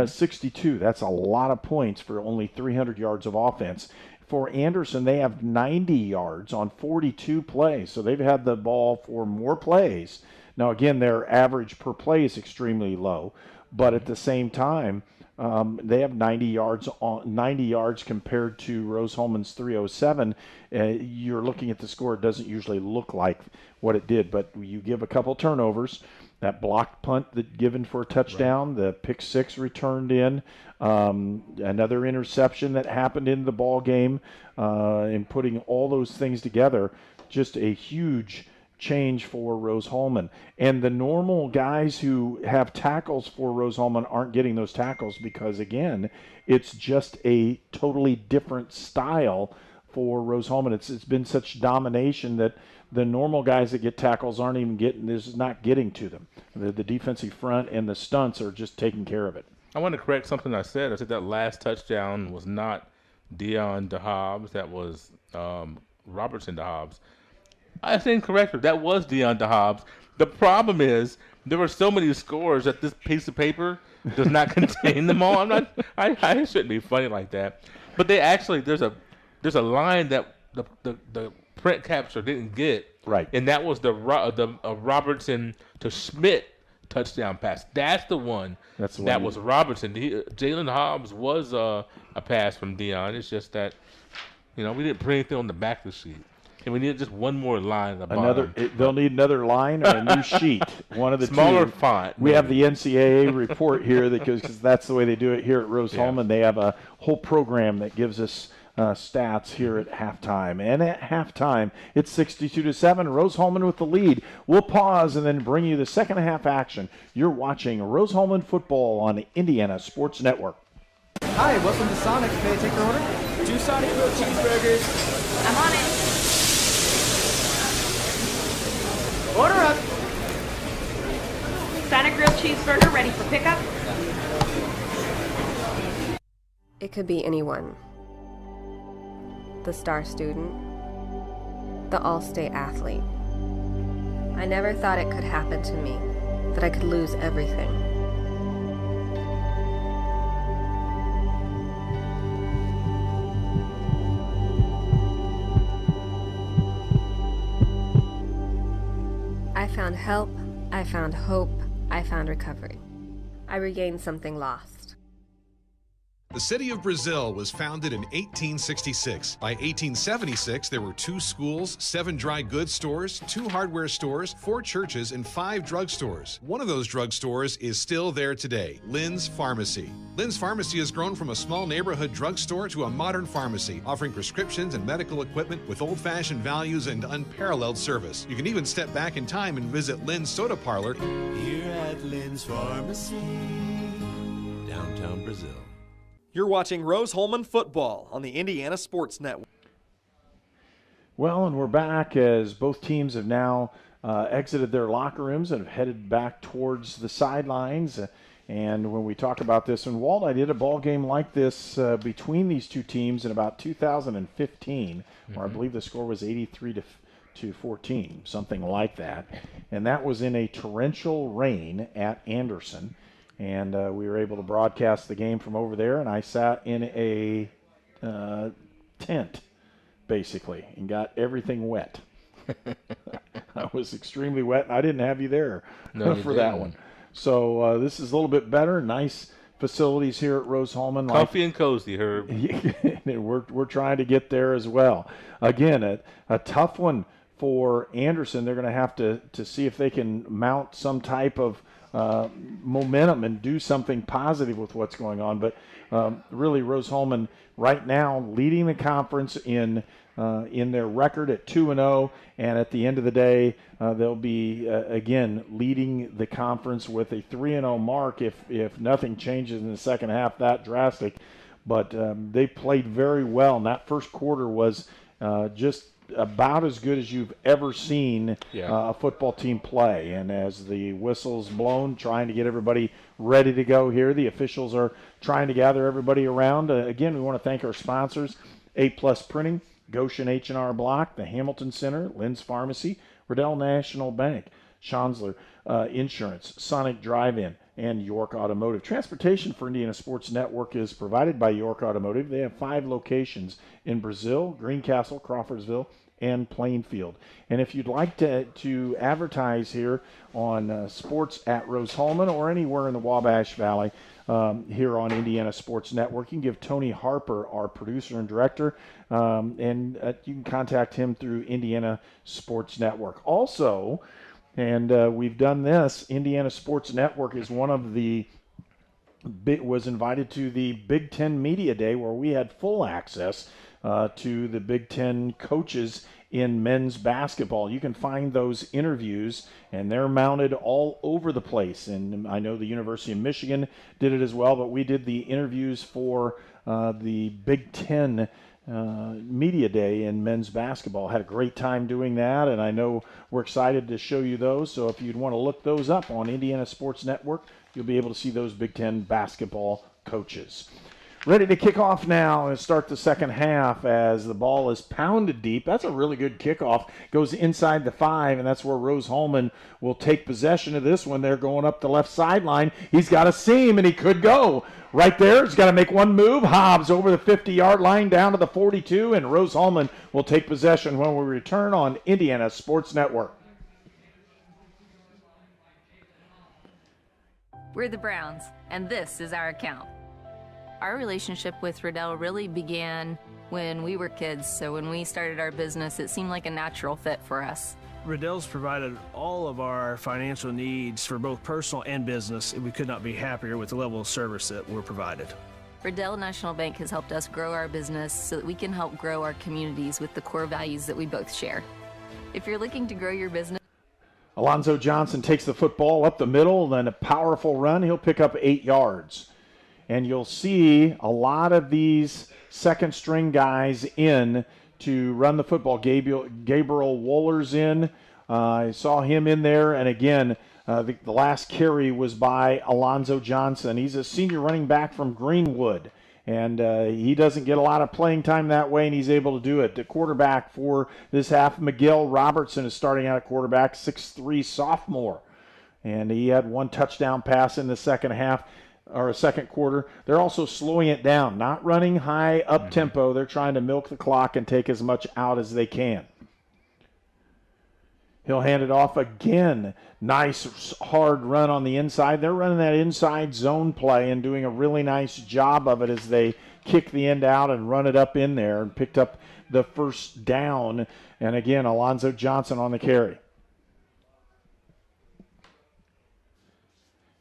62. That's a lot of points for only 300 yards of offense. For Anderson, they have 90 yards on 42 plays. So they've had the ball for more plays, Now, again, their average per play is extremely low, but at the same time, they have 90 yards compared to Rose-Hulman's 307. You're looking at the score; it doesn't usually look like what it did, but you give a couple turnovers. That blocked punt that given for a touchdown, the pick six returned in, another interception that happened in the ball game, and putting all those things together, just a huge change for Rose-Hulman. And the normal guys who have tackles for Rose-Hulman aren't getting those tackles because, again, it's just a totally different style for Rose-Hulman. It's been such domination that the normal guys that get tackles aren't even getting, this is not getting to them. The defensive front and the stunts are just taking care of it. I want to correct something I said. I said that last touchdown was not Dion DeHobbs. That was Robertson DeHobbs. I stand corrected. That was Dion DeHobbs. The problem is there were so many scores that this piece of paper does not contain them all. I shouldn't be funny like that. But they actually, there's a line that the print capture didn't get. Right. And that was the Robertson to Schmidt touchdown pass. That's the one. That was Robertson. Jalen Hobbs was a pass from Dion. It's just that, we didn't print anything on the back of the sheet. And we need just one more line at the bottom. They'll need another line or a new sheet. One of the smaller two. Font. We have the NCAA report here because that's the way they do it here at Rose-Hulman. They have a whole program that gives us stats here at halftime. And at halftime, it's 62-7. Rose-Hulman with the lead. We'll pause and then bring you the second half action. You're watching Rose-Hulman football on the Indiana Sports Network. Hi, welcome to Sonic. May I take your order? 2 Sonic grilled cheeseburgers. I'm on it. Order up. Sonic grilled cheeseburger ready for pickup. It could be anyone. The star student, the all-state athlete. I never thought it could happen to me, that I could lose everything. I found help, I found hope, I found recovery. I regained something lost. The city of Brazil was founded in 1866. By 1876, there were 2 schools, 7 dry goods stores, 2 hardware stores, 4 churches, and 5 drugstores. One of those drugstores is still there today, Lynn's Pharmacy. Lynn's Pharmacy has grown from a small neighborhood drugstore to a modern pharmacy, offering prescriptions and medical equipment with old-fashioned values and unparalleled service. You can even step back in time and visit Lynn's Soda Parlor Here at Lynn's Pharmacy, downtown Brazil. You're watching Rose-Hulman football on the Indiana Sports Network. Well, and we're back as both teams have now exited their locker rooms and have headed back towards the sidelines. And when we talk about this, and Walt, I did a ball game like this between these two teams in about 2015, where I believe the score was 83 to 14, something like that. And that was in a torrential rain at Anderson. And we were able to broadcast the game from over there, and I sat in a tent, basically, and got everything wet. I was extremely wet, and I didn't have you there for that one. So this is a little bit better. Nice facilities here at Rose-Hulman. Comfy and cozy, Herb. We're trying to get there as well. Again, a tough one for Anderson. They're going to have to see if they can mount some type of momentum and do something positive with what's going on. But really, Rose-Hulman right now leading the conference in their record at 2-0, and at the end of the day, they'll be again leading the conference with a 3-0 mark if nothing changes in the second half that drastic. But they played very well, and that first quarter was just about as good as you've ever seen a football team play. And as the whistle's blown, trying to get everybody ready to go here, the officials are trying to gather everybody around. Again, we want to thank our sponsors, A+ Printing, Goshen H&R Block, the Hamilton Center, Lynn's Pharmacy, Riddell National Bank, Schonsler Insurance, Sonic Drive-In, and York Automotive. Transportation for Indiana Sports Network is provided by York Automotive. They have 5 locations in Brazil, Greencastle, Crawfordsville, and Plainfield. And if you'd like to advertise here on sports at Rose-Hulman or anywhere in the Wabash Valley here on Indiana Sports Network, you can give Tony Harper, our producer and director, and you can contact him through Indiana Sports Network. Also, and we've done this, Indiana Sports Network is one of the was invited to the Big Ten Media Day, where we had full access to the Big Ten coaches in men's basketball. You can find those interviews, and they're mounted all over the place. And I know the University of Michigan did it as well, but we did the interviews for the Big Ten Media Day in men's basketball. Had a great time doing that, and I know we're excited to show you those. So if you'd want to look those up on Indiana Sports Network, you'll be able to see those Big Ten basketball coaches. Ready to kick off now and start the second half as the ball is pounded deep. That's a really good kickoff. Goes inside the 5, and that's where Rose-Hulman will take possession of this one. They're going up the left sideline. He's got a seam, and he could go. Right there, he's got to make one move. Hobbs over the 50-yard line down to the 42, and Rose-Hulman will take possession when we return on Indiana Sports Network. We're the Browns, and this is our account. Our relationship with Riddell really began when we were kids, so when we started our business, it seemed like a natural fit for us. Riddell's provided all of our financial needs for both personal and business, and we could not be happier with the level of service that we're provided. Riddell National Bank has helped us grow our business so that we can help grow our communities with the core values that we both share. If you're looking to grow your business, Alonzo Johnson takes the football up the middle, then a powerful run. He'll pick up 8 yards. And you'll see a lot of these second-string guys in to run the football. Gabriel Woller's in. I saw him in there. And again, the last carry was by Alonzo Johnson. He's a senior running back from Greenwood. And he doesn't get a lot of playing time that way, and he's able to do it. The quarterback for this half, Miguel Robertson, is starting out at quarterback, 6'3" sophomore. And he had one touchdown pass in the second half. Or a second quarter. They're also slowing it down, not running high up tempo. They're trying to milk the clock and take as much out as they can. He'll hand it off again. Nice hard run on the inside. They're running that inside zone play and doing a really nice job of it as they kick the end out and run it up in there and picked up the first down. And again, Alonzo Johnson on the carry.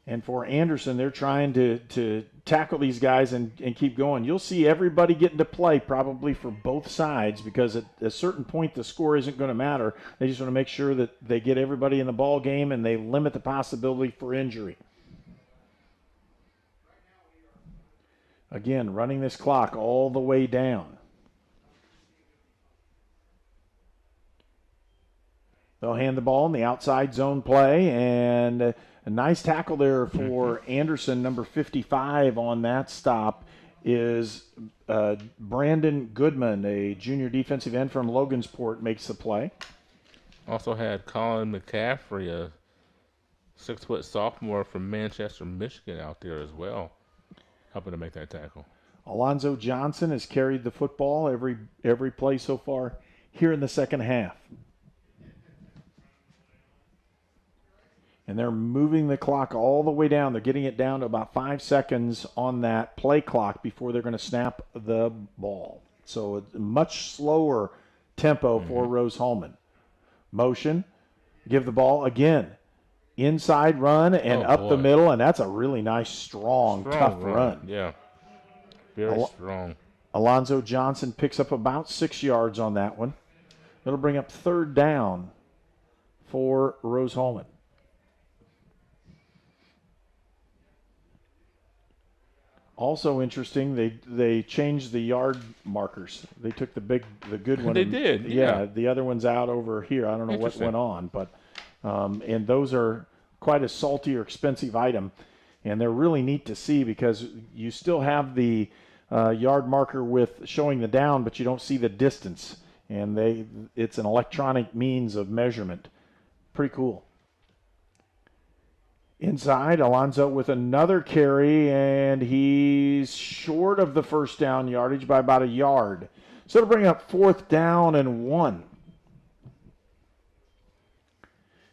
And for Anderson, they're trying to tackle these guys and keep going. You'll see everybody getting to play probably for both sides because at a certain point the score isn't going to matter. They just want to make sure that they get everybody in the ball game and they limit the possibility for injury. Again, running this clock all the way down. They'll hand the ball in the outside zone play, and a nice tackle there for Anderson, number 55 on that stop is Brandon Goodman, a junior defensive end from Logansport, makes the play. Also had Colin McCaffrey, a 6-foot sophomore from Manchester, Michigan, out there as well, helping to make that tackle. Alonzo Johnson has carried the football every play so far here in the second half. And they're moving the clock all the way down. They're getting it down to about 5 seconds on that play clock before they're going to snap the ball. So a much slower tempo for Rose-Hulman. Motion, give the ball again. Inside run and up the middle, and that's a really nice, strong tough run. Yeah, very strong. Alonzo Johnson picks up about 6 yards on that one. It'll bring up third down for Rose-Hulman. Also interesting, they changed the yard markers. They took the good one. They did, yeah. The other one's out over here. I don't know what went on, but and those are quite a salty or expensive item, and they're really neat to see because you still have the yard marker with showing the down, but you don't see the distance, and it's an electronic means of measurement. Pretty cool. Inside, Alonzo with another carry, and he's short of the first down yardage by about a yard. So it'll bring up 4th down and 1.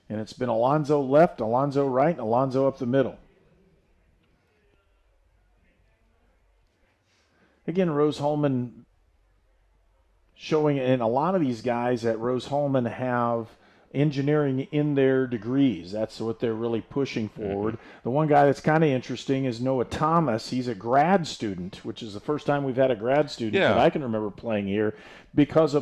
And it's been Alonzo left, Alonzo right, and Alonzo up the middle. Again, Rose-Hulman showing, and a lot of these guys at Rose-Hulman have engineering in their degrees. That's what they're really pushing forward. The one guy that's kind of interesting is Noah Thomas. He's a grad student, which is the first time we've had a grad student that I can remember playing here,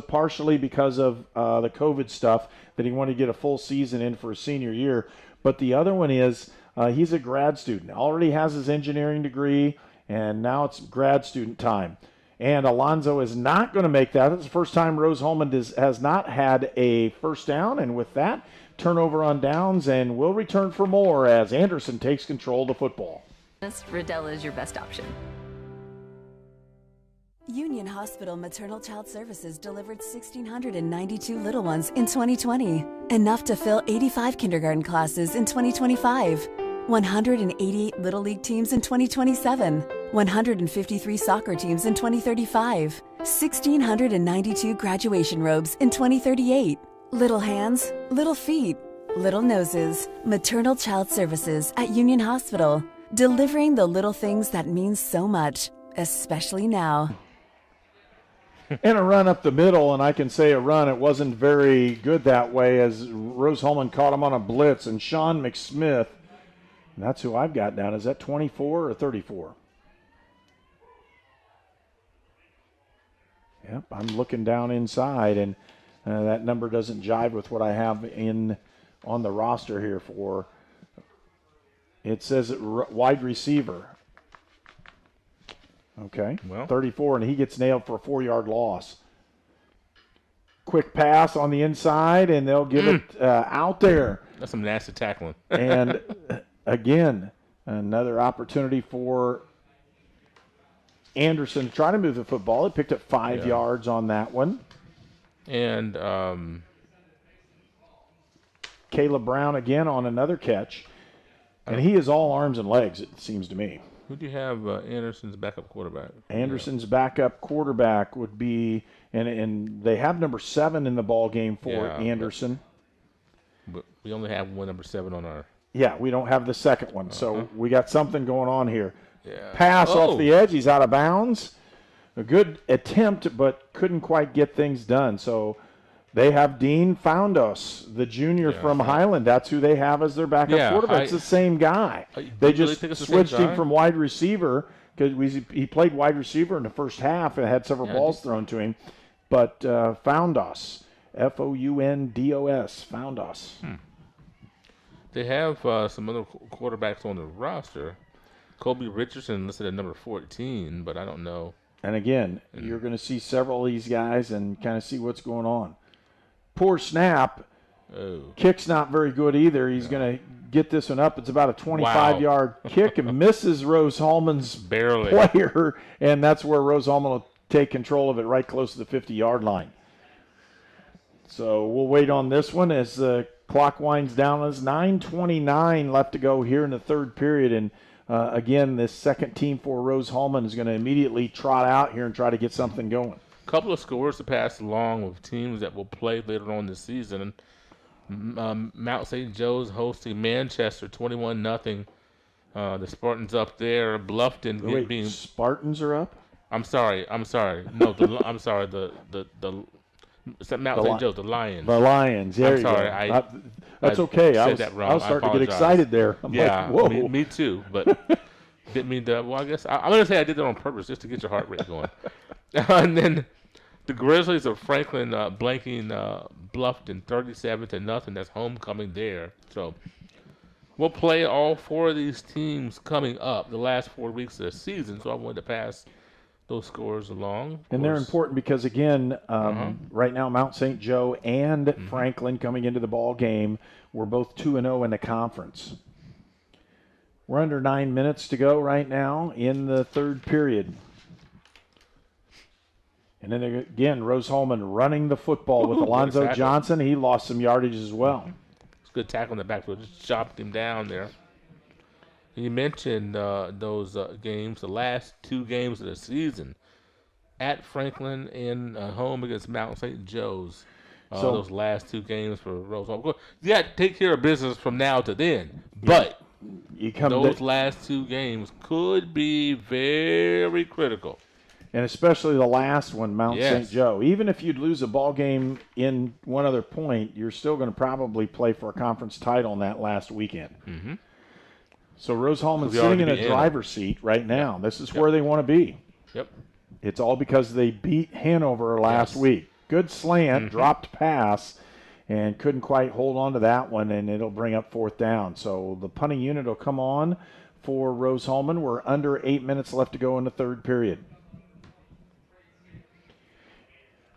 partially because of the COVID stuff, that he wanted to get a full season in for his senior year. But the other one is he's a grad student, already has his engineering degree, and now it's grad student time. And Alonzo is not going to make that. That's the first time Rose-Hulman has not had a first down. And with that, turnover on downs, and we'll return for more as Anderson takes control of the football. Riddell is your best option. Union Hospital Maternal Child Services delivered 1,692 little ones in 2020, enough to fill 85 kindergarten classes in 2025, 188 Little League teams in 2027, 153 soccer teams in 2035, 1,692 graduation robes in 2038. Little hands, little feet, little noses. Maternal Child Services at Union Hospital, delivering the little things that mean so much, especially now. And a run up the middle, and I can say a run. It wasn't very good that way as Rose-Hulman caught him on a blitz, and Sean McSmith, that's who I've got down. Is that 24 or 34? Yep, I'm looking down inside, and that number doesn't jive with what I have on the roster here for. It says wide receiver. Okay, well, 34, and he gets nailed for a 4-yard loss. Quick pass on the inside, and they'll give it out there. That's some nasty tackling. And again, another opportunity for Anderson to try to move the football. He picked up 5 yards on that one. And Caleb Brown again on another catch. And he is all arms and legs, it seems to me. Who do you have Anderson's backup quarterback? Anderson's backup quarterback would be, and they have number 7 in the ball game for Anderson. But we only have one number 7 on our. Yeah, we don't have the second one, so we got something going on here. Yeah. Pass off the edge, he's out of bounds. A good attempt, but couldn't quite get things done. So they have Dean Foundos, the junior from Highland. That's who they have as their backup quarterback. It's the same guy. They just switched him from wide receiver because he played wide receiver in the first half and had several balls thrown to him. But Foundos, Foundos, Foundos. They have some other quarterbacks on the roster. Kobe Richardson listed at number 14, but I don't know. And again, you're going to see several of these guys and kind of see what's going on. Poor snap. Kick's not very good either. He's going to get this one up. It's about a 25-yard kick and misses Rose-Hulman's player, and that's where Rose-Hulman will take control of it right close to the 50-yard line. So we'll wait on this one as the clock winds down. There's 9:29 left to go here in the third period, and again, this second team for Rose-Hulman is going to immediately trot out here and try to get something going. A couple of scores to pass along with teams that will play later on this season. Mount St. Joe's hosting Manchester 21-0. The Spartans up there. Bluffton being Spartans are up? I'm sorry. No, I'm sorry. The Mount St. Joe's, the Lions. The Lions. There I'm sorry. That's okay. I said that wrong. I was starting to get excited there. I'm like, whoa. Me too. But didn't mean to. Well, I guess I'm going to say I did that on purpose just to get your heart rate going. And then the Grizzlies of Franklin blanking Bluffton 37-0. That's homecoming there. So we'll play all 4 of these teams coming up the last 4 weeks of the season. So I wanted to pass those scores along. And they're important because, again, right now Mount St. Joe and Franklin coming into the ball game, we're both 2-0 in the conference. We're under 9 minutes to go right now in the third period. And then again, Rose-Hulman running the football with Alonzo Johnson. He lost some yardage as well. It's a good tackle in the backfield. Just chopped him down there. You mentioned those games, the last 2 games of the season, at Franklin and home against Mount St. Joe's. those last two games for Rose-Hulman. You got to take care of business from now to then. But those last two games could be very critical. And especially the last one, Mount St. Joe. Even if you'd lose a ball game in one other point, you're still going to probably play for a conference title in that last weekend. Mm-hmm. So Rose-Hulman's sitting in a driver's seat right now. This is where they want to be. Yep. It's all because they beat Hanover last week. Good slant, dropped pass, and couldn't quite hold on to that one, and it'll bring up fourth down. So the punting unit will come on for Rose-Hulman. We're under 8 minutes left to go in the third period.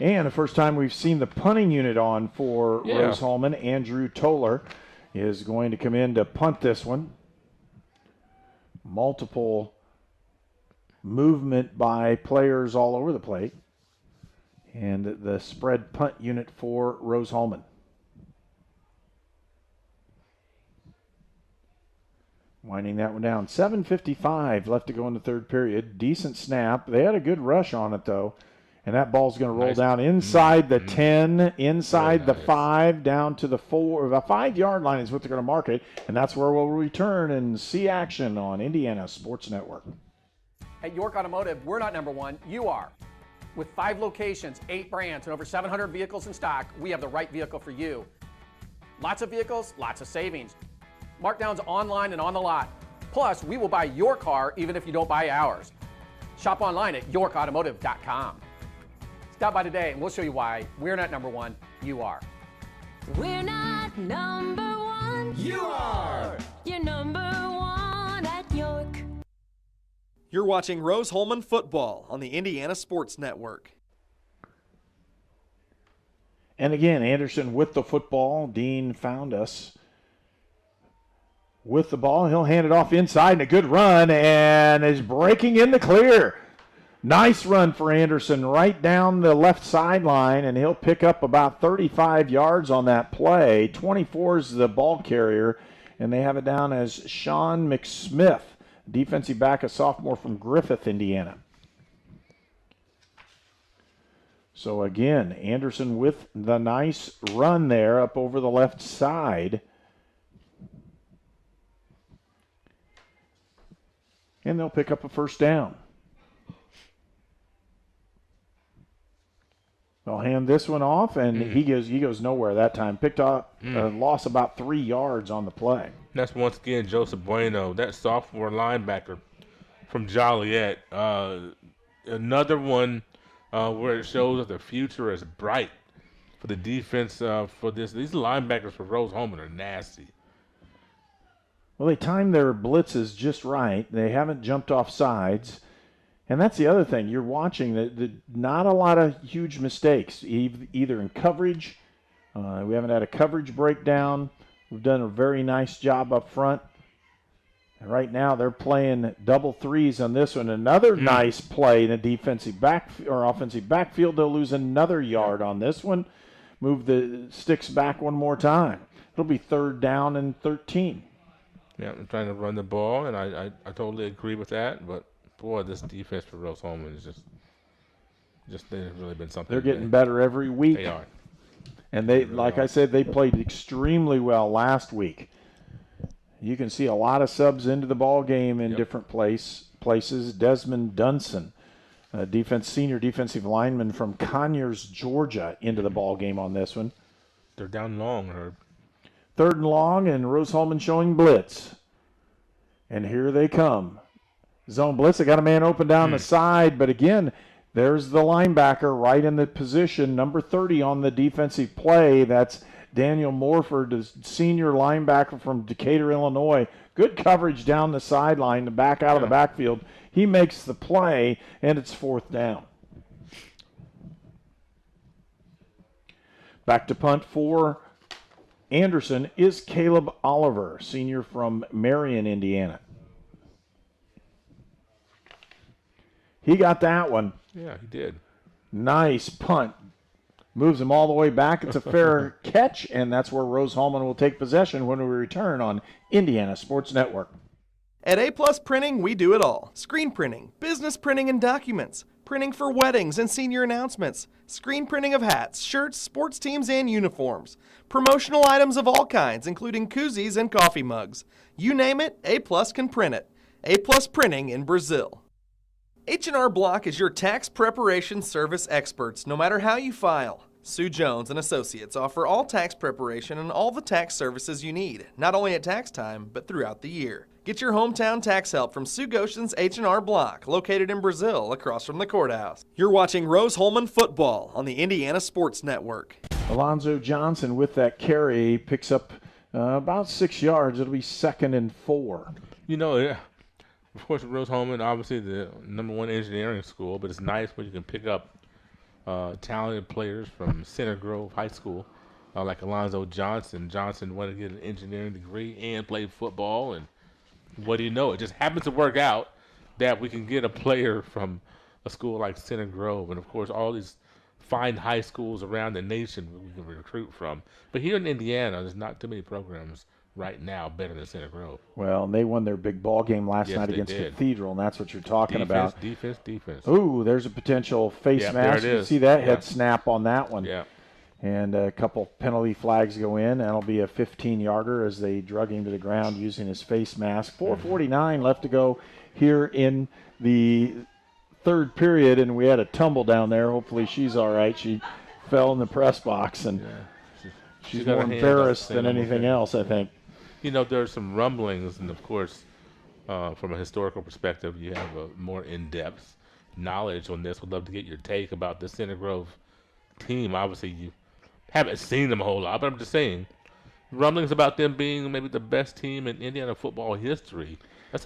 And the first time we've seen the punting unit on for Rose-Hulman, Andrew Toller is going to come in to punt this one. Multiple movement by players all over the plate. And the spread punt unit for Rose-Hulman. Winding that one down. 7:55 left to go in the third period. Decent snap. They had a good rush on it, though. And that ball's going to roll down inside the 10, inside the 5, down to the 4. The 5-yard line is what they're going to mark it. And that's where we'll return and see action on Indiana Sports Network. At York Automotive, we're not number one, you are. With 5 locations, 8 brands, and over 700 vehicles in stock, we have the right vehicle for you. Lots of vehicles, lots of savings. Markdowns online and on the lot. Plus, we will buy your car even if you don't buy ours. Shop online at yorkautomotive.com. Stop by today and we'll show you why we're not number one, you are. We're not number one. You are. You're number one at York. You're watching Rose-Hulman football on the Indiana Sports Network. And again, Anderson with the football. Dean found us with the ball. He'll hand it off inside, and a good run, and is breaking in the clear. Nice run for Anderson right down the left sideline, and he'll pick up about 35 yards on that play. 24 is the ball carrier, and they have it down as Sean McSmith, defensive back, a sophomore from Griffith, Indiana. So again, Anderson with the nice run there up over the left side. And they'll pick up a first down. They'll hand this one off, and he goes nowhere that time. Picked up, lost about 3 yards on the play. That's once again Joseph Bueno, that sophomore linebacker from Joliet. Another one where it shows that the future is bright for the defense for this. These linebackers for Rose-Hulman are nasty. Well, they timed their blitzes just right. They haven't jumped off sides. And that's the other thing. You're watching not a lot of huge mistakes, either in coverage. We haven't had a coverage breakdown. We've done a very nice job up front. And right now they're playing double threes on this one. Another nice play in a defensive back or offensive backfield. They'll lose another yard on this one. Move the sticks back one more time. It'll be third down and 13. Yeah, I'm trying to run the ball, and I totally agree with that. But boy, this defense for Rose-Hulman is just they've really been something. They're getting better every week. They are. And they, like I said, they played extremely well last week. You can see a lot of subs into the ball game in different places. Desmond Dunson, senior defensive lineman from Conyers, Georgia, into the ball game on this one. They're down long, Herb. Third and long, and Rose-Hulman showing blitz. And here they come. Zone blitz. They got a man open down the side, but again, there's the linebacker right in the position, number 30 on the defensive play. That's Daniel Morford, the senior linebacker from Decatur, Illinois. Good coverage down the sideline to back out of the backfield. He makes the play, and it's fourth down. Back to punt for Anderson is Caleb Oliver, senior from Marion, Indiana. He got that one. Yeah, he did. Nice punt. Moves him all the way back. It's a fair catch, and that's where Rose-Hulman will take possession when we return on Indiana Sports Network. At A Plus Printing, we do it all. Screen printing, business printing and documents, printing for weddings and senior announcements, screen printing of hats, shirts, sports teams, and uniforms, promotional items of all kinds, including koozies and coffee mugs. You name it, A Plus can print it. A Plus Printing in Brazil. H&R Block is your tax preparation service experts, no matter how you file. Sue Jones and Associates offer all tax preparation and all the tax services you need, not only at tax time, but throughout the year. Get your hometown tax help from Sue Goshen's H&R Block, located in Brazil, across from the courthouse. You're watching Rose-Hulman football on the Indiana Sports Network. Alonzo Johnson with that carry picks up about 6 yards. It'll be 2nd and 4. You know, of course, Rose-Hulman, obviously the #1 engineering school, but it's nice when you can pick up talented players from Center Grove High School, like Alonzo Johnson. Johnson wanted to get an engineering degree and play football, and what do you know? It just happens to work out that we can get a player from a school like Center Grove, and of course, all these fine high schools around the nation we can recruit from. But here in Indiana, there's not too many programs right now better than Center Grove. Well, and they won their big ball game last night against Cathedral, and that's what you're talking about. Defense. Ooh, there's a potential face mask. There it is. You see that head snap on that one. Yeah. And a couple penalty flags go in. That'll be a 15-yarder as they drug him to the ground using his face mask. 4:49 left to go here in the third period, and we had a tumble down there. Hopefully she's all right. She fell in the press box, and she's more embarrassed than anything else, I think. You know, there's some rumblings, and of course, from a historical perspective, you have a more in-depth knowledge on this. Would love to get your take about the Center Grove team. Obviously, you haven't seen them a whole lot, but I'm just saying, rumblings about them being maybe the best team in Indiana football history. That's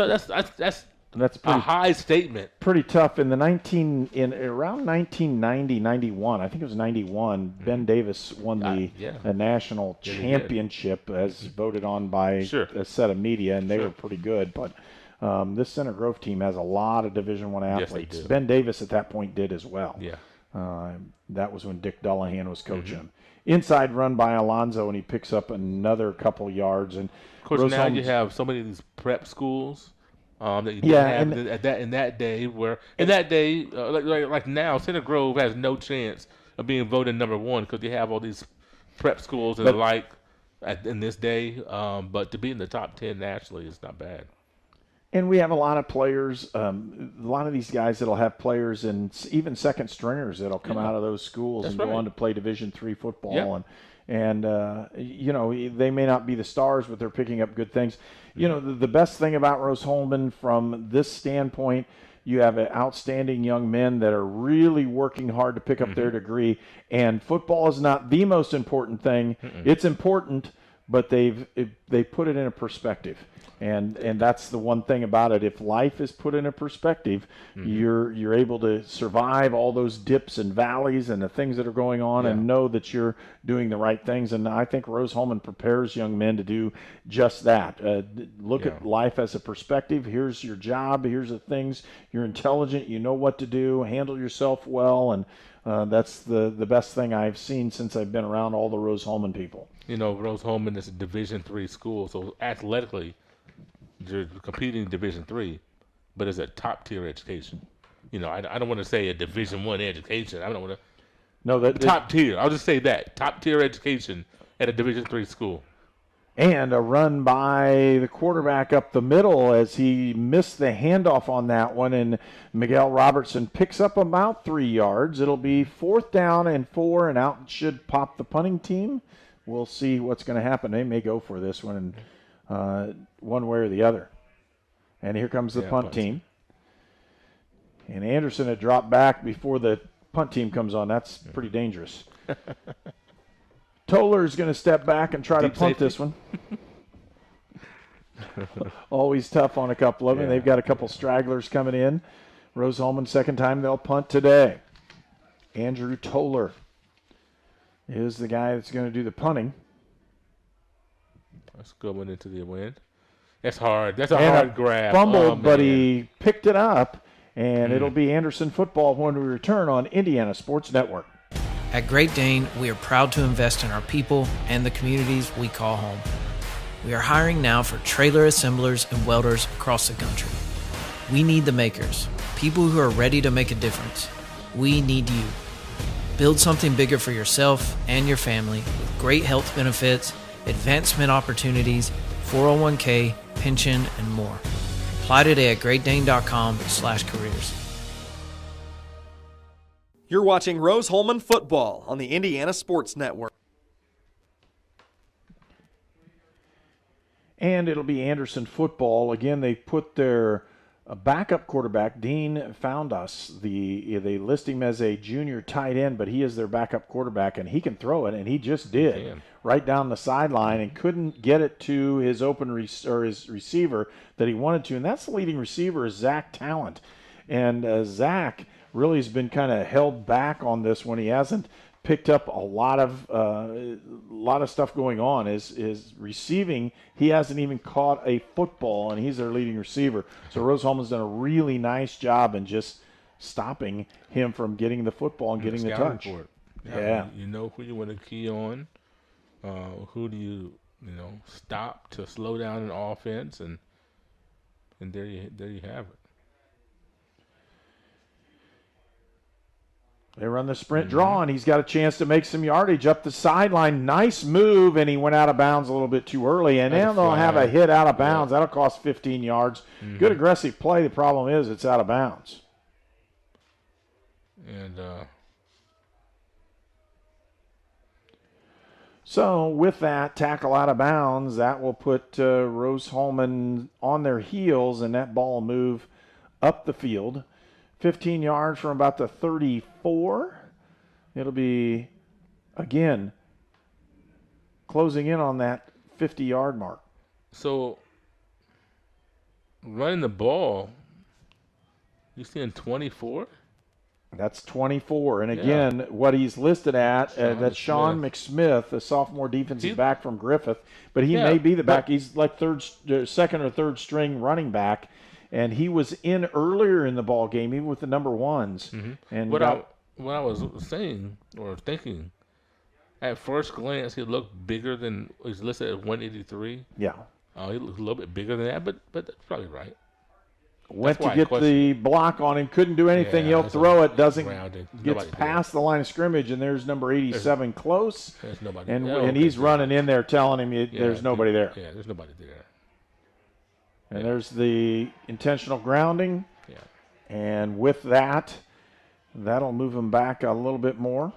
a high statement. Pretty tough. In around 1990, 91, I think it was 91, Ben Davis won the national championship as voted on by a set of media, and they were pretty good. But this Center Grove team has a lot of Division I athletes. Yes, they do. Ben Davis at that point did as well. Yeah. That was when Dick Dullahan was coaching him. Inside run by Alonzo, and he picks up another couple yards. And of course, now you have so many of these prep schools. That you didn't have in that day, like now, Center Grove has no chance of being voted #1 because they have all these prep schools and the like in this day. But to be in the top 10 nationally is not bad. And we have a lot of players, a lot of these guys that'll have players and even second stringers that'll come out of those schools go on to play Division III football. And you know, they may not be the stars, but they're picking up good things. You know, the best thing about Rose-Hulman from this standpoint, you have outstanding young men that are really working hard to pick up their degree. And football is not the most important thing. It's important, but they put it in a perspective. And that's the one thing about it. If life is put in a perspective, you're able to survive all those dips and valleys and the things that are going on and know that you're doing the right things. And I think Rose-Hulman prepares young men to do just that. Look at life as a perspective. Here's your job. Here's the things. You're intelligent. You know what to do. Handle yourself well. And that's the best thing I've seen since I've been around all the Rose-Hulman people. You know, Rose-Hulman is a Division III school, so athletically, you're competing in Division III, but it's a top-tier education. You know, I don't want to say a Division I education. I don't want to. No, top tier. I'll just say that top-tier education at a Division III school. And a run by the quarterback up the middle as he missed the handoff on that one, and Miguel Robertson picks up about 3 yards. It'll be 4th down and 4, and out should pop the punting team. We'll see what's going to happen. They may go for this one, one way or the other. And here comes the punt team. And Anderson had dropped back before the punt team comes on. That's pretty dangerous. Toller's going to step back and try to punt this one. Always tough on a couple of them. They've got a couple stragglers coming in. Rose-Hulman, second time they'll punt today. Andrew Toller is the guy that's going to do the punting. That's a good one into the wind. That's hard. That's a hard grab. Fumbled, but he picked it up, and it'll be Anderson football when we return on Indiana Sports Network. At Great Dane, we are proud to invest in our people and the communities we call home. We are hiring now for trailer assemblers and welders across the country. We need the makers, people who are ready to make a difference. We need you. Build something bigger for yourself and your family with great health benefits, advancement opportunities, 401k, pension, and more. Apply today at greatdane.com/careers. You're watching Rose-Hulman football on the Indiana Sports Network. And it'll be Anderson football. Again, they put their backup quarterback, Dean found us. They list him as a junior tight end, but he is their backup quarterback, and he can throw it, and he just did. Right down the sideline and couldn't get it to his his receiver that he wanted to, and that's the leading receiver is Zach Talent. And Zach really has been kind of held back on this one. He hasn't picked up a lot of stuff going on. His receiving, he hasn't even caught a football, and he's their leading receiver. So Rose-Hulman's done a really nice job in just stopping him from getting the football and getting the touch. Yeah, you know who you want to key on. Who do you stop to slow down an offense, and there you have it. They run the sprint draw, and he's got a chance to make some yardage up the sideline. Nice move, and he went out of bounds a little bit too early. And then they'll have a hit out of bounds. That'll cost 15 yards. Good aggressive play. The problem is it's out of bounds. And so with that tackle out of bounds, that will put Rose-Hulman on their heels, and that ball will move up the field. 15 yards from about the 34. It'll be, again, closing in on that 50-yard mark. So, running the ball, you seeing 24? That's 24. And again, what he's listed at, that's Sean McSmith, the sophomore defensive back from Griffith. But he may be the back. He's like second or third string running back. And he was in earlier in the ball game, even with the number ones. And what I was saying or thinking, at first glance, he looked bigger than he's listed at 183. Yeah, he looked a little bit bigger than that, but that's probably right. Went to get the block on him, couldn't do anything. He'll throw it, doesn't gets past the line of scrimmage, and there's number 87 close. There's nobody. And he's running in there, telling him there's nobody there. Yeah, there's nobody there. And there's the intentional grounding. Yeah. And with that, that'll move him back a little bit more.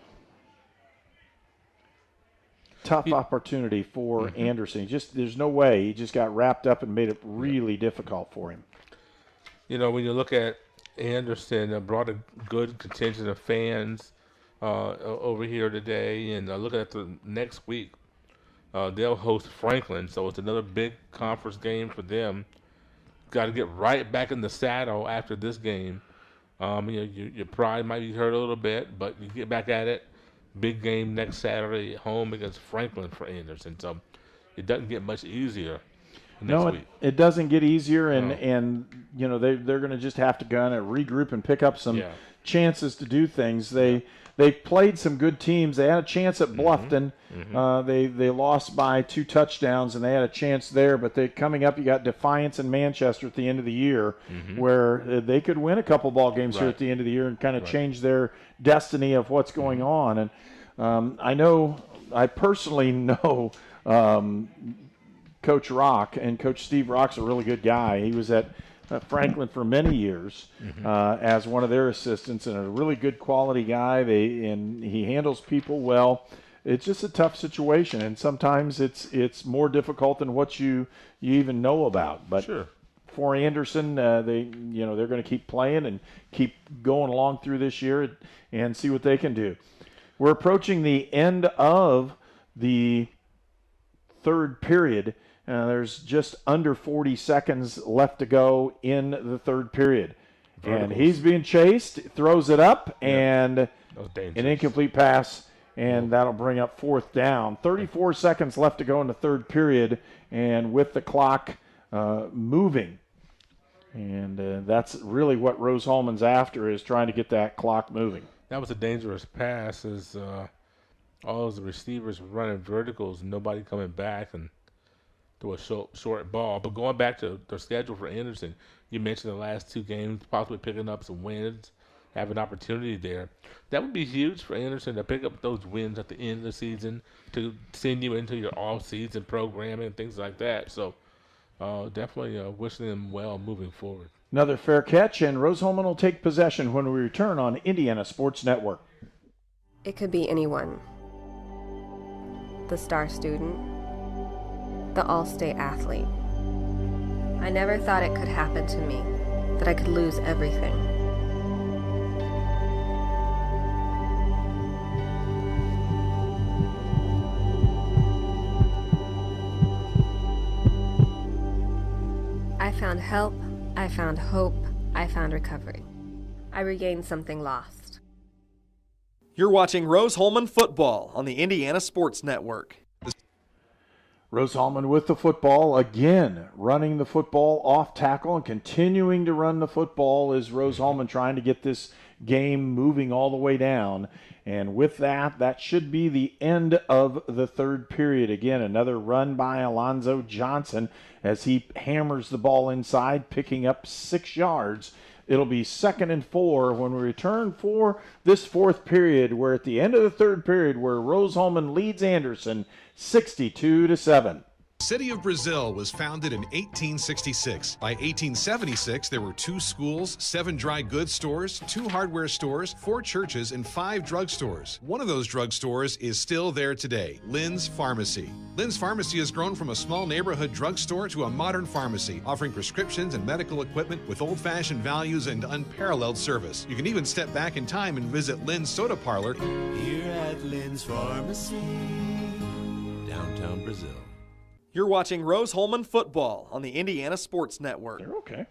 Tough opportunity for Anderson. There's no way. He just got wrapped up and made it really difficult for him. You know, when you look at Anderson, brought a good contingent of fans over here today. And looking at the next week, they'll host Franklin. So it's another big conference game for them. Got to get right back in the saddle after this game. Your pride might be hurt a little bit, but you get back at it. Big game next Saturday at home against Franklin for Anderson. So it doesn't get much easier next week. It doesn't get easier, and they're going to just have to kind of regroup and pick up some chances to do things. They played some good teams. They had a chance at Bluffton. They lost by 2 touchdowns, and they had a chance there. But coming up, you got Defiance and Manchester at the end of the year, where they could win a couple ball games here at the end of the year and kind of change their destiny of what's going on. And I personally know Coach Rock, and Coach Steve Rock's a really good guy. He was at Franklin for many years as one of their assistants, and a really good quality guy. And he handles people well. It's just a tough situation, and sometimes it's more difficult than what you even know about. But for Anderson, they're going to keep playing and keep going along through this year and see what they can do. We're approaching the end of the third period. There's just under 40 seconds left to go in the third period. And he's being chased, throws it up, and an incomplete pass, and that'll bring up fourth down. 34 seconds left to go in the third period, and with the clock moving. And that's really what Rose-Hulman's after, is trying to get that clock moving. That was a dangerous pass, as all of the receivers were running verticals, nobody coming back, and a short ball. But going back to the schedule for Anderson, you mentioned the last 2 games, possibly picking up some wins, have an opportunity there. That would be huge for Anderson to pick up those wins at the end of the season to send you into your off-season programming and things like that. So definitely wishing them well moving forward. Another fair catch, and Rose-Hulman will take possession when we return on Indiana Sports Network. It could be anyone. The star student, the all-state athlete. I never thought it could happen to me, that I could lose everything. I found help, I found hope, I found recovery. I regained something lost. You're watching Rose-Hulman football on the Indiana Sports Network. Rose-Hulman with the football again, running the football off tackle and continuing to run the football is Rose-Hulman trying to get this game moving all the way down. And with that, that should be the end of the third period. Again, another run by Alonzo Johnson as he hammers the ball inside, picking up 6 yards. It'll be 2nd and 4 when we return for this fourth period. We're at the end of the third period where Rose-Hulman leads Anderson 62-7. City of Brazil was founded in 1866. By 1876, there were 2 schools, 7 dry goods stores, 2 hardware stores, 4 churches, and 5 drugstores. One of those drugstores is still there today, Lynn's Pharmacy. Lynn's Pharmacy has grown from a small neighborhood drugstore to a modern pharmacy, offering prescriptions and medical equipment with old-fashioned values and unparalleled service. You can even step back in time and visit Lynn's Soda Parlor Here at Lynn's Pharmacy, downtown Brazil. You're watching Rose-Hulman football on the Indiana Sports Network. You're okay.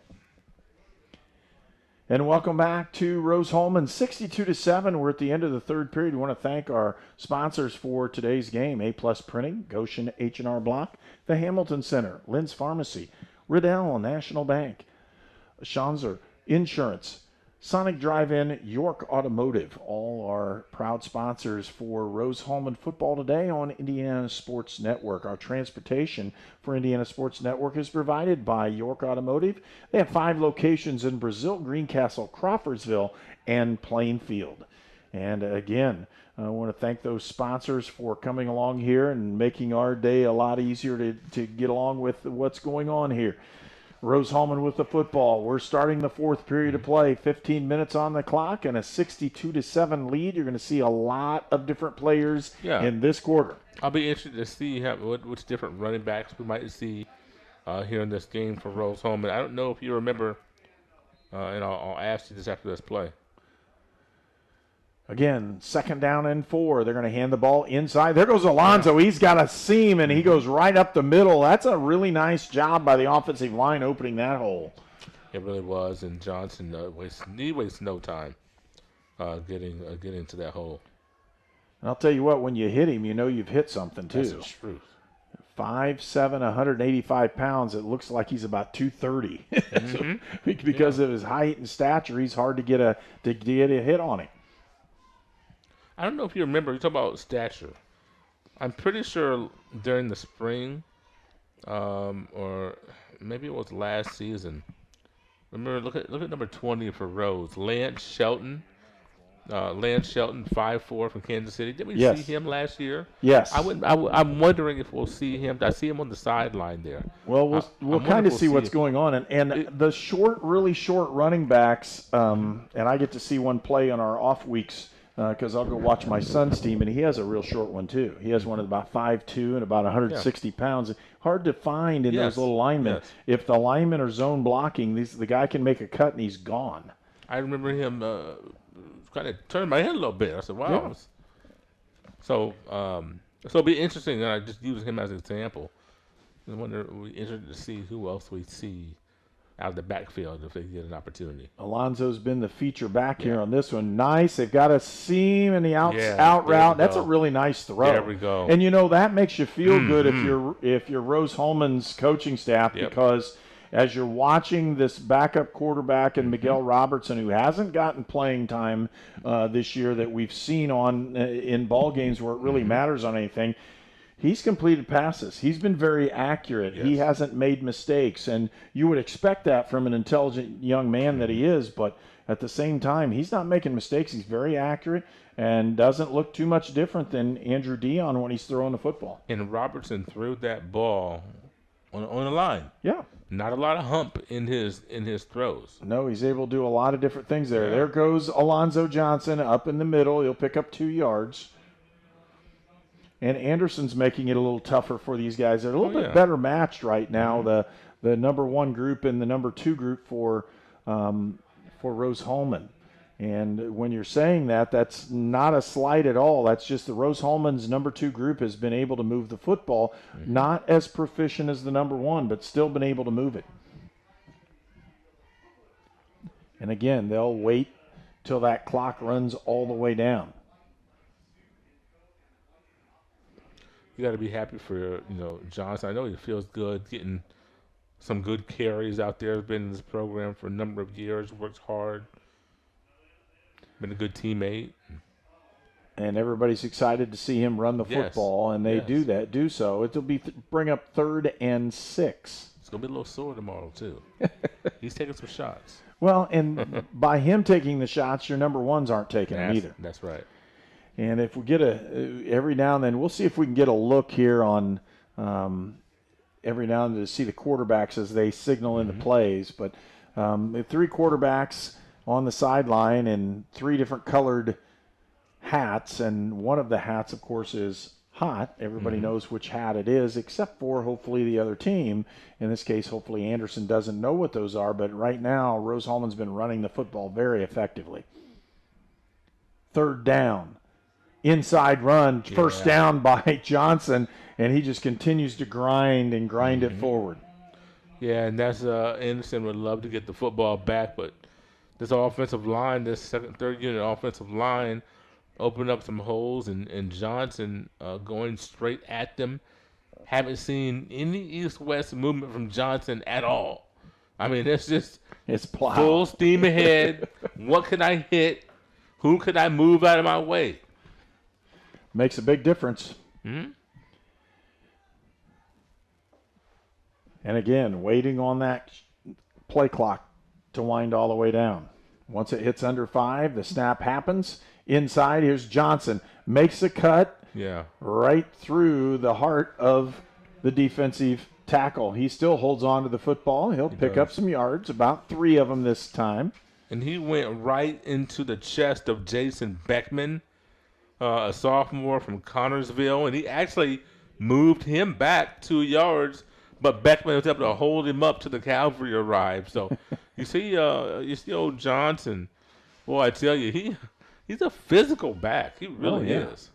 And welcome back to Rose-Hulman, 62-7. We're at the end of the third period. We want to thank our sponsors for today's game: A-Plus Printing, Goshen H&R Block, the Hamilton Center, Lynn's Pharmacy, Riddell National Bank, Schanzer Insurance, Sonic Drive-In, York Automotive, all are proud sponsors for Rose-Hulman football today on Indiana Sports Network. Our transportation for Indiana Sports Network is provided by York Automotive. They have 5 locations in Brazil, Greencastle, Crawfordsville, and Plainfield. And again, I want to thank those sponsors for coming along here and making our day a lot easier to get along with what's going on here. Rose-Hulman with the football. We're starting the fourth period of play. 15 minutes on the clock and a 62-7 lead. You're going to see a lot of different players in this quarter. I'll be interested to see which different running backs we might see here in this game for Rose-Hulman. I don't know if you remember, and I'll ask you this after this play. Again, 2nd down and 4. They're going to hand the ball inside. There goes Alonzo. He's got a seam, and he goes right up the middle. That's a really nice job by the offensive line opening that hole. It really was, and Johnson wastes no time getting to that hole. And I'll tell you what, when you hit him, you know you've hit something, too. That's the truth. 5'7", 185 pounds. It looks like he's about 230. Mm-hmm. Because of his height and stature, he's hard to get a hit on him. I don't know if you remember, you talk about stature. I'm pretty sure during the spring, or maybe it was last season. Remember, look at number 20 for Rose, Lance Shelton. Lance Shelton, 5'4" from Kansas City. Did we see him last year? Yes. I'm wondering if we'll see him. I see him on the sideline there. Well, we'll kind of see what's going on. And the really short running backs, and I get to see one play on our off weeks because I'll go watch my son's team, and he has a real short one too. He has one at about 5'2" and about 160 pounds. Hard to find in those little linemen. Yes. If the linemen are zone blocking, the guy can make a cut and he's gone. I remember him kind of turned my head a little bit. I said, wow. Yeah. So it'll be interesting. And I just use him as an example. I wonder, we're interested to see who else we see out of the backfield if they get an opportunity. Alonzo's been the feature back here on this one. Nice. They've got a seam in the out route. That's a really nice throw. There we go. And that makes you feel good if you're Rose-Hulman's coaching staff because as you're watching this backup quarterback and Miguel Robertson, who hasn't gotten playing time this year that we've seen in ball games where it really matters on anything, he's completed passes. He's been very accurate. Yes. He hasn't made mistakes, and you would expect that from an intelligent young man that he is, but at the same time, he's not making mistakes. He's very accurate and doesn't look too much different than Andrew Dion when he's throwing the football. And Robertson threw that ball on the line. Yeah. Not a lot of hump in his throws. No, he's able to do a lot of different things there. Yeah. There goes Alonzo Johnson up in the middle. He'll pick up 2 yards. And Anderson's making it a little tougher for these guys. They're a little bit better matched right now. The number 1 group and the number 2 group for Rose-Hulman. And when you're saying that, that's not a slight at all. That's just the Rose-Hulman's number 2 group has been able to move the football, not as proficient as the number 1, but still been able to move it. And again, they'll wait till that clock runs all the way down. You got to be happy for Johnson. I know he feels good getting some good carries out there. Has been in this program for a number of years. Works hard. Been a good teammate. And everybody's excited to see him run the football, and they do so. It'll be bring up 3rd and 6. It's gonna be a little sore tomorrow too. He's taking some shots. Well, and by him taking the shots, your number 1s aren't taking them either. That's right. And if we get every now and then, we'll see if we can get a look here on every now and then to see the quarterbacks as they signal into plays. But 3 quarterbacks on the sideline in 3 different colored hats, and one of the hats, of course, is hot. Everybody knows which hat it is, except for hopefully the other team. In this case, hopefully Anderson doesn't know what those are, but right now Rose-Hulman's been running the football very effectively. 3rd down. Inside run, first down by Johnson, and he just continues to grind it forward. Yeah, and that's Anderson would love to get the football back, but this offensive line, this second, third unit offensive line, opened up some holes, and Johnson going straight at them. Haven't seen any east-west movement from Johnson at all. I mean, it's plow. Full steam ahead. What can I hit? Who could I move out of my way? Makes a big difference. Mm-hmm. And again, waiting on that play clock to wind all the way down. Once it hits under 5, the snap happens. Inside, here's Johnson. Makes a cut right through the heart of the defensive tackle. He still holds on to the football. He'll pick up some yards, about 3 of them this time. And he went right into the chest of Jason Beckman, a sophomore from Connorsville, and he actually moved him back 2 yards, but Beckman was able to hold him up till the cavalry arrived. So you see old Johnson. Boy, I tell you, he's a physical back. He really is.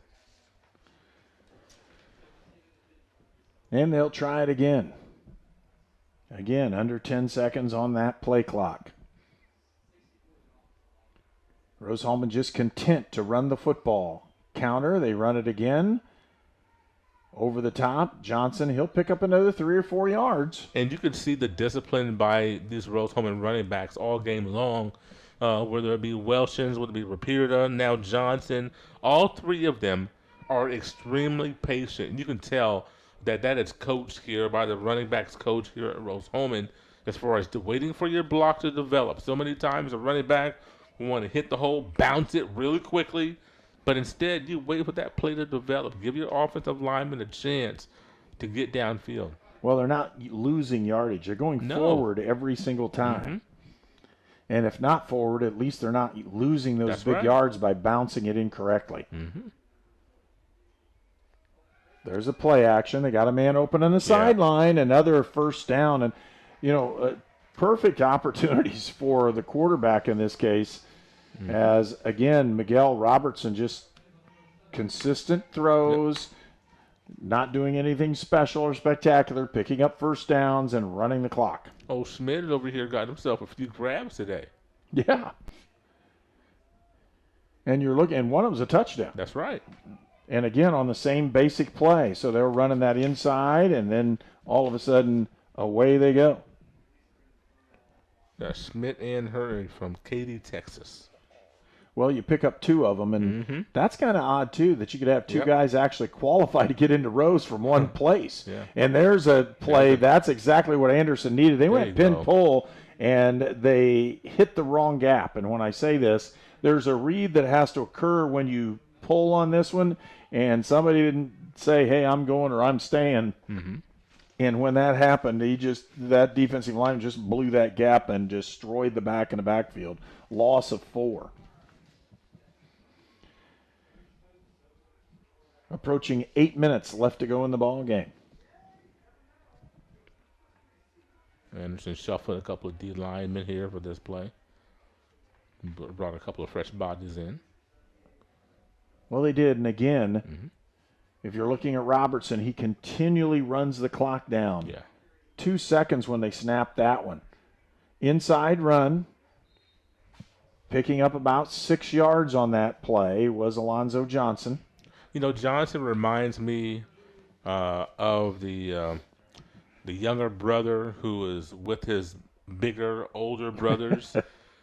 And they'll try it again. Again, under 10 seconds on that play clock. Rose-Hulman just content to run the football. Counter, they run it again. Over the top, Johnson, he'll pick up another 3 or 4 yards. And you can see the discipline by these Rose-Hulman running backs all game long, whether it be Welshins, whether it be Rapierda, now Johnson. All 3 of them are extremely patient. You can tell that is coached here by the running backs coach here at Rose-Hulman as far as waiting for your block to develop. So many times a running back will want to hit the hole, bounce it really quickly, but instead you wait for that play to develop. Give your offensive lineman a chance to get downfield. Well, they're not losing yardage. They're going forward every single time. Mm-hmm. And if not forward, at least they're not losing those big yards by bouncing it incorrectly. Mm-hmm. There's a play action. They got a man open on the sideline, another first down. And, perfect opportunities for the quarterback in this case, as, again, Miguel Robertson just consistent throws, not doing anything special or spectacular, picking up first downs and running the clock. Oh, Schmidt over here got himself a few grabs today. Yeah. And you're looking, and one of them's a touchdown. That's right. And again, on the same basic play. So they're running that inside, and then all of a sudden, away they go. Schmidt and Hurd from Katy, Texas. Well, you pick up 2 of them, and that's kind of odd, too, that you could have 2 guys actually qualify to get into Rose from one place. Yeah. And there's a play. That's exactly what Anderson needed. They went pin-pull, and they hit the wrong gap. And when I say this, there's a read that has to occur when you pull on this one, and somebody didn't say, hey, I'm going or I'm staying. And when that happened, that defensive line just blew that gap and destroyed the back in the backfield. Loss of 4. Approaching 8 minutes left to go in the ball game. Anderson shuffled a couple of D linemen here for this play. Brought a couple of fresh bodies in. Well, they did, and again, if you're looking at Robertson, he continually runs the clock down. Yeah. 2 seconds when they snapped that one. Inside run. Picking up about 6 yards on that play was Alonzo Johnson. You know, Johnson reminds me of the younger brother who is with his bigger, older brothers,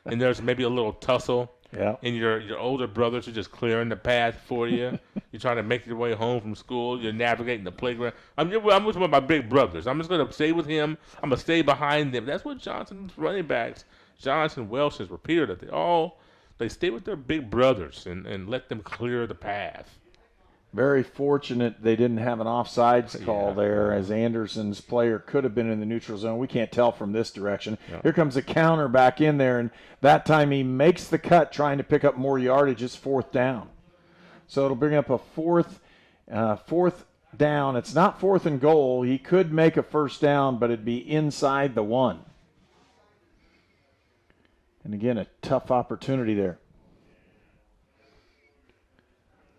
and there's maybe a little tussle. Yeah. And your older brothers are just clearing the path for you. You're trying to make your way home from school. You're navigating the playground. I'm with one of my big brothers. I'm just going to stay with him. I'm going to stay behind them. That's what Johnson's running backs, Johnson, Welsh has repeated that they stay with their big brothers and let them clear the path. Very fortunate they didn't have an offsides call there, as Anderson's player could have been in the neutral zone. We can't tell from this direction. Yeah. Here comes a counter back in there, and that time he makes the cut trying to pick up more yardage. It's 4th down. So it'll bring up a fourth down. It's not 4th and goal. He could make a first down, but it'd be inside the 1. And again, a tough opportunity there.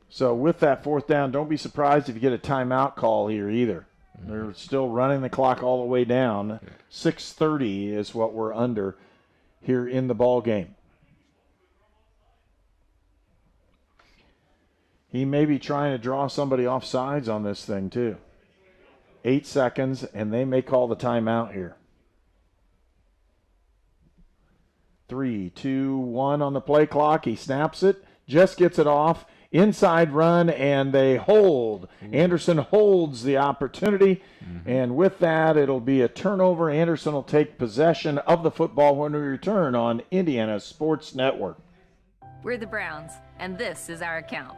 So with that 4th down, don't be surprised if you get a timeout call here either. They're still running the clock all the way down. 6:30 is what we're under here in the ball game. He may be trying to draw somebody off sides on this thing too. 8 seconds, and they may call the timeout here. 3, 2, 1 on the play clock. He snaps it, just gets it off. Inside run, and they hold. Anderson holds the opportunity, and with that, it'll be a turnover. Anderson will take possession of the football when we return on Indiana Sports Network. We're the Browns, and this is our account.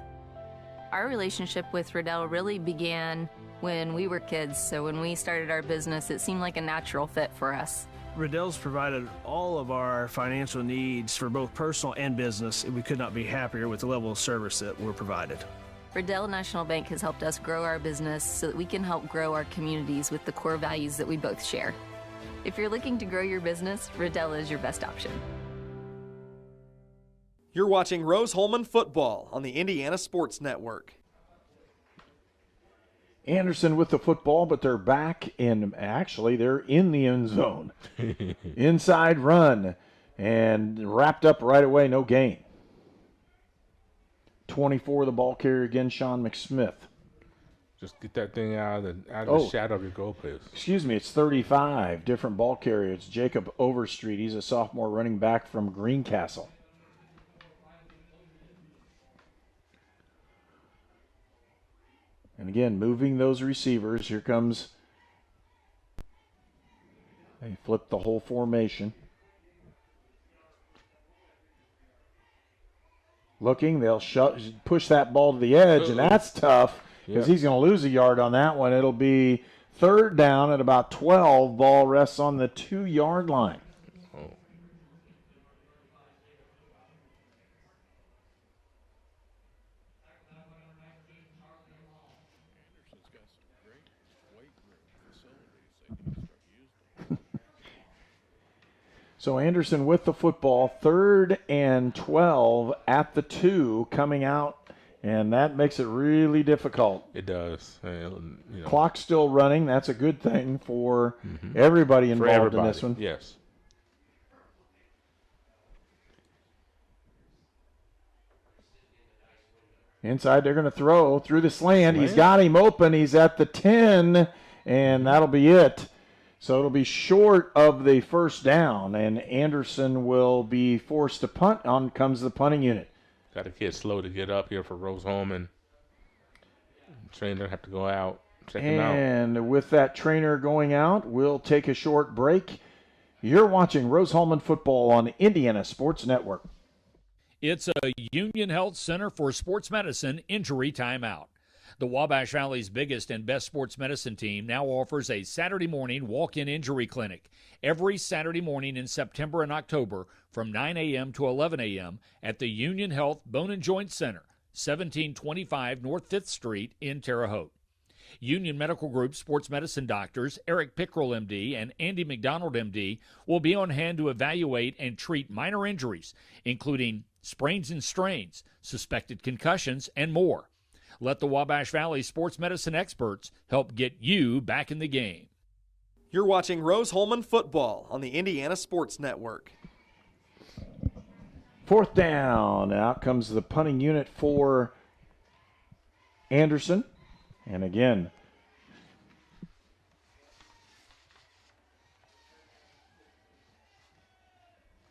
Our relationship with Riddell really began when we were kids, so when we started our business, it seemed like a natural fit for us. Riddell's provided all of our financial needs for both personal and business, and we could not be happier with the level of service that we're provided. Riddell National Bank has helped us grow our business so that we can help grow our communities with the core values that we both share. If you're looking to grow your business, Riddell is your best option. You're watching Rose-Hulman football on the Indiana Sports Network. Anderson with the football, but they're back in, actually, they're in the end zone. Inside run, and wrapped up right away, no gain. 24, the ball carrier again, Sean McSmith. Just get that thing out of the shadow of your goalpost. Excuse me, it's 35, different ball carrier. It's Jacob Overstreet. He's a sophomore running back from Greencastle. And again, moving those receivers. Here comes, they flip the whole formation. Looking, they'll push that ball to the edge, and that's tough because he's going to lose a yard on that one. It'll be 3rd down at about 12. Ball rests on the 2-yard line. So Anderson with the football, 3rd and 12 at the 2 coming out, and that makes it really difficult. It does. Clock's still running. That's a good thing for everybody involved in this one. Yes. Inside, they're going to throw through the slant. He's got him open. He's at the 10, and that'll be it. So it'll be short of the 1st down, and Anderson will be forced to punt. On comes the punting unit. Got the kid slow to get up here for Rose-Hulman. Trainer have to go out, check him out. And with that trainer going out, we'll take a short break. You're watching Rose-Hulman football on Indiana Sports Network. It's a Union Health Center for Sports Medicine injury timeout. The Wabash Valley's biggest and best sports medicine team now offers a Saturday morning walk-in injury clinic every Saturday morning in September and October from 9 a.m. to 11 a.m. at the Union Health Bone and Joint Center, 1725 North 5th Street in Terre Haute. Union Medical Group sports medicine doctors Eric Pickrell, MD, and Andy McDonald, MD, will be on hand to evaluate and treat minor injuries, including sprains and strains, suspected concussions, and more. Let the Wabash Valley sports medicine experts help get you back in the game. You're watching Rose-Hulman football on the Indiana Sports Network. 4th down. Out comes the punting unit for Anderson. And again,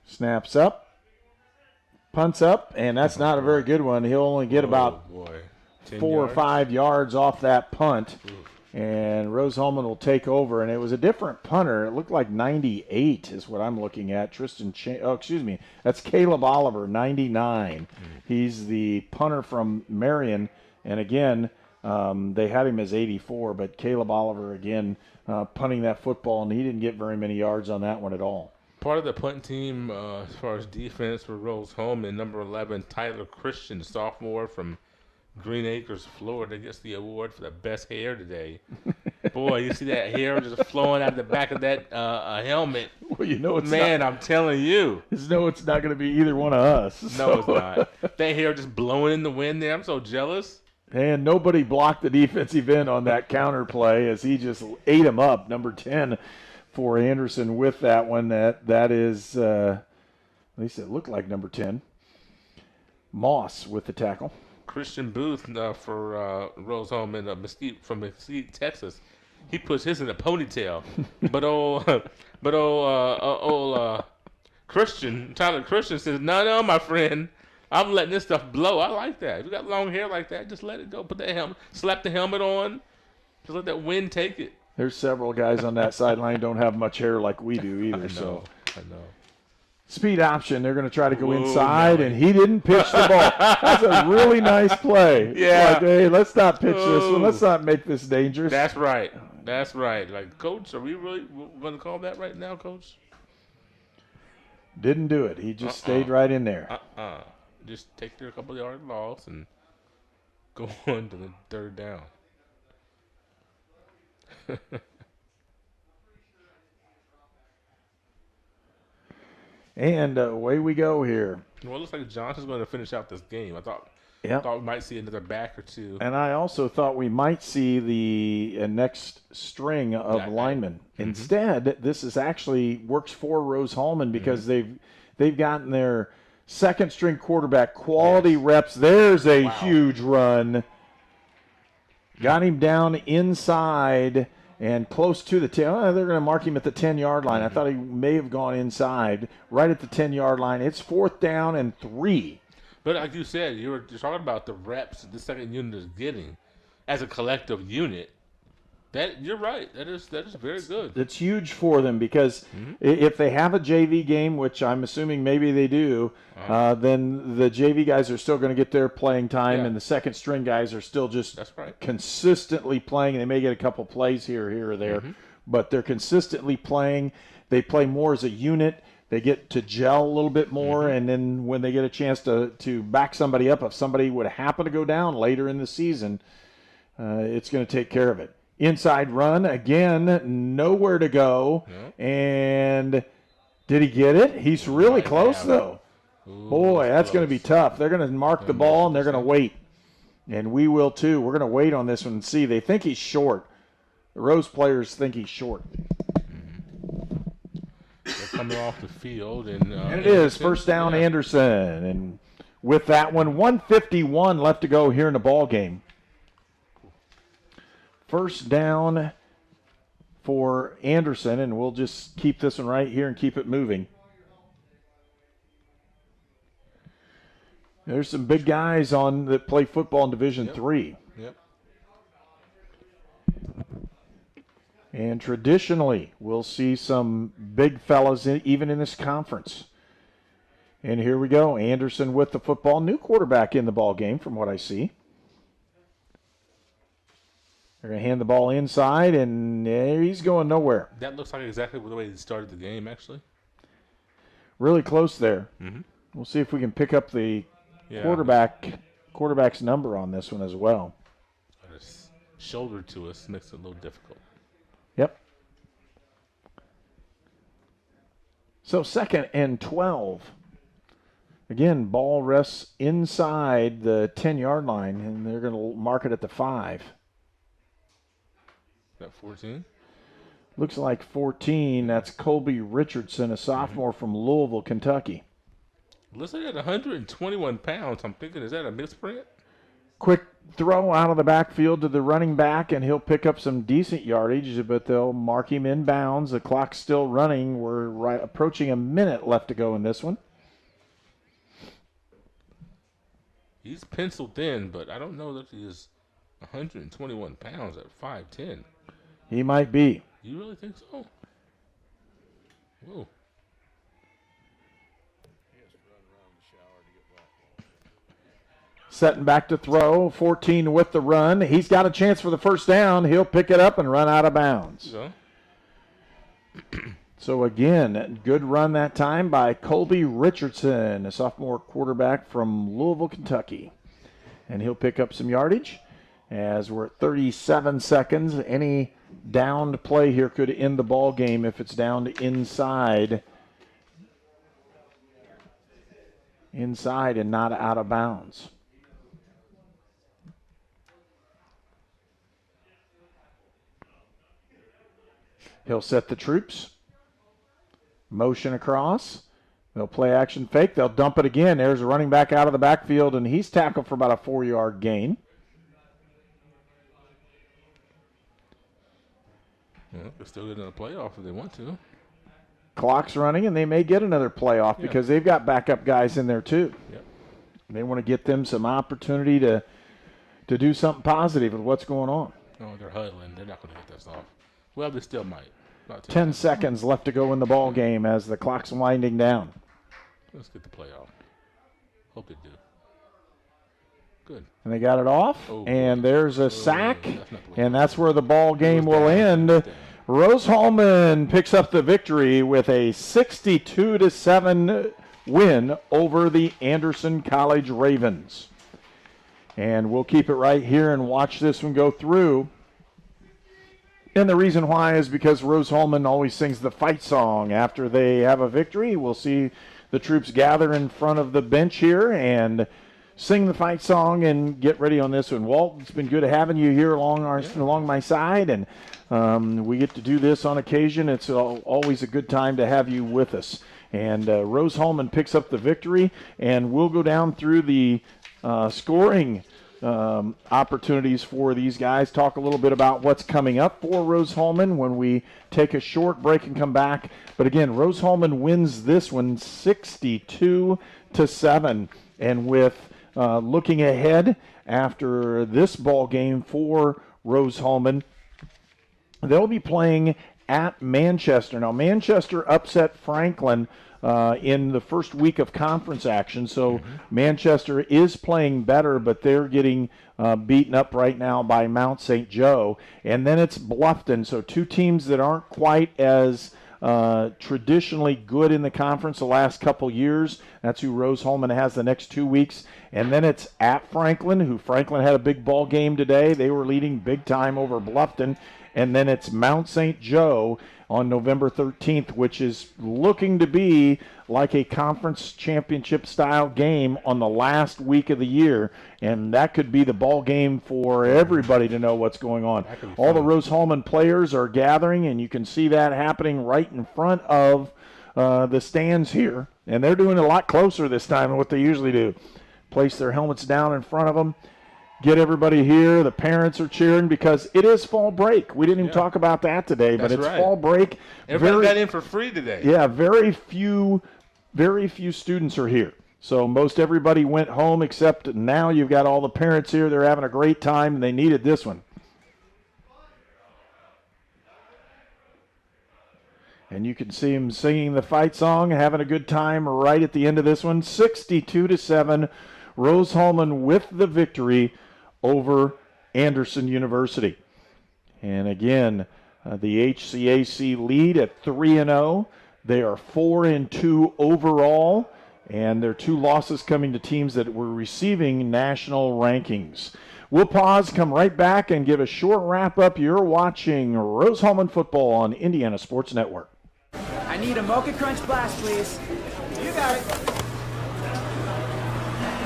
snaps up, punts up, and that's not a very good one. He'll only get about 4 or 5 yards off that punt. And Rose-Hulman will take over, and it was a different punter. It looked like 98 is what I'm looking at. That's Caleb Oliver, 99. He's the punter from Marion, and again, they had him as 84, but Caleb Oliver, again, punting that football, and he didn't get very many yards on that one at all. Part of the punt team, as far as defense for Rose-Hulman, number 11, Tyler Christian, sophomore from Green Acres, Florida, gets the award for the best hair today. Boy, you see that hair just flowing out of the back of that helmet. Well, you know it's Man, not. I'm telling you. You know it's not going to be either one of us. No, it's not. That hair just blowing in the wind there. I'm so jealous. And nobody blocked the defensive end on that counter play as he just ate him up. Number 10 for Anderson with that one. That is, at least it looked like number 10. Moss with the tackle. Christian Booth for Rose-Hulman from Mesquite, Texas. He puts his in a ponytail. but Christian, Tyler Christian says, no, my friend. I'm letting this stuff blow. I like that. If you got long hair like that, just let it go. Put that helmet, slap the helmet on. Just let that wind take it. There's several guys on that sideline don't have much hair like we do either. I know. Speed option. They're going to try to go inside, and he didn't pitch the ball. That's a really nice play. Yeah. Like, hey, let's not pitch this one. Let's not make this dangerous. That's right. Like, Coach, are we really going to call that right now, Coach? Didn't do it. He just stayed right in there. Just take their couple yard loss and go on to the 3rd down. And away we go here. Well, it looks like Johnson's going to finish out this game. I thought we might see another back or two. And I also thought we might see the next string of linemen. Instead, this is actually works for Rose-Hulman because they've gotten their second string quarterback quality reps. There's a huge run. Got him down inside and close to the 10. They're going to mark him at the 10-yard line. I thought he may have gone inside right at the 10-yard line. It's 4th down and 3. But like you said, you're talking about the reps the second unit is getting as a collective unit. That you're right. That is very good. It's huge for them because if they have a JV game, which I'm assuming maybe they do, then the JV guys are still going to get their playing time, and the second string guys are still just consistently playing. They may get a couple plays here or there, but they're consistently playing. They play more as a unit. They get to gel a little bit more, and then when they get a chance to back somebody up, if somebody would happen to go down later in the season, it's going to take care of it. Inside run, again, nowhere to go. And did he get it? He's really close, though. Boy, that's going to be tough. They're going to mark the ball, and they're going to wait. And we will, too. We're going to wait on this one and see. They think he's short. The Rose players think he's short. They're coming off the field. And it is. First down, Anderson. And with that one, 1:51 left to go here in the ball game. First down for Anderson, and we'll just keep this one right here and keep it moving. There's some big guys that play football in Division III. Yep. And traditionally, we'll see some big fellas even in this conference. And here we go. Anderson with the football. New quarterback in the ball game from what I see. They're going to hand the ball inside, and he's going nowhere. That looks like exactly the way he started the game, actually. Really close there. Mm-hmm. We'll see if we can pick up the quarterback's number on this one as well. His shoulder to us makes it a little difficult. Yep. So 2nd and 12. Again, ball rests inside the 10-yard line, and they're going to mark it at the 5. Is that 14? Looks like 14. That's Colby Richardson, a sophomore from Louisville, Kentucky. Listed at 121 pounds. I'm thinking, is that a misprint? Quick throw out of the backfield to the running back, and he'll pick up some decent yardage, but they'll mark him in bounds. The clock's still running. We're approaching a minute left to go in this one. He's penciled in, but I don't know that he is 121 pounds at 5'10". He might be. You really think so? Whoa. Setting back to throw, 14 with the run. He's got a chance for the first down. He'll pick it up and run out of bounds. So again, good run that time by Colby Richardson, a sophomore quarterback from Louisville, Kentucky. And he'll pick up some yardage as we're at 37 seconds. Any downed play here could end the ball game if it's downed inside and not out of bounds. He'll set the troops. Motion across. They'll play action fake. They'll dump it again. There's a running back out of the backfield, and he's tackled for about a 4-yard gain. Well, they're still getting a playoff if they want to. Clock's running, and they may get another playoff because they've got backup guys in there too. Yep. They want to get them some opportunity to do something positive with what's going on. Oh, they're huddling. They're not going to get this off. Well, they still might. 10 seconds left to go in the ball game as the clock's winding down. Let's get the playoff. Hope they do. Good. And they got it off, and there's a sack, and that's where the ball game will end. Rose-Hulman picks up the victory with a 62-7 win over the Anderson College Ravens. And we'll keep it right here and watch this one go through. And the reason why is because Rose-Hulman always sings the fight song after they have a victory. We'll see the troops gather in front of the bench here and sing the fight song and get ready on this one. Walt, it's been good having you here along my side, and we get to do this on occasion. It's always a good time to have you with us. And Rose-Hulman picks up the victory, and we'll go down through the scoring opportunities for these guys, talk a little bit about what's coming up for Rose-Hulman when we take a short break and come back. But again, Rose-Hulman wins this one 62-7. And with looking ahead after this ball game for Rose-Hulman, they'll be playing at Manchester. Now, Manchester upset Franklin in the first week of conference action, so Manchester is playing better, but they're getting beaten up right now by Mount St. Joe. And then it's Bluffton, so two teams that aren't quite as traditionally good in the conference the last couple years. That's who Rose-Hulman has the next 2 weeks. And then it's at Franklin, who Franklin had a big ball game today. They were leading big time over Bluffton. And then it's Mount St. Joe on November 13th, which is looking to be like a conference championship style game on the last week of the year. And that could be the ball game for everybody to know what's going on. All the Rose-Hulman players are gathering, and you can see that happening right in front of the stands here. And they're doing it a lot closer this time than what they usually do. Place their helmets down in front of them. Get everybody here. The parents are cheering because it is fall break. We didn't even talk about that today, but it's fall break. Everybody got in for free today. Yeah, very few students are here. So most everybody went home, except now you've got all the parents here. They're having a great time, and they needed this one. And you can see them singing the fight song, having a good time right at the end of this one. 62-7, Rose-Hulman with the victory over Anderson University. And again, the HCAC lead at 3-0. They are 4-2 overall, and their 2 losses coming to teams that were receiving national rankings. We'll pause, come right back, and give a short wrap-up. You're watching Rose-Hulman football on Indiana Sports Network. I need a Mocha Crunch Blast, please. You got it.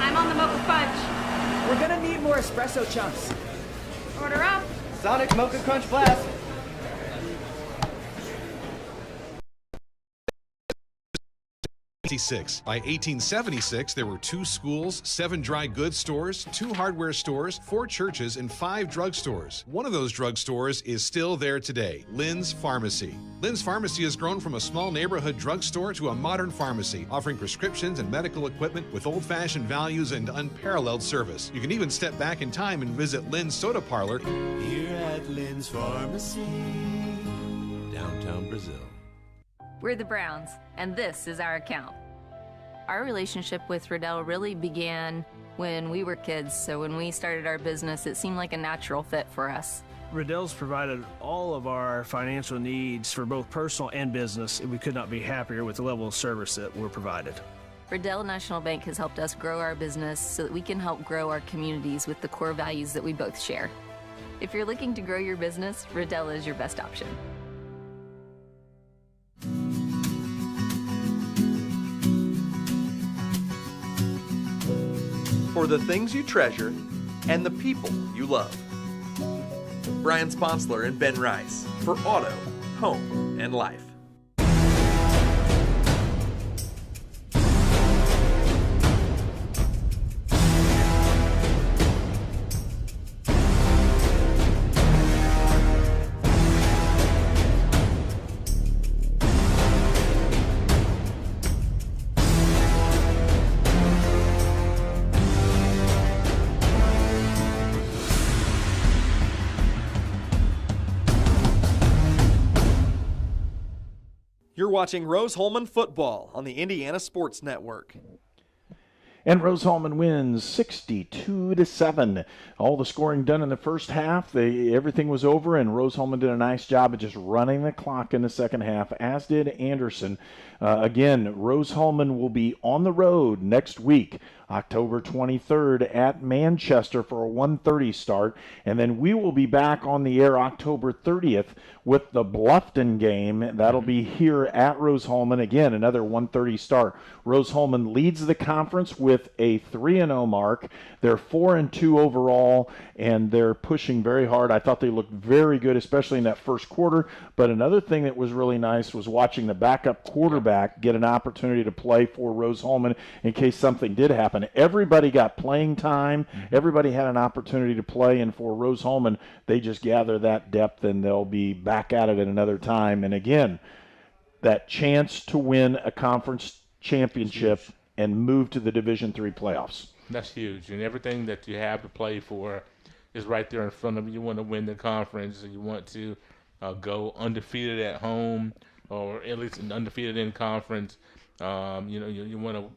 I'm on the Mocha Fudge. We're gonna need more espresso chunks. Order up. Sonic Mocha Crunch Blast. By 1876, there were 2 schools, 7 dry goods stores, 2 hardware stores, 4 churches, and 5 drugstores. One of those drugstores is still there today, Lynn's Pharmacy. Lynn's Pharmacy has grown from a small neighborhood drugstore to a modern pharmacy, offering prescriptions and medical equipment with old-fashioned values and unparalleled service. You can even step back in time and visit Lynn's Soda Parlor Here at Lynn's Pharmacy, downtown Brazil. We're the Browns, and this is our account. Our relationship with Riddell really began when we were kids, so when we started our business, it seemed like a natural fit for us. Riddell's provided all of our financial needs for both personal and business, and we could not be happier with the level of service that we're provided. Riddell National Bank has helped us grow our business so that we can help grow our communities with the core values that we both share. If you're looking to grow your business, Riddell is your best option. For the things you treasure and the people you love. Brian Sponsler and Ben Rice for Auto, Home, and Life. You're watching Rose-Hulman football on the Indiana Sports Network. And Rose-Hulman wins 62-7. All the scoring done in the first half. Everything was over, and Rose-Hulman did a nice job of just running the clock in the second half, as did Anderson. Again, Rose-Hulman will be on the road next week, October 23rd at Manchester for a 1:30 start. And then we will be back on the air October 30th with the Bluffton game. That'll be here at Rose-Hulman. Again, another 1:30 start. Rose-Hulman leads the conference with a 3-0 mark. They're 4-2 overall, and they're pushing very hard. I thought they looked very good, especially in that first quarter. But another thing that was really nice was watching the backup quarterback get an opportunity to play for Rose-Hulman in case something did happen. Everybody got playing time. Everybody had an opportunity to play, and for Rose-Hulman, they just gather that depth, and they'll be back at it at another time. And again, that chance to win a conference championship and move to the Division III playoffs. That's huge, and everything that you have to play for is right there in front of you. You want to win the conference, and you want to go undefeated at home, or at least undefeated in conference. You want to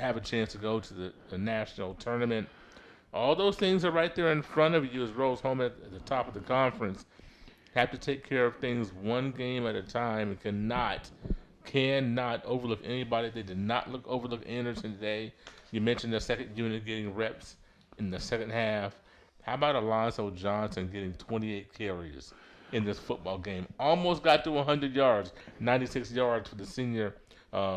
have a chance to go to the national tournament. All those things are right there in front of you as Rose-Hulman at the top of the conference. Have to take care of things one game at a time, and cannot overlook anybody. They did not overlook Anderson today. You mentioned the second unit getting reps in the second half. How about Alonzo Johnson getting 28 carries in this football game? Almost got to 100 yards, 96 yards for the senior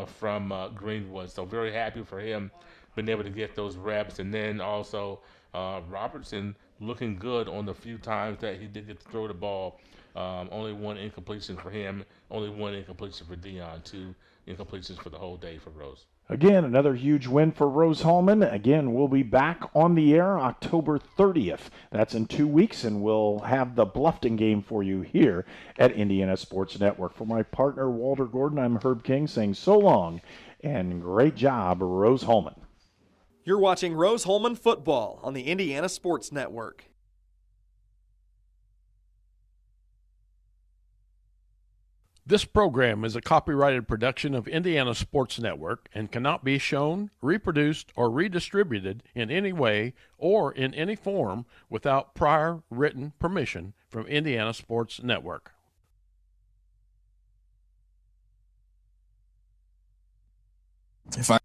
from Greenwood. So very happy for him being able to get those reps. And then also Robertson looking good on the few times that he did get to throw the ball. Only one incompletion for him, only one incompletion for Dion, 2 incompletions for the whole day for Rose. Again, another huge win for Rose-Hulman. Again, we'll be back on the air October 30th. That's in 2 weeks, and we'll have the Bluffton game for you here at Indiana Sports Network. For my partner, Walter Gordon, I'm Herb King saying so long And great job, Rose-Hulman. You're watching Rose-Hulman football on the Indiana Sports Network. This program is a copyrighted production of Indiana Sports Network and cannot be shown, reproduced, or redistributed in any way or in any form without prior written permission from Indiana Sports Network. If I